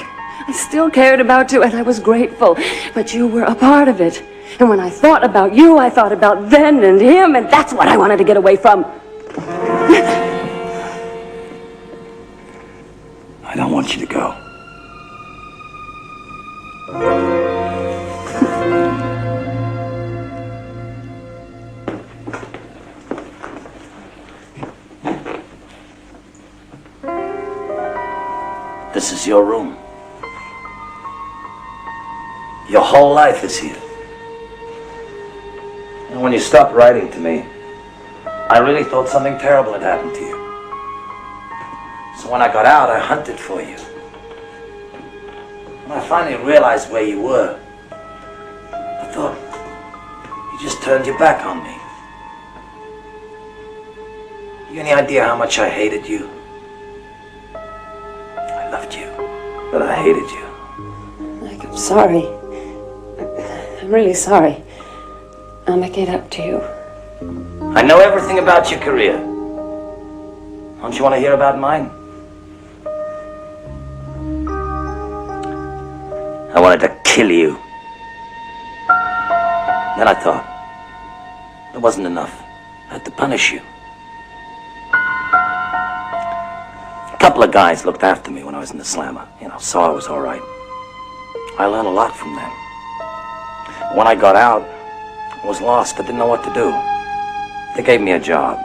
I still cared about you, and I was grateful. But you were a part of it. And when I thought about you, I thought about then and him, and that's what I wanted to get away from. I don't want you to go. This is your room. Your whole life is here. And when you stopped writing to me, I really thought something terrible had happened to you. So when I got out, I hunted for you. When I finally realized where you were, I thought you just turned your back on me. You any idea how much I hated you? I loved you, but I hated you. Mike, I'm sorry. I'm really sorry. I'll make it up to you. I know everything about your career. Don't you want to hear about mine? I wanted to kill you. Then I thought, it wasn't enough. I had to punish you. A couple of guys looked after me when I was in the slammer. Saw I was all right. I learned a lot from them. When I got out, I was lost. I didn't know what to do. They gave me a job.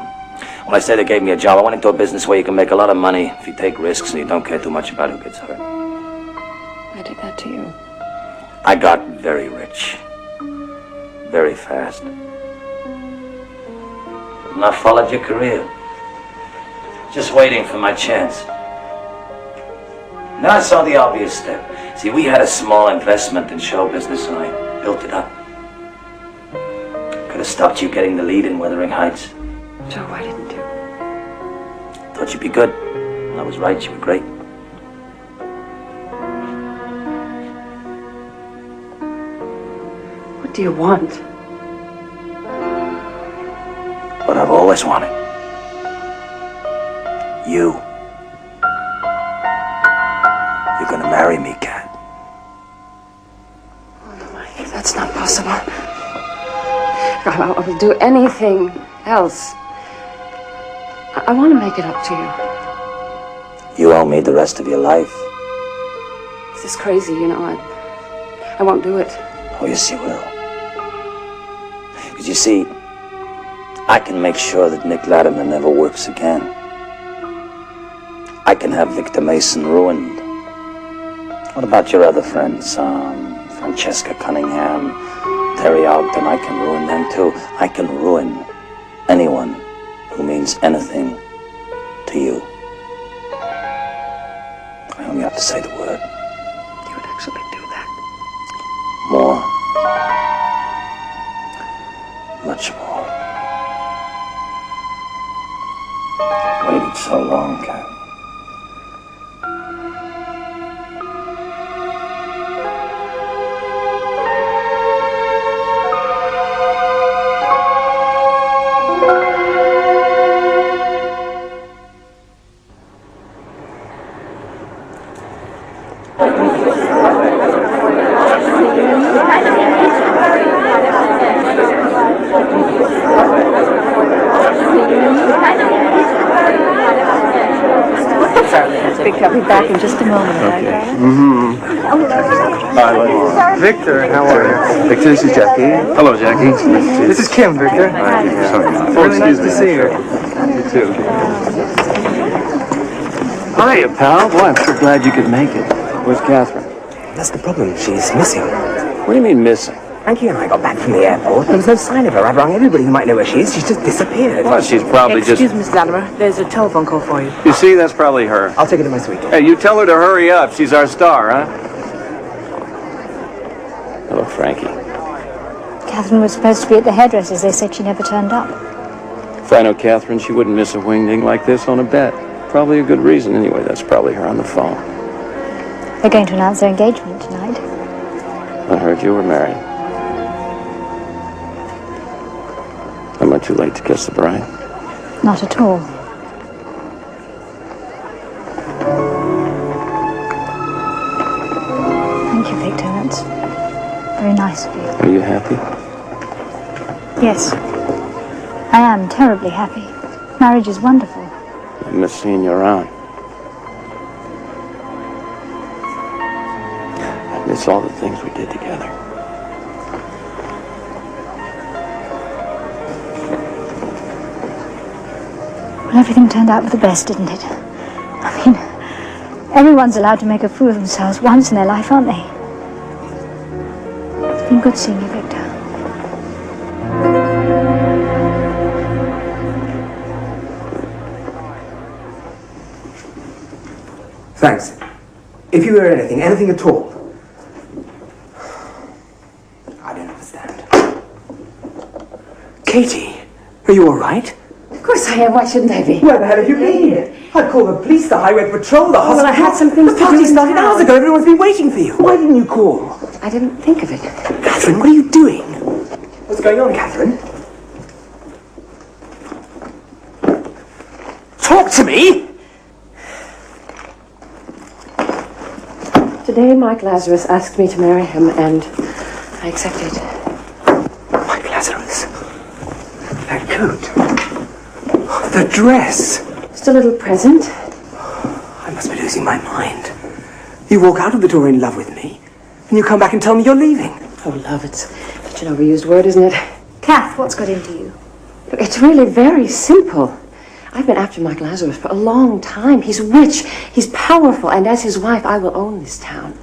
When I say they gave me a job, I went into a business where you can make a lot of money if you take risks and you don't care too much about who gets hurt. I did that to you. I got very rich. Very fast. And I followed your career. Just waiting for my chance. Then I saw the obvious step. See, we had a small investment in show business and I built it up. Could have stopped you getting the lead in Wuthering Heights. Joe, why didn't you? Thought you'd be good. I was right, you were great. What do you want? What I've always wanted. You. You're gonna marry me, Kat. it's not possible. I will do anything else. I want to make it up to you. You owe me the rest of your life. This is crazy, you know. I won't do it. Oh, yes, you will. Because you see, I can make sure that Nick Latimer never works again. I can have Victor Mason ruined. What about your other friends? Francesca Cunningham, Terry Ogden, I can ruin them too. I can ruin anyone who means anything to you. I only have to say the word. You would actually do that? More. Much more. I've waited so long, Kat. I'll be back in just a moment. Okay. Hi, Victor, how are you? Victor, this is Jackie. Hello, Jackie. This is Kim, Victor. Really nice to see you. You too. Hiya, pal. Boy, I'm sure glad you could make it. Where's Catherine? That's the problem. She's missing. What do you mean missing? Frankie and I got back from the airport. There was no sign of her. I've rung everybody who might know where she is. She's just disappeared. Well, she's probably Excuse Miss Latimer. There's a telephone call for you. You see, that's probably her. I'll take her to my suite. Hey, you tell her to hurry up. She's our star, huh? Hello, Frankie. Catherine was supposed to be at the hairdresser's. They said she never turned up. If I know Catherine, she wouldn't miss a wingding like this on a bet. Probably a good reason. Anyway, that's probably her on the phone. They're going to announce their engagement tonight. I heard you were married. Am I too late to kiss the bride? Not at all. Thank you, Victor. That's very nice of you. Are you happy? Yes. I am terribly happy. Marriage is wonderful. I miss seeing you around. I miss all the things we did together. Well, everything turned out for the best, didn't it? I mean, everyone's allowed to make a fool of themselves once in their life, aren't they? It's been good seeing you, Victor. Thanks. If you hear anything at all, I don't understand. Katie, are you all right? Of course I am. Why shouldn't I be? Where the hell have you been? I'd call the police, the highway patrol, the hospital. Well, I had some things the to do party in started town. hours ago. Everyone's been waiting for you. Why didn't you call? I didn't think of it. Catherine, what are you doing? What's going on, Catherine? Talk to me! Today, Mike Lazarus asked me to marry him, and I accepted. Mike Lazarus? That coat. The dress. Just a little present. I must be losing my mind. You walk out of the door in love with me, and you come back and tell me you're leaving. Oh, love, it's such an overused word, isn't it? Kath, what's got into you? Look, it's really very simple. I've been after Mike Lazarus for a long time. He's rich, he's powerful, and as his wife, I will own this town.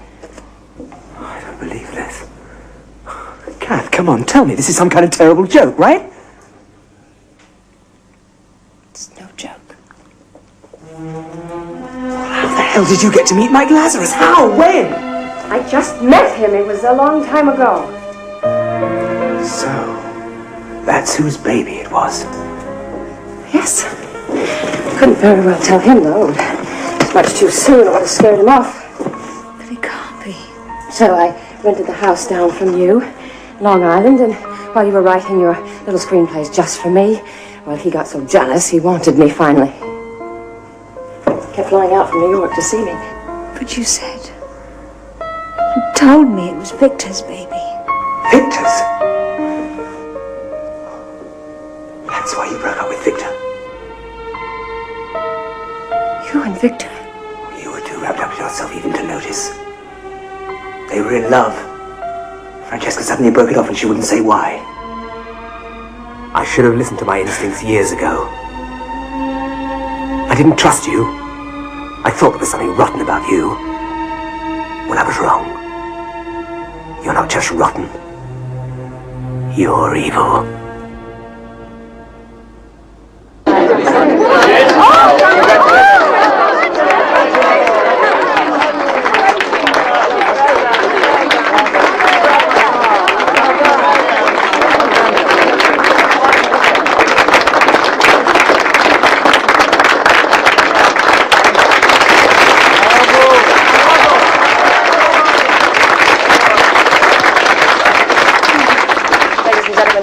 I don't believe this. Kath, come on, tell me. This is some kind of terrible joke, right? It's no joke. How the hell did you get to meet Mike Lazarus? How? When? I just met him. It was a long time ago. So, that's whose baby it was. Yes. Couldn't very well tell him, though. It's much too soon. I would have scared him off. But it can't be. So I rented the house down from you, Long Island, and while you were writing your little screenplays just for me, well, he got so jealous he wanted me finally. Kept flying out from New York to see me. But you said... You told me it was Victor's baby. Victor's? That's why you broke up with Victor. You and Victor? You were too wrapped up in yourself even to notice. They were in love. Francesca suddenly broke it off and she wouldn't say why. I should have listened to my instincts years ago. I didn't trust you. I thought there was something rotten about you. Well, I was wrong. You're not just rotten. You're evil.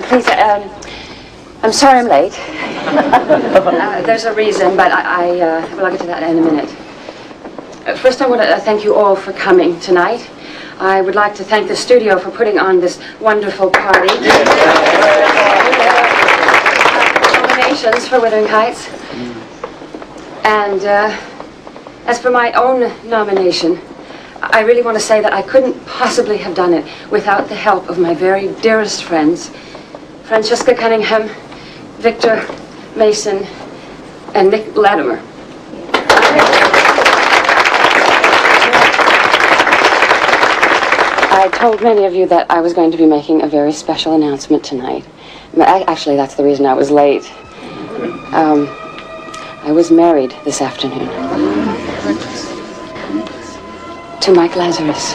Please, I'm sorry I'm late. There's a reason, but I'll get to that in a minute. First, I want to thank you all for coming tonight. I would like to thank the studio for putting on this wonderful party. Nominations for Wuthering Heights. And as for my own nomination, I really want to say that I couldn't possibly have done it without the help of my very dearest friends, Francesca Cunningham, Victor Mason, and Nick Latimer. I told many of you that I was going to be making a very special announcement tonight. Actually, that's the reason I was late. I was married this afternoon to Mike Lazarus.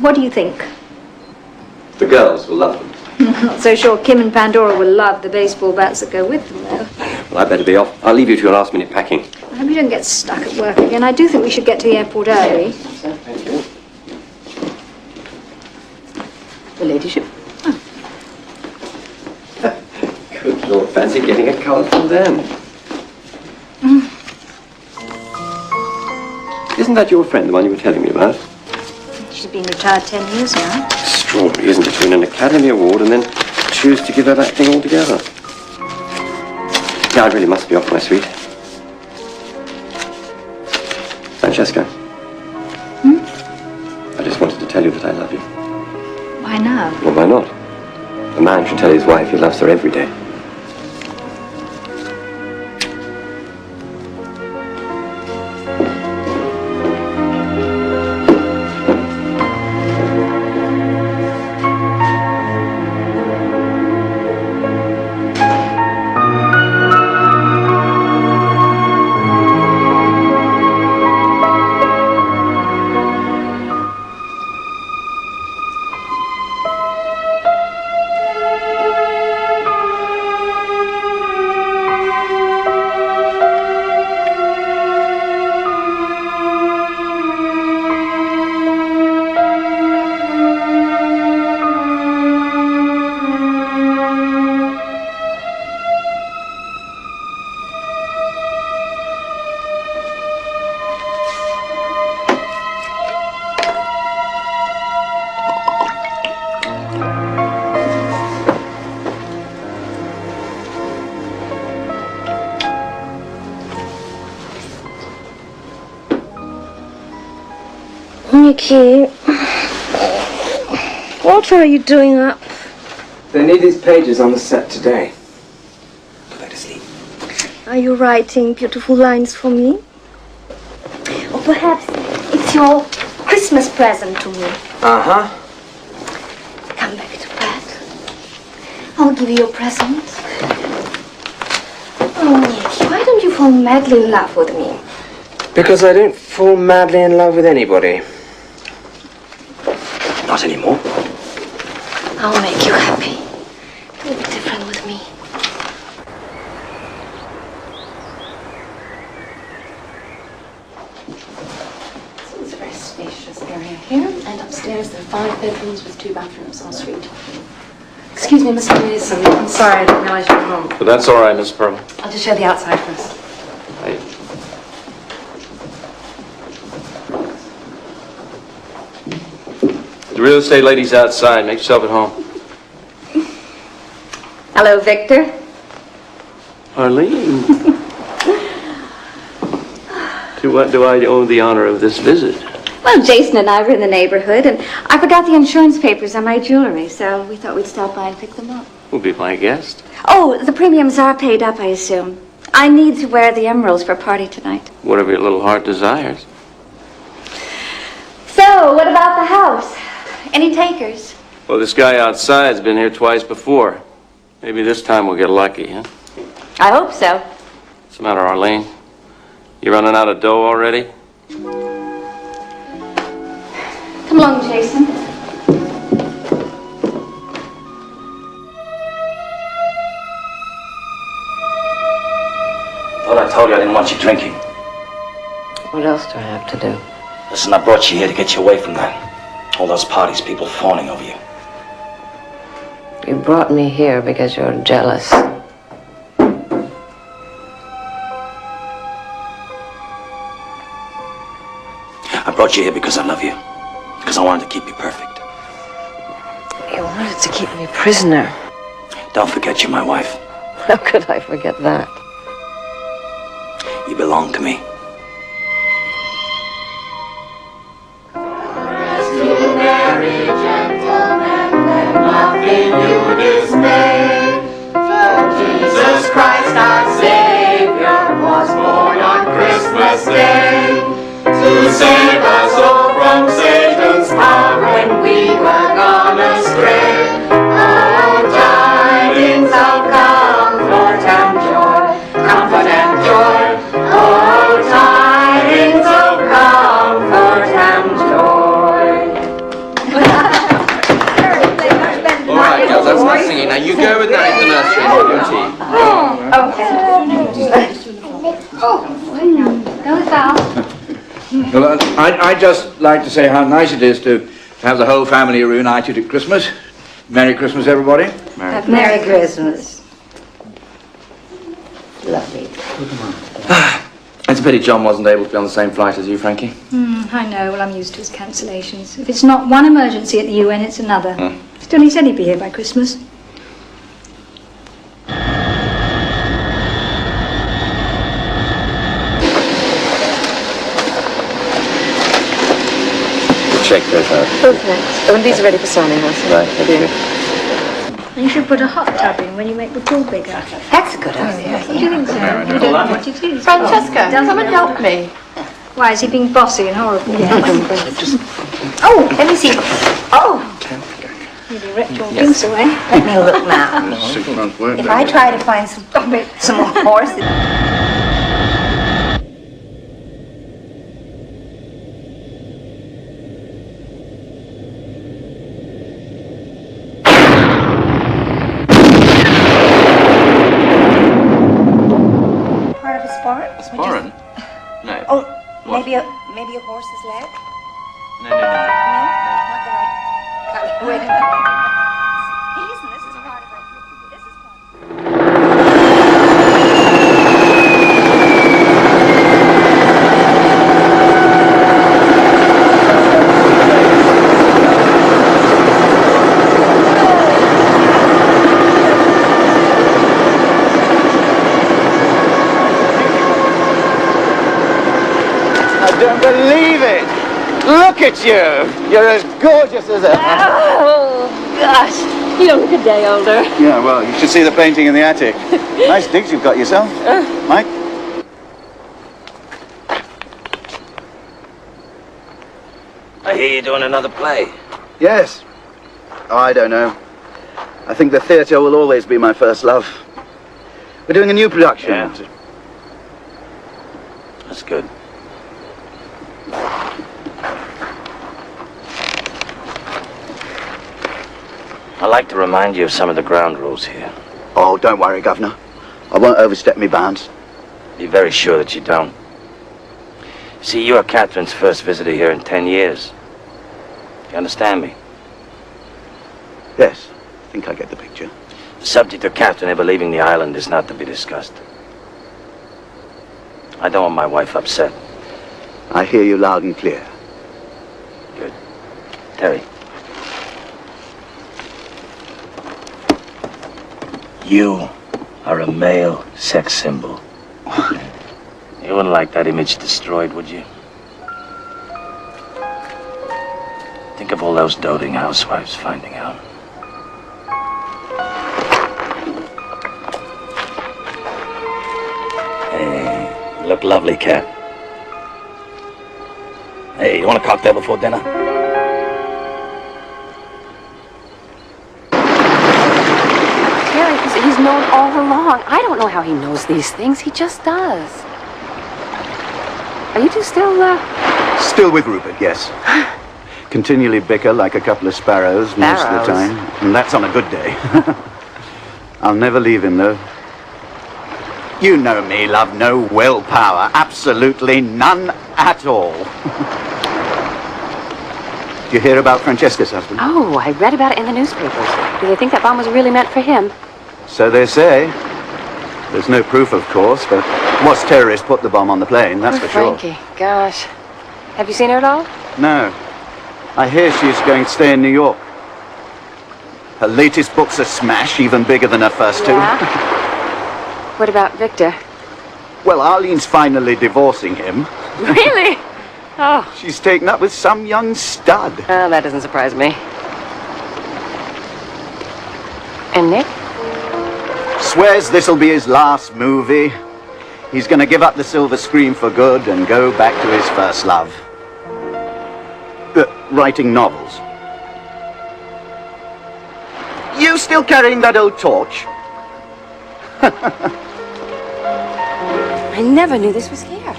What do you think? The girls will love them. I'm not so sure Kim and Pandora will love the baseball bats that go with them, though. Well, I'd better be off. I'll leave you to your last-minute packing. I hope you don't get stuck at work again. I do think we should get to the airport early. Your ladyship. Good Lord, fancy getting a card from them. Isn't that your friend, the one you were telling me about? She's been retired 10 years now. Extraordinary, isn't it, to win an Academy Award and then choose to give up acting altogether? Now, I really must be off, my sweet. Francesca. I just wanted to tell you that I love you. Why now? Well, why not? A man should tell his wife he loves her every day. Nicky, what are you doing up? They need these pages on the set today. Go to sleep. Are you writing beautiful lines for me? Or perhaps it's your Christmas present to me. Uh-huh. Come back to bed. I'll give you a present. Oh, Nicky, why don't you fall madly in love with me? Because I don't fall madly in love with anybody. Not anymore. I'll make you happy. You'll be different with me. Upstairs, there are 5 bedrooms with 2 bathrooms en suite. Excuse me, Mr. Mason. I'm sorry, I didn't realize you were home. But that's all right, Miss Pearl. I'll just show the outside first. Hey. The real estate lady's outside. Make yourself at home. Hello, Victor. Arlene. To what do I owe the honor of this visit? Well, Jason and I were in the neighborhood, and I forgot the insurance papers on my jewelry, so we thought we'd stop by and pick them up. Who'll be my guest? Oh, the premiums are paid up, I assume. I need to wear the emeralds for a party tonight. Whatever your little heart desires. So, what about the house? Any takers? Well, this guy outside's been here twice before. Maybe this time we'll get lucky, huh? I hope so. What's the matter, Arlene? You running out of dough already? Come along, Jason. Thought I told you I didn't want you drinking. What else do I have to do? Listen, I brought you here to get you away from that. All those parties, people fawning over you. You brought me here because you're jealous. I brought you here because I love you. Because I wanted to keep you perfect. You wanted to keep me prisoner. Don't forget you're my wife. How could I forget that? You belong to me. Jesus Christ our Savior was born on Christmas Day to save us all from Satan's power when we were gone astray. Oh, tidings of comfort and joy, comfort and joy. Oh, tidings of comfort and joy. All right, girls, that's not singing. Now you go with that in the nursery and have your tea. Go with Val. Well, I'd just like to say how nice it is to have the whole family reunited at Christmas. Merry Christmas, everybody. Merry Christmas. Lovely. It's a pity John wasn't able to be on the same flight as you, Frankie. I know. Well, I'm used to his cancellations. If it's not one emergency at the UN, it's another. Still, he said he'd be here by Christmas. Check those out. Both next. Oh, and these are ready for signing, also. Right, thank you. You should put a hot tub in when you make the pool bigger. That's a good idea. What do you think so? You don't know what it is. Francesca, come and help me. Why, is he being bossy and horrible? Oh, let me see. Oh, You'd have wrecked your things away. let me look now. 6 months' work. If I try to find some horses. Part of a sporran? Sporran? No. Oh, maybe a horse's leg? No. No? Not that I... Wait a minute. Hey, listen, this is part of it. This is part I don't believe it. Look at you. You're as gorgeous as ever. Oh, gosh. You don't look a day older. Yeah, well, you should see the painting in the attic. Nice digs you've got yourself. Mike? I hear you're doing another play. Yes. Oh, I don't know. I think the theatre will always be my first love. We're doing a new production. Yeah. That's good. I'd like to remind you of some of the ground rules here. Oh, don't worry, Governor. I won't overstep my bounds. Be very sure that you don't. See, you are Catherine's first visitor here in 10 years. You understand me? Yes, I think I get the picture. The subject of Catherine ever leaving the island is not to be discussed. I don't want my wife upset. I hear you loud and clear. Good. Terry. You are a male sex symbol. You wouldn't like that image destroyed, would you? Think of all those doting housewives finding out. Hey, you look lovely, Cat. Hey, you want a cocktail before dinner? Terry, he's known all along. I don't know how he knows these things. He just does. Are you two still, Still with Rupert, yes. Continually bicker like a couple of sparrows most of the time. And that's on a good day. I'll never leave him, though. You know me, love. No willpower. Absolutely none at all. Did you hear about Francesca's husband? Oh, I read about it in the newspapers. Do they think that bomb was really meant for him? So they say. There's no proof, of course, but most terrorists put the bomb on the plane, that's for sure. Frankie, gosh. Have you seen her at all? No. I hear she's going to stay in New York. Her latest book's a smash, even bigger than her first two. What about Victor? Well, Arlene's finally divorcing him. Really? Oh. She's taken up with some young stud. Oh, that doesn't surprise me. And Nick? Swears this'll be his last movie. He's going to give up the silver screen for good and go back to his first love. Writing novels. You still carrying that old torch? I never knew this was here.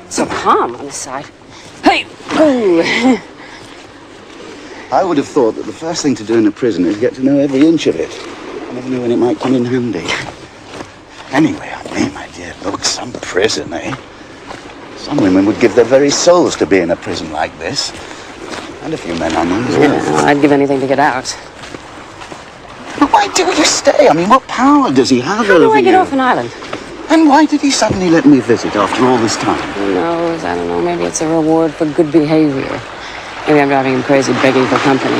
So calm on the side. Hey! Ooh. I would have thought that the first thing to do in a prison is get to know every inch of it. I never knew when it might come in handy. Anyway, I mean, my dear, look, some prison, eh? Some women would give their very souls to be in a prison like this. And a few men I know as well. Yeah, I'd give anything to get out. But why do you stay? I mean, what power does he have over you? How do I get off an island? And why did he suddenly let me visit after all this time? Who knows? I don't know. Maybe it's a reward for good behavior. Maybe I'm driving him crazy begging for company.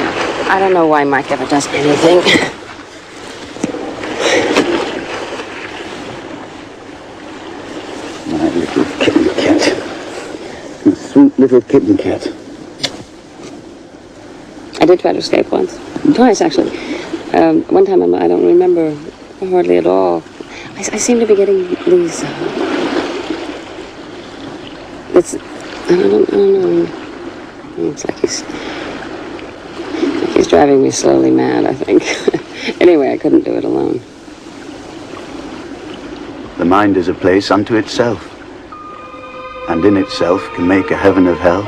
I don't know why Mike ever does anything. My little kitten cat. A sweet little kitten cat. I did try to escape once. Twice, actually. One time I don't remember hardly at all. I seem to be getting these... I don't know. It's like he's driving me slowly mad, I think. Anyway, I couldn't do it alone. The mind is a place unto itself, and in itself can make a heaven of hell,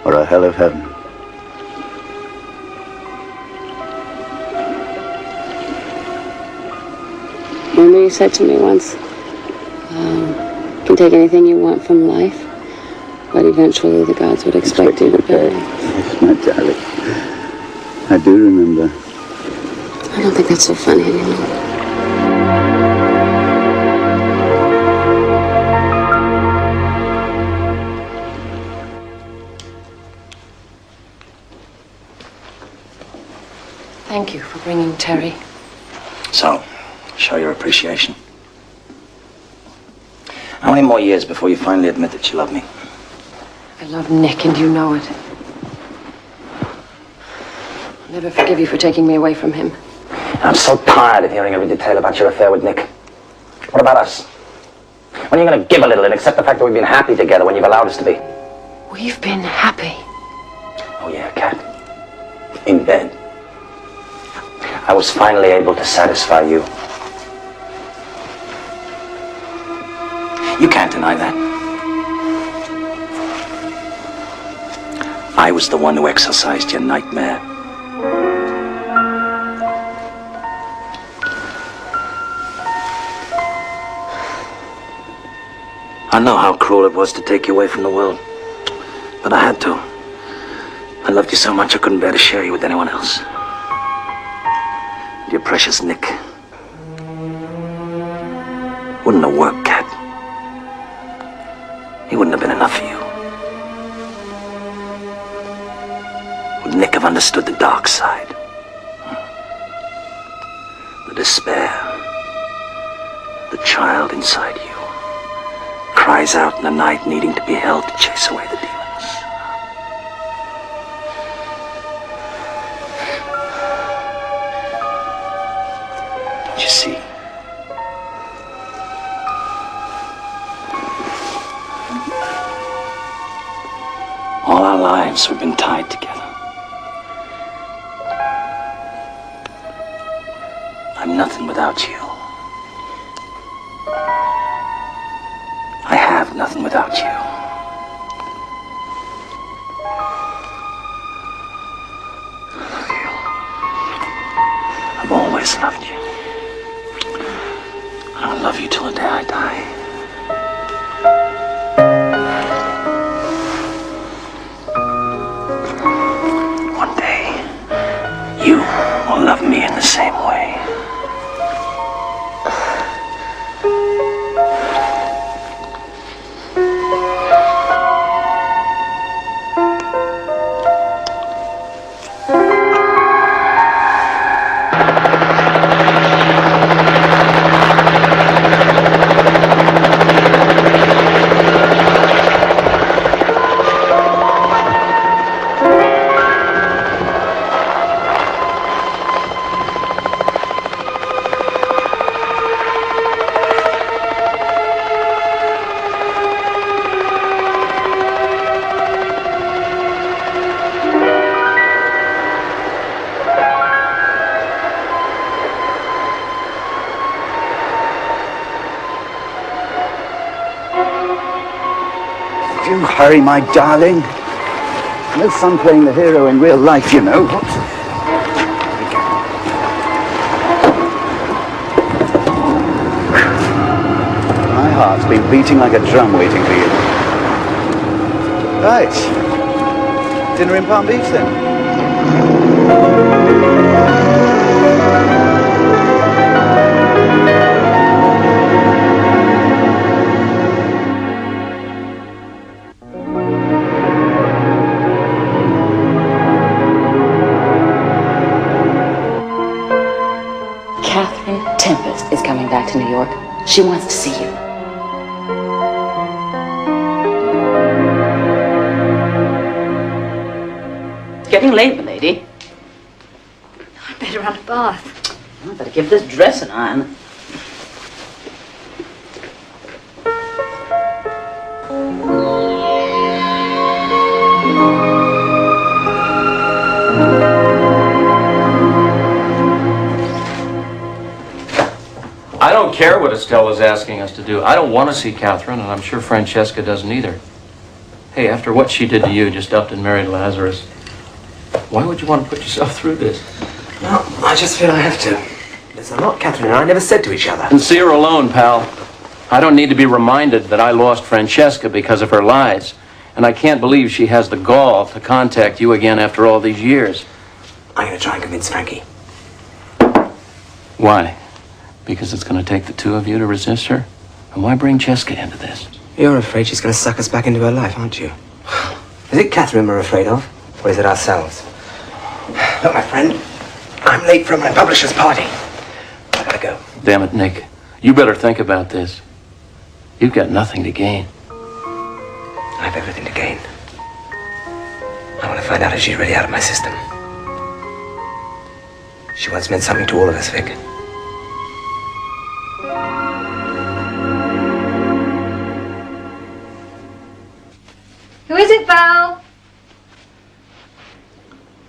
or a hell of heaven. Remember you said to me once, you can take anything you want from life, but eventually the gods would expect you to pay. Yes, my darling. I do remember. I don't think that's so funny anymore. Thank you for bringing Terry. So, show your appreciation. How many more years before you finally admit that you love me? I love Nick, and you know it. I'll never forgive you for taking me away from him. I'm so tired of hearing every detail about your affair with Nick. What about us? When are you going to give a little and accept the fact that we've been happy together when you've allowed us to be? We've been happy. Oh yeah, Cat. In bed. I was finally able to satisfy you. You can't deny that. I was the one who exorcised your nightmare. I know how cruel it was to take you away from the world, but I had to. I loved you so much I couldn't bear to share you with anyone else. Your precious Nick. Wouldn't have worked, Cat. He wouldn't have been enough for you. Would Nick have understood the dark side? The despair. The child inside you cries out in the night, needing to be held to chase away the demons. Don't you see? All our lives we've been tied together. I'm nothing without you. I have nothing without you. I've always loved you. I'll love you till the day I die. One day, you will love me in the same way. Hurry, my darling. No fun playing the hero in real life, you know. My heart's been beating like a drum waiting for you. Right. Dinner in Palm Beach, then? Catherine Tempest is coming back to New York. She wants to see you. It's getting late, milady. I'd better run a bath. I better give this dress an iron. I don't care what Estella's asking us to do. I don't want to see Catherine, and I'm sure Francesca doesn't either. Hey, after what she did to you, just upped and married Lazarus, why would you want to put yourself through this? No, I just feel I have to. There's a lot Catherine and I never said to each other. And see her alone, pal. I don't need to be reminded that I lost Francesca because of her lies, and I can't believe she has the gall to contact you again after all these years. I'm going to try and convince Frankie. Why? Because it's going to take the two of you to resist her? And why bring Cheska into this? You're afraid she's going to suck us back into her life, aren't you? Is it Catherine we're afraid of? Or is it ourselves? Look, my friend, I'm late for my publisher's party. I gotta go. Damn it, Nick. You better think about this. You've got nothing to gain. I have everything to gain. I want to find out if she's really out of my system. She once meant something to all of us, Vic. Who is it, Val?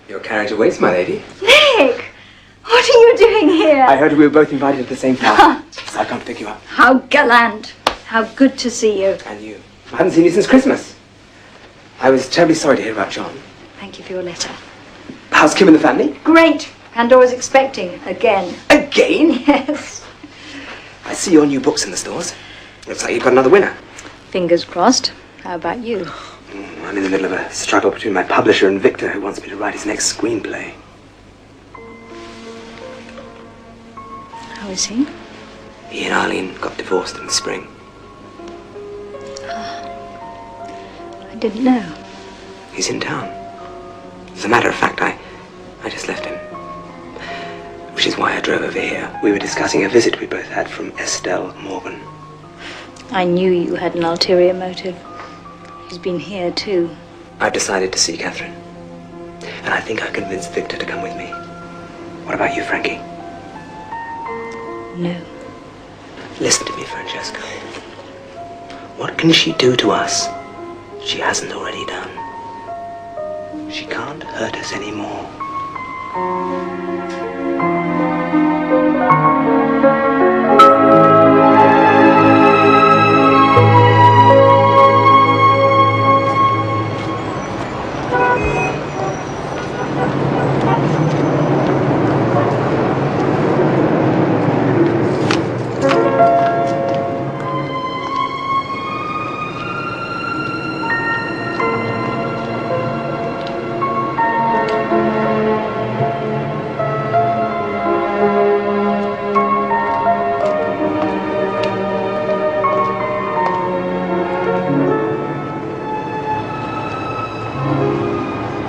Your carriage awaits, my lady. Nick! What are you doing here? I heard we were both invited to the same party, so I come to pick you up. How gallant. How good to see you. And you. I haven't seen you since Christmas. I was terribly sorry to hear about John. Thank you for your letter. How's Kim and the family? Great. Pandora's expecting. Again. Again? Yes. I see your new books in the stores. Looks like you've got another winner. Fingers crossed. How about you? I'm in the middle of a struggle between my publisher and Victor, who wants me to write his next screenplay. How is he? He and Arlene got divorced in the spring. I didn't know. He's in town. As a matter of fact, I just left him. Which is why I drove over here. We were discussing a visit we both had from Estelle Morgan. I knew you had an ulterior motive. He's been here too. I've decided to see Catherine. And I think I convinced Victor to come with me. What about you, Frankie? No. Listen to me, Francesca. What can she do to us she hasn't already done? She can't hurt us anymore.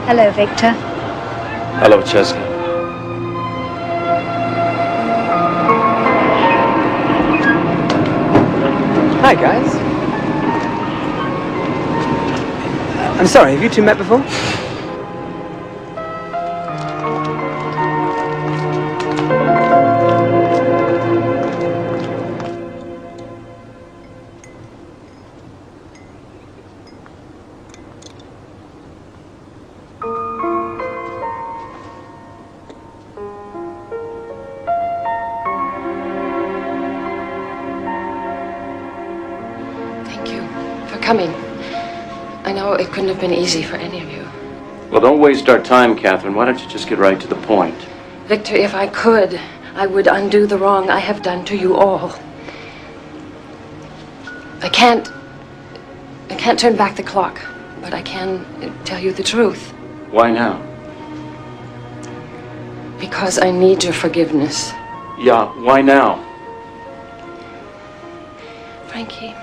Hello, Victor. Hello, Cheska. Hi, guys. I'm sorry, have you two met before? Coming. I know it couldn't have been easy for any of you. Well, don't waste our time, Catherine. Why don't you just get right to the point? Victor, if I could, I would undo the wrong I have done to you all. I can't turn back the clock, but I can tell you the truth. Why now? Because I need your forgiveness. Yeah, why now? Frankie,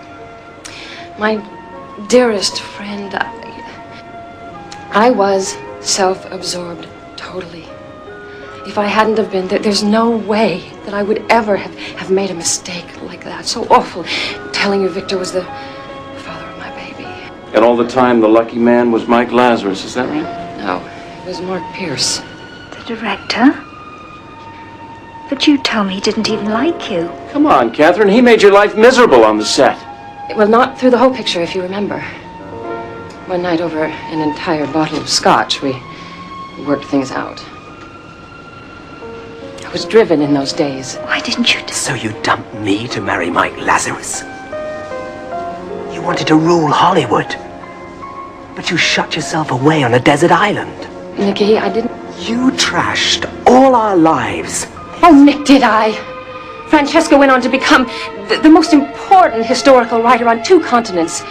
my dearest friend, I was self-absorbed totally. If I hadn't have been, there's no way that I would ever have made a mistake like that. So awful, telling you Victor was the father of my baby. And all the time, the lucky man was Mike Lazarus, is that right? No, it was Mark Pierce. The director? But you told me he didn't even like you. Come on, Catherine, he made your life miserable on the set. Well, not through the whole picture, if you remember. One night over an entire bottle of scotch, we worked things out. I was driven in those days. Why didn't you So you dumped me to marry Mike Lazarus? You wanted to rule Hollywood. But you shut yourself away on a desert island. Nicky, I didn't... You trashed all our lives. Oh, Nick, did I? Francesca went on to become the most important historical writer on 2 continents.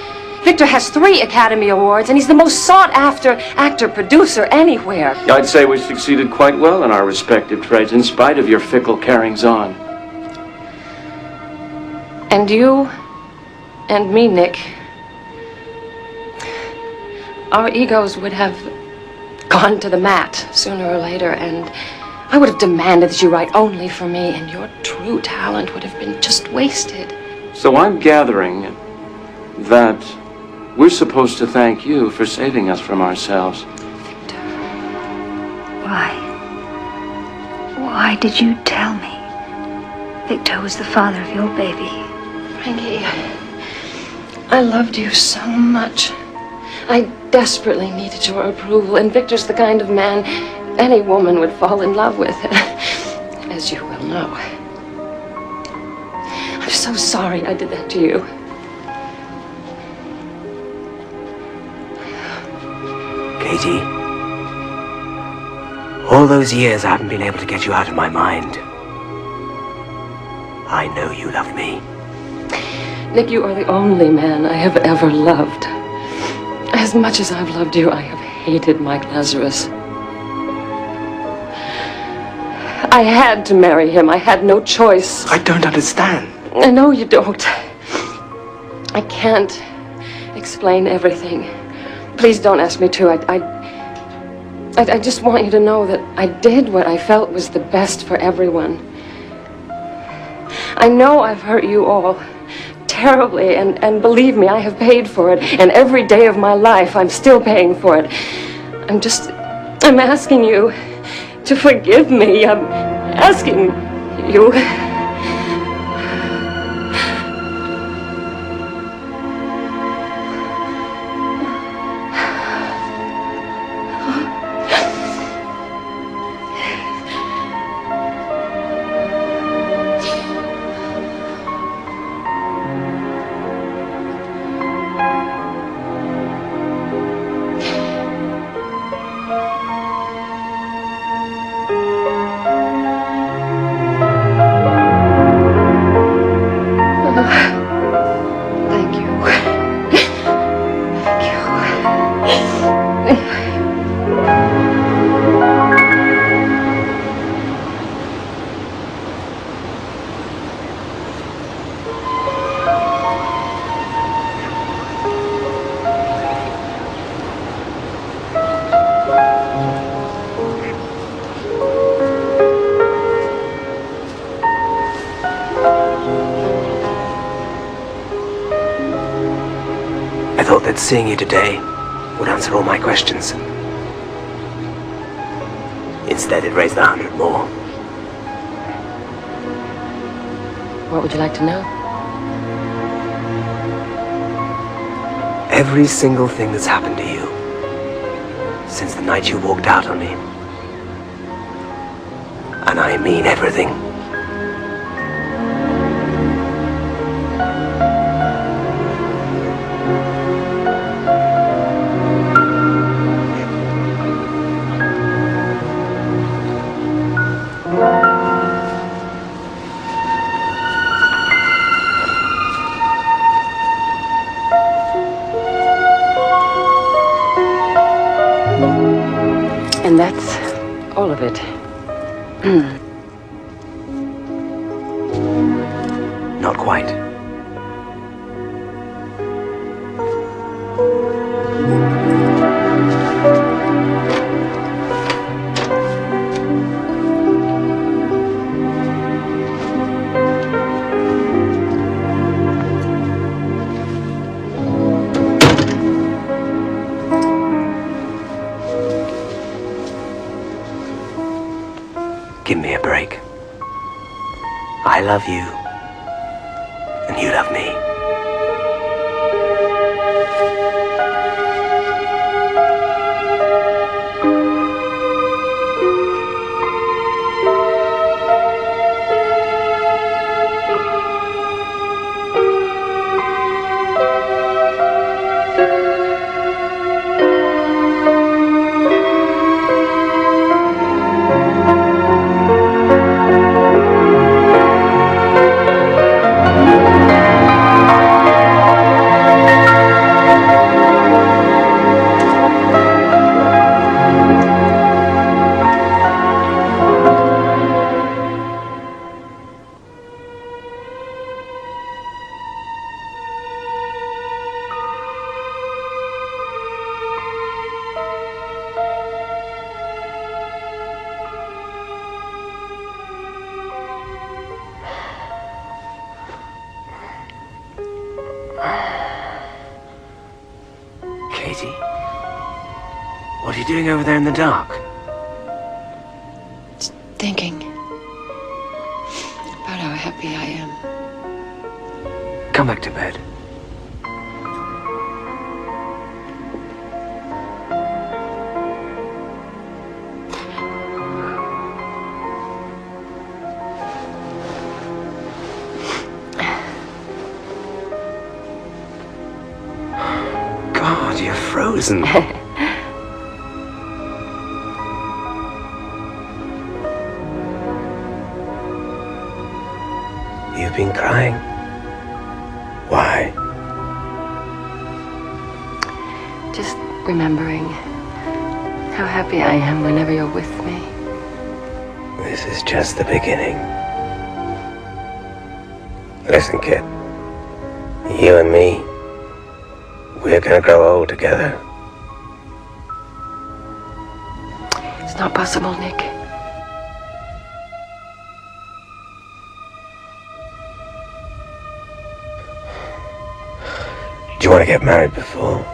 Victor has 3 Academy Awards, and he's the most sought-after actor-producer anywhere. I'd say we succeeded quite well in our respective trades, in spite of your fickle carryings-on. And you and me, Nick, our egos would have gone to the mat sooner or later, and I would have demanded that you write only for me, and your true talent would have been just wasted. So I'm gathering that we're supposed to thank you for saving us from ourselves. Why? Why did you tell me Victor was the father of your baby? Frankie, I loved you so much. I desperately needed your approval, and Victor's the kind of man any woman would fall in love with, as you well know. I'm so sorry I did that to you. Katie, all those years I haven't been able to get you out of my mind. I know you love me. Nick, you are the only man I have ever loved. As much as I've loved you, I have hated Mike Lazarus. I had to marry him. I had no choice. I don't understand. I know you don't. I can't explain everything. Please don't ask me to. I just want you to know that I did what I felt was the best for everyone. I know I've hurt you all terribly, and believe me, I have paid for it. And every day of my life, I'm still paying for it. I'm asking you to forgive me. I'm asking you. I thought that seeing you today would answer all my questions. Instead, it raised 100 more. What would you like to know? Every single thing that's happened to you since the night you walked out on me. And I mean everything. And that's all of it. Not quite. Give me a break. I love you, and you love me. Katie, what are you doing over there in the dark? Just thinking about how happy I am. Come back to bed. God, you're frozen. You've been crying. Why? Just remembering how happy I am whenever you're with me. This is just the beginning. Listen, kid. You and me, we're gonna grow old together. It's not possible, Nick. Do you want to get married before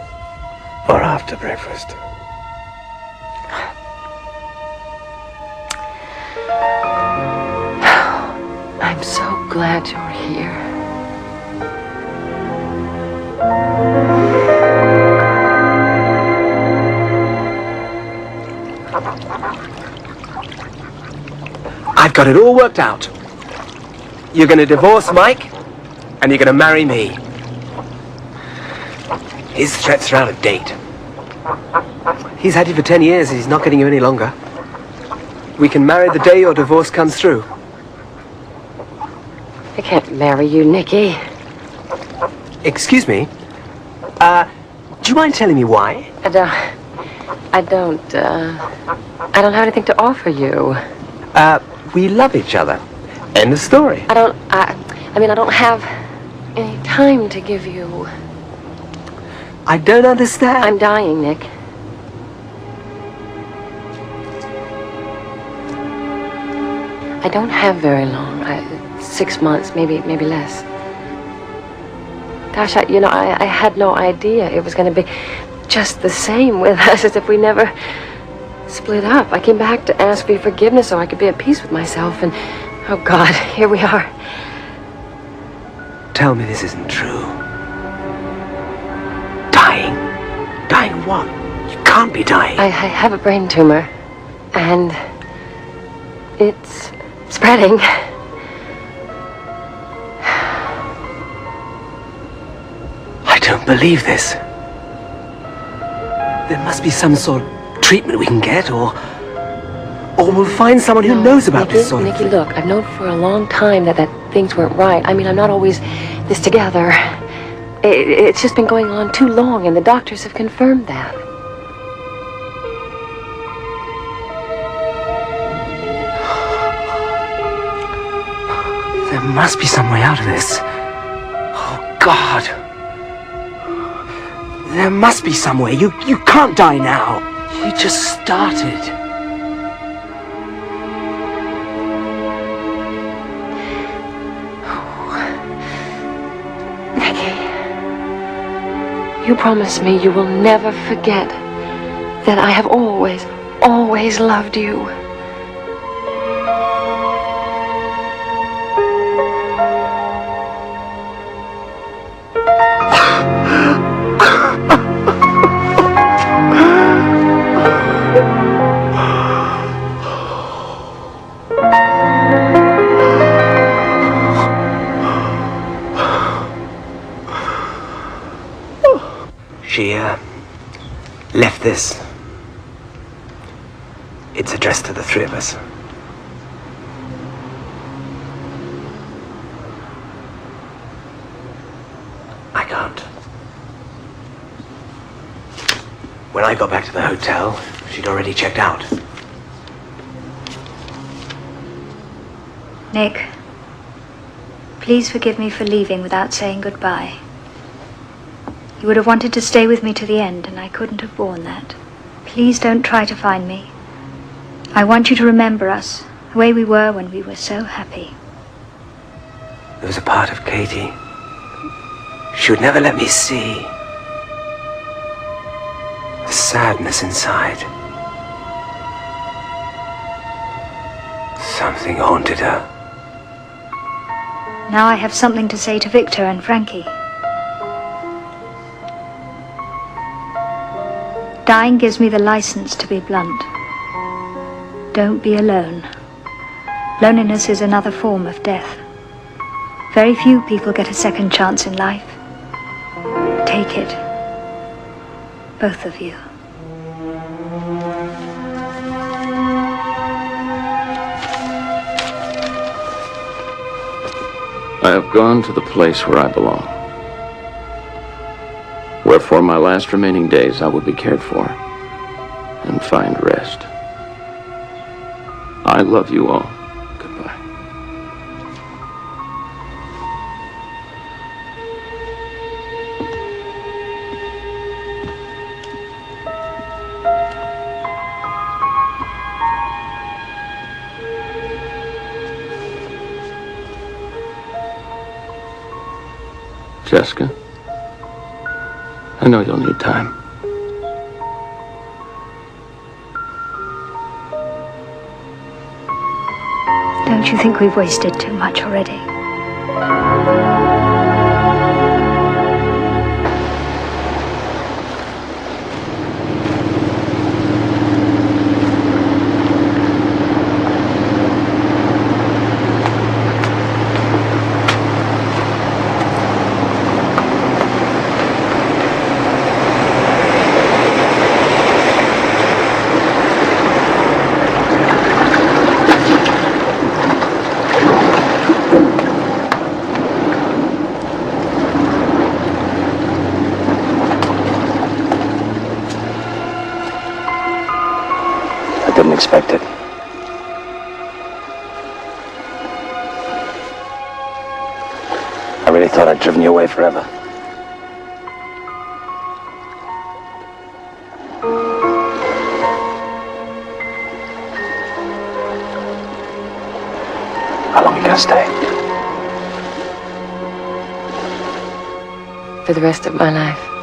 or after breakfast? I'm so glad you're here. I've got it all worked out. You're going to divorce Mike, and you're going to marry me. His threats are out of date. He's had you for 10 years, and he's not getting you any longer. We can marry the day your divorce comes through. I can't marry you, Nicky. Excuse me? Do you mind telling me why? I don't have anything to offer you. We love each other. End of story. I don't have any time to give you. I don't understand. I'm dying, Nick. I don't have very long. 6 months, maybe less. Gosh, I had no idea it was going to be just the same with us as if we never split up. I came back to ask for your forgiveness so I could be at peace with myself, and oh God, here we are. Tell me this isn't true. Dying? Dying what? You can't be dying. I have a brain tumor, and it's spreading. I don't believe this. There must be some sort of treatment we can get, or we'll find someone who knows about this sort of Nicky, thing. look, I've known for a long time that things weren't right. I mean, I'm not always this together. It's just been going on too long, and the doctors have confirmed that. There must be some way out of this. Oh, God. There must be some way. You can't die now. You just started. You promise me you will never forget that I have always, always loved you. She, left this. It's addressed to the three of us. I can't. When I got back to the hotel, she'd already checked out. Nick, please forgive me for leaving without saying goodbye. You would have wanted to stay with me to the end, and I couldn't have borne that. Please don't try to find me. I want you to remember us, the way we were when we were so happy. There was a part of Katie she would never let me see. The sadness inside. Something haunted her. Now I have something to say to Victor and Frankie. Dying gives me the license to be blunt. Don't be alone. Loneliness is another form of death. Very few people get a second chance in life. Take it. Both of you. I have gone to the place where I belong. Where Wherefore my last remaining days I will be cared for and find rest. I love you all. Goodbye. Jessica, I know you'll need time. Don't you think we've wasted too much already? I didn't expect it. I really thought I'd driven you away forever. How long are you gonna stay? For the rest of my life.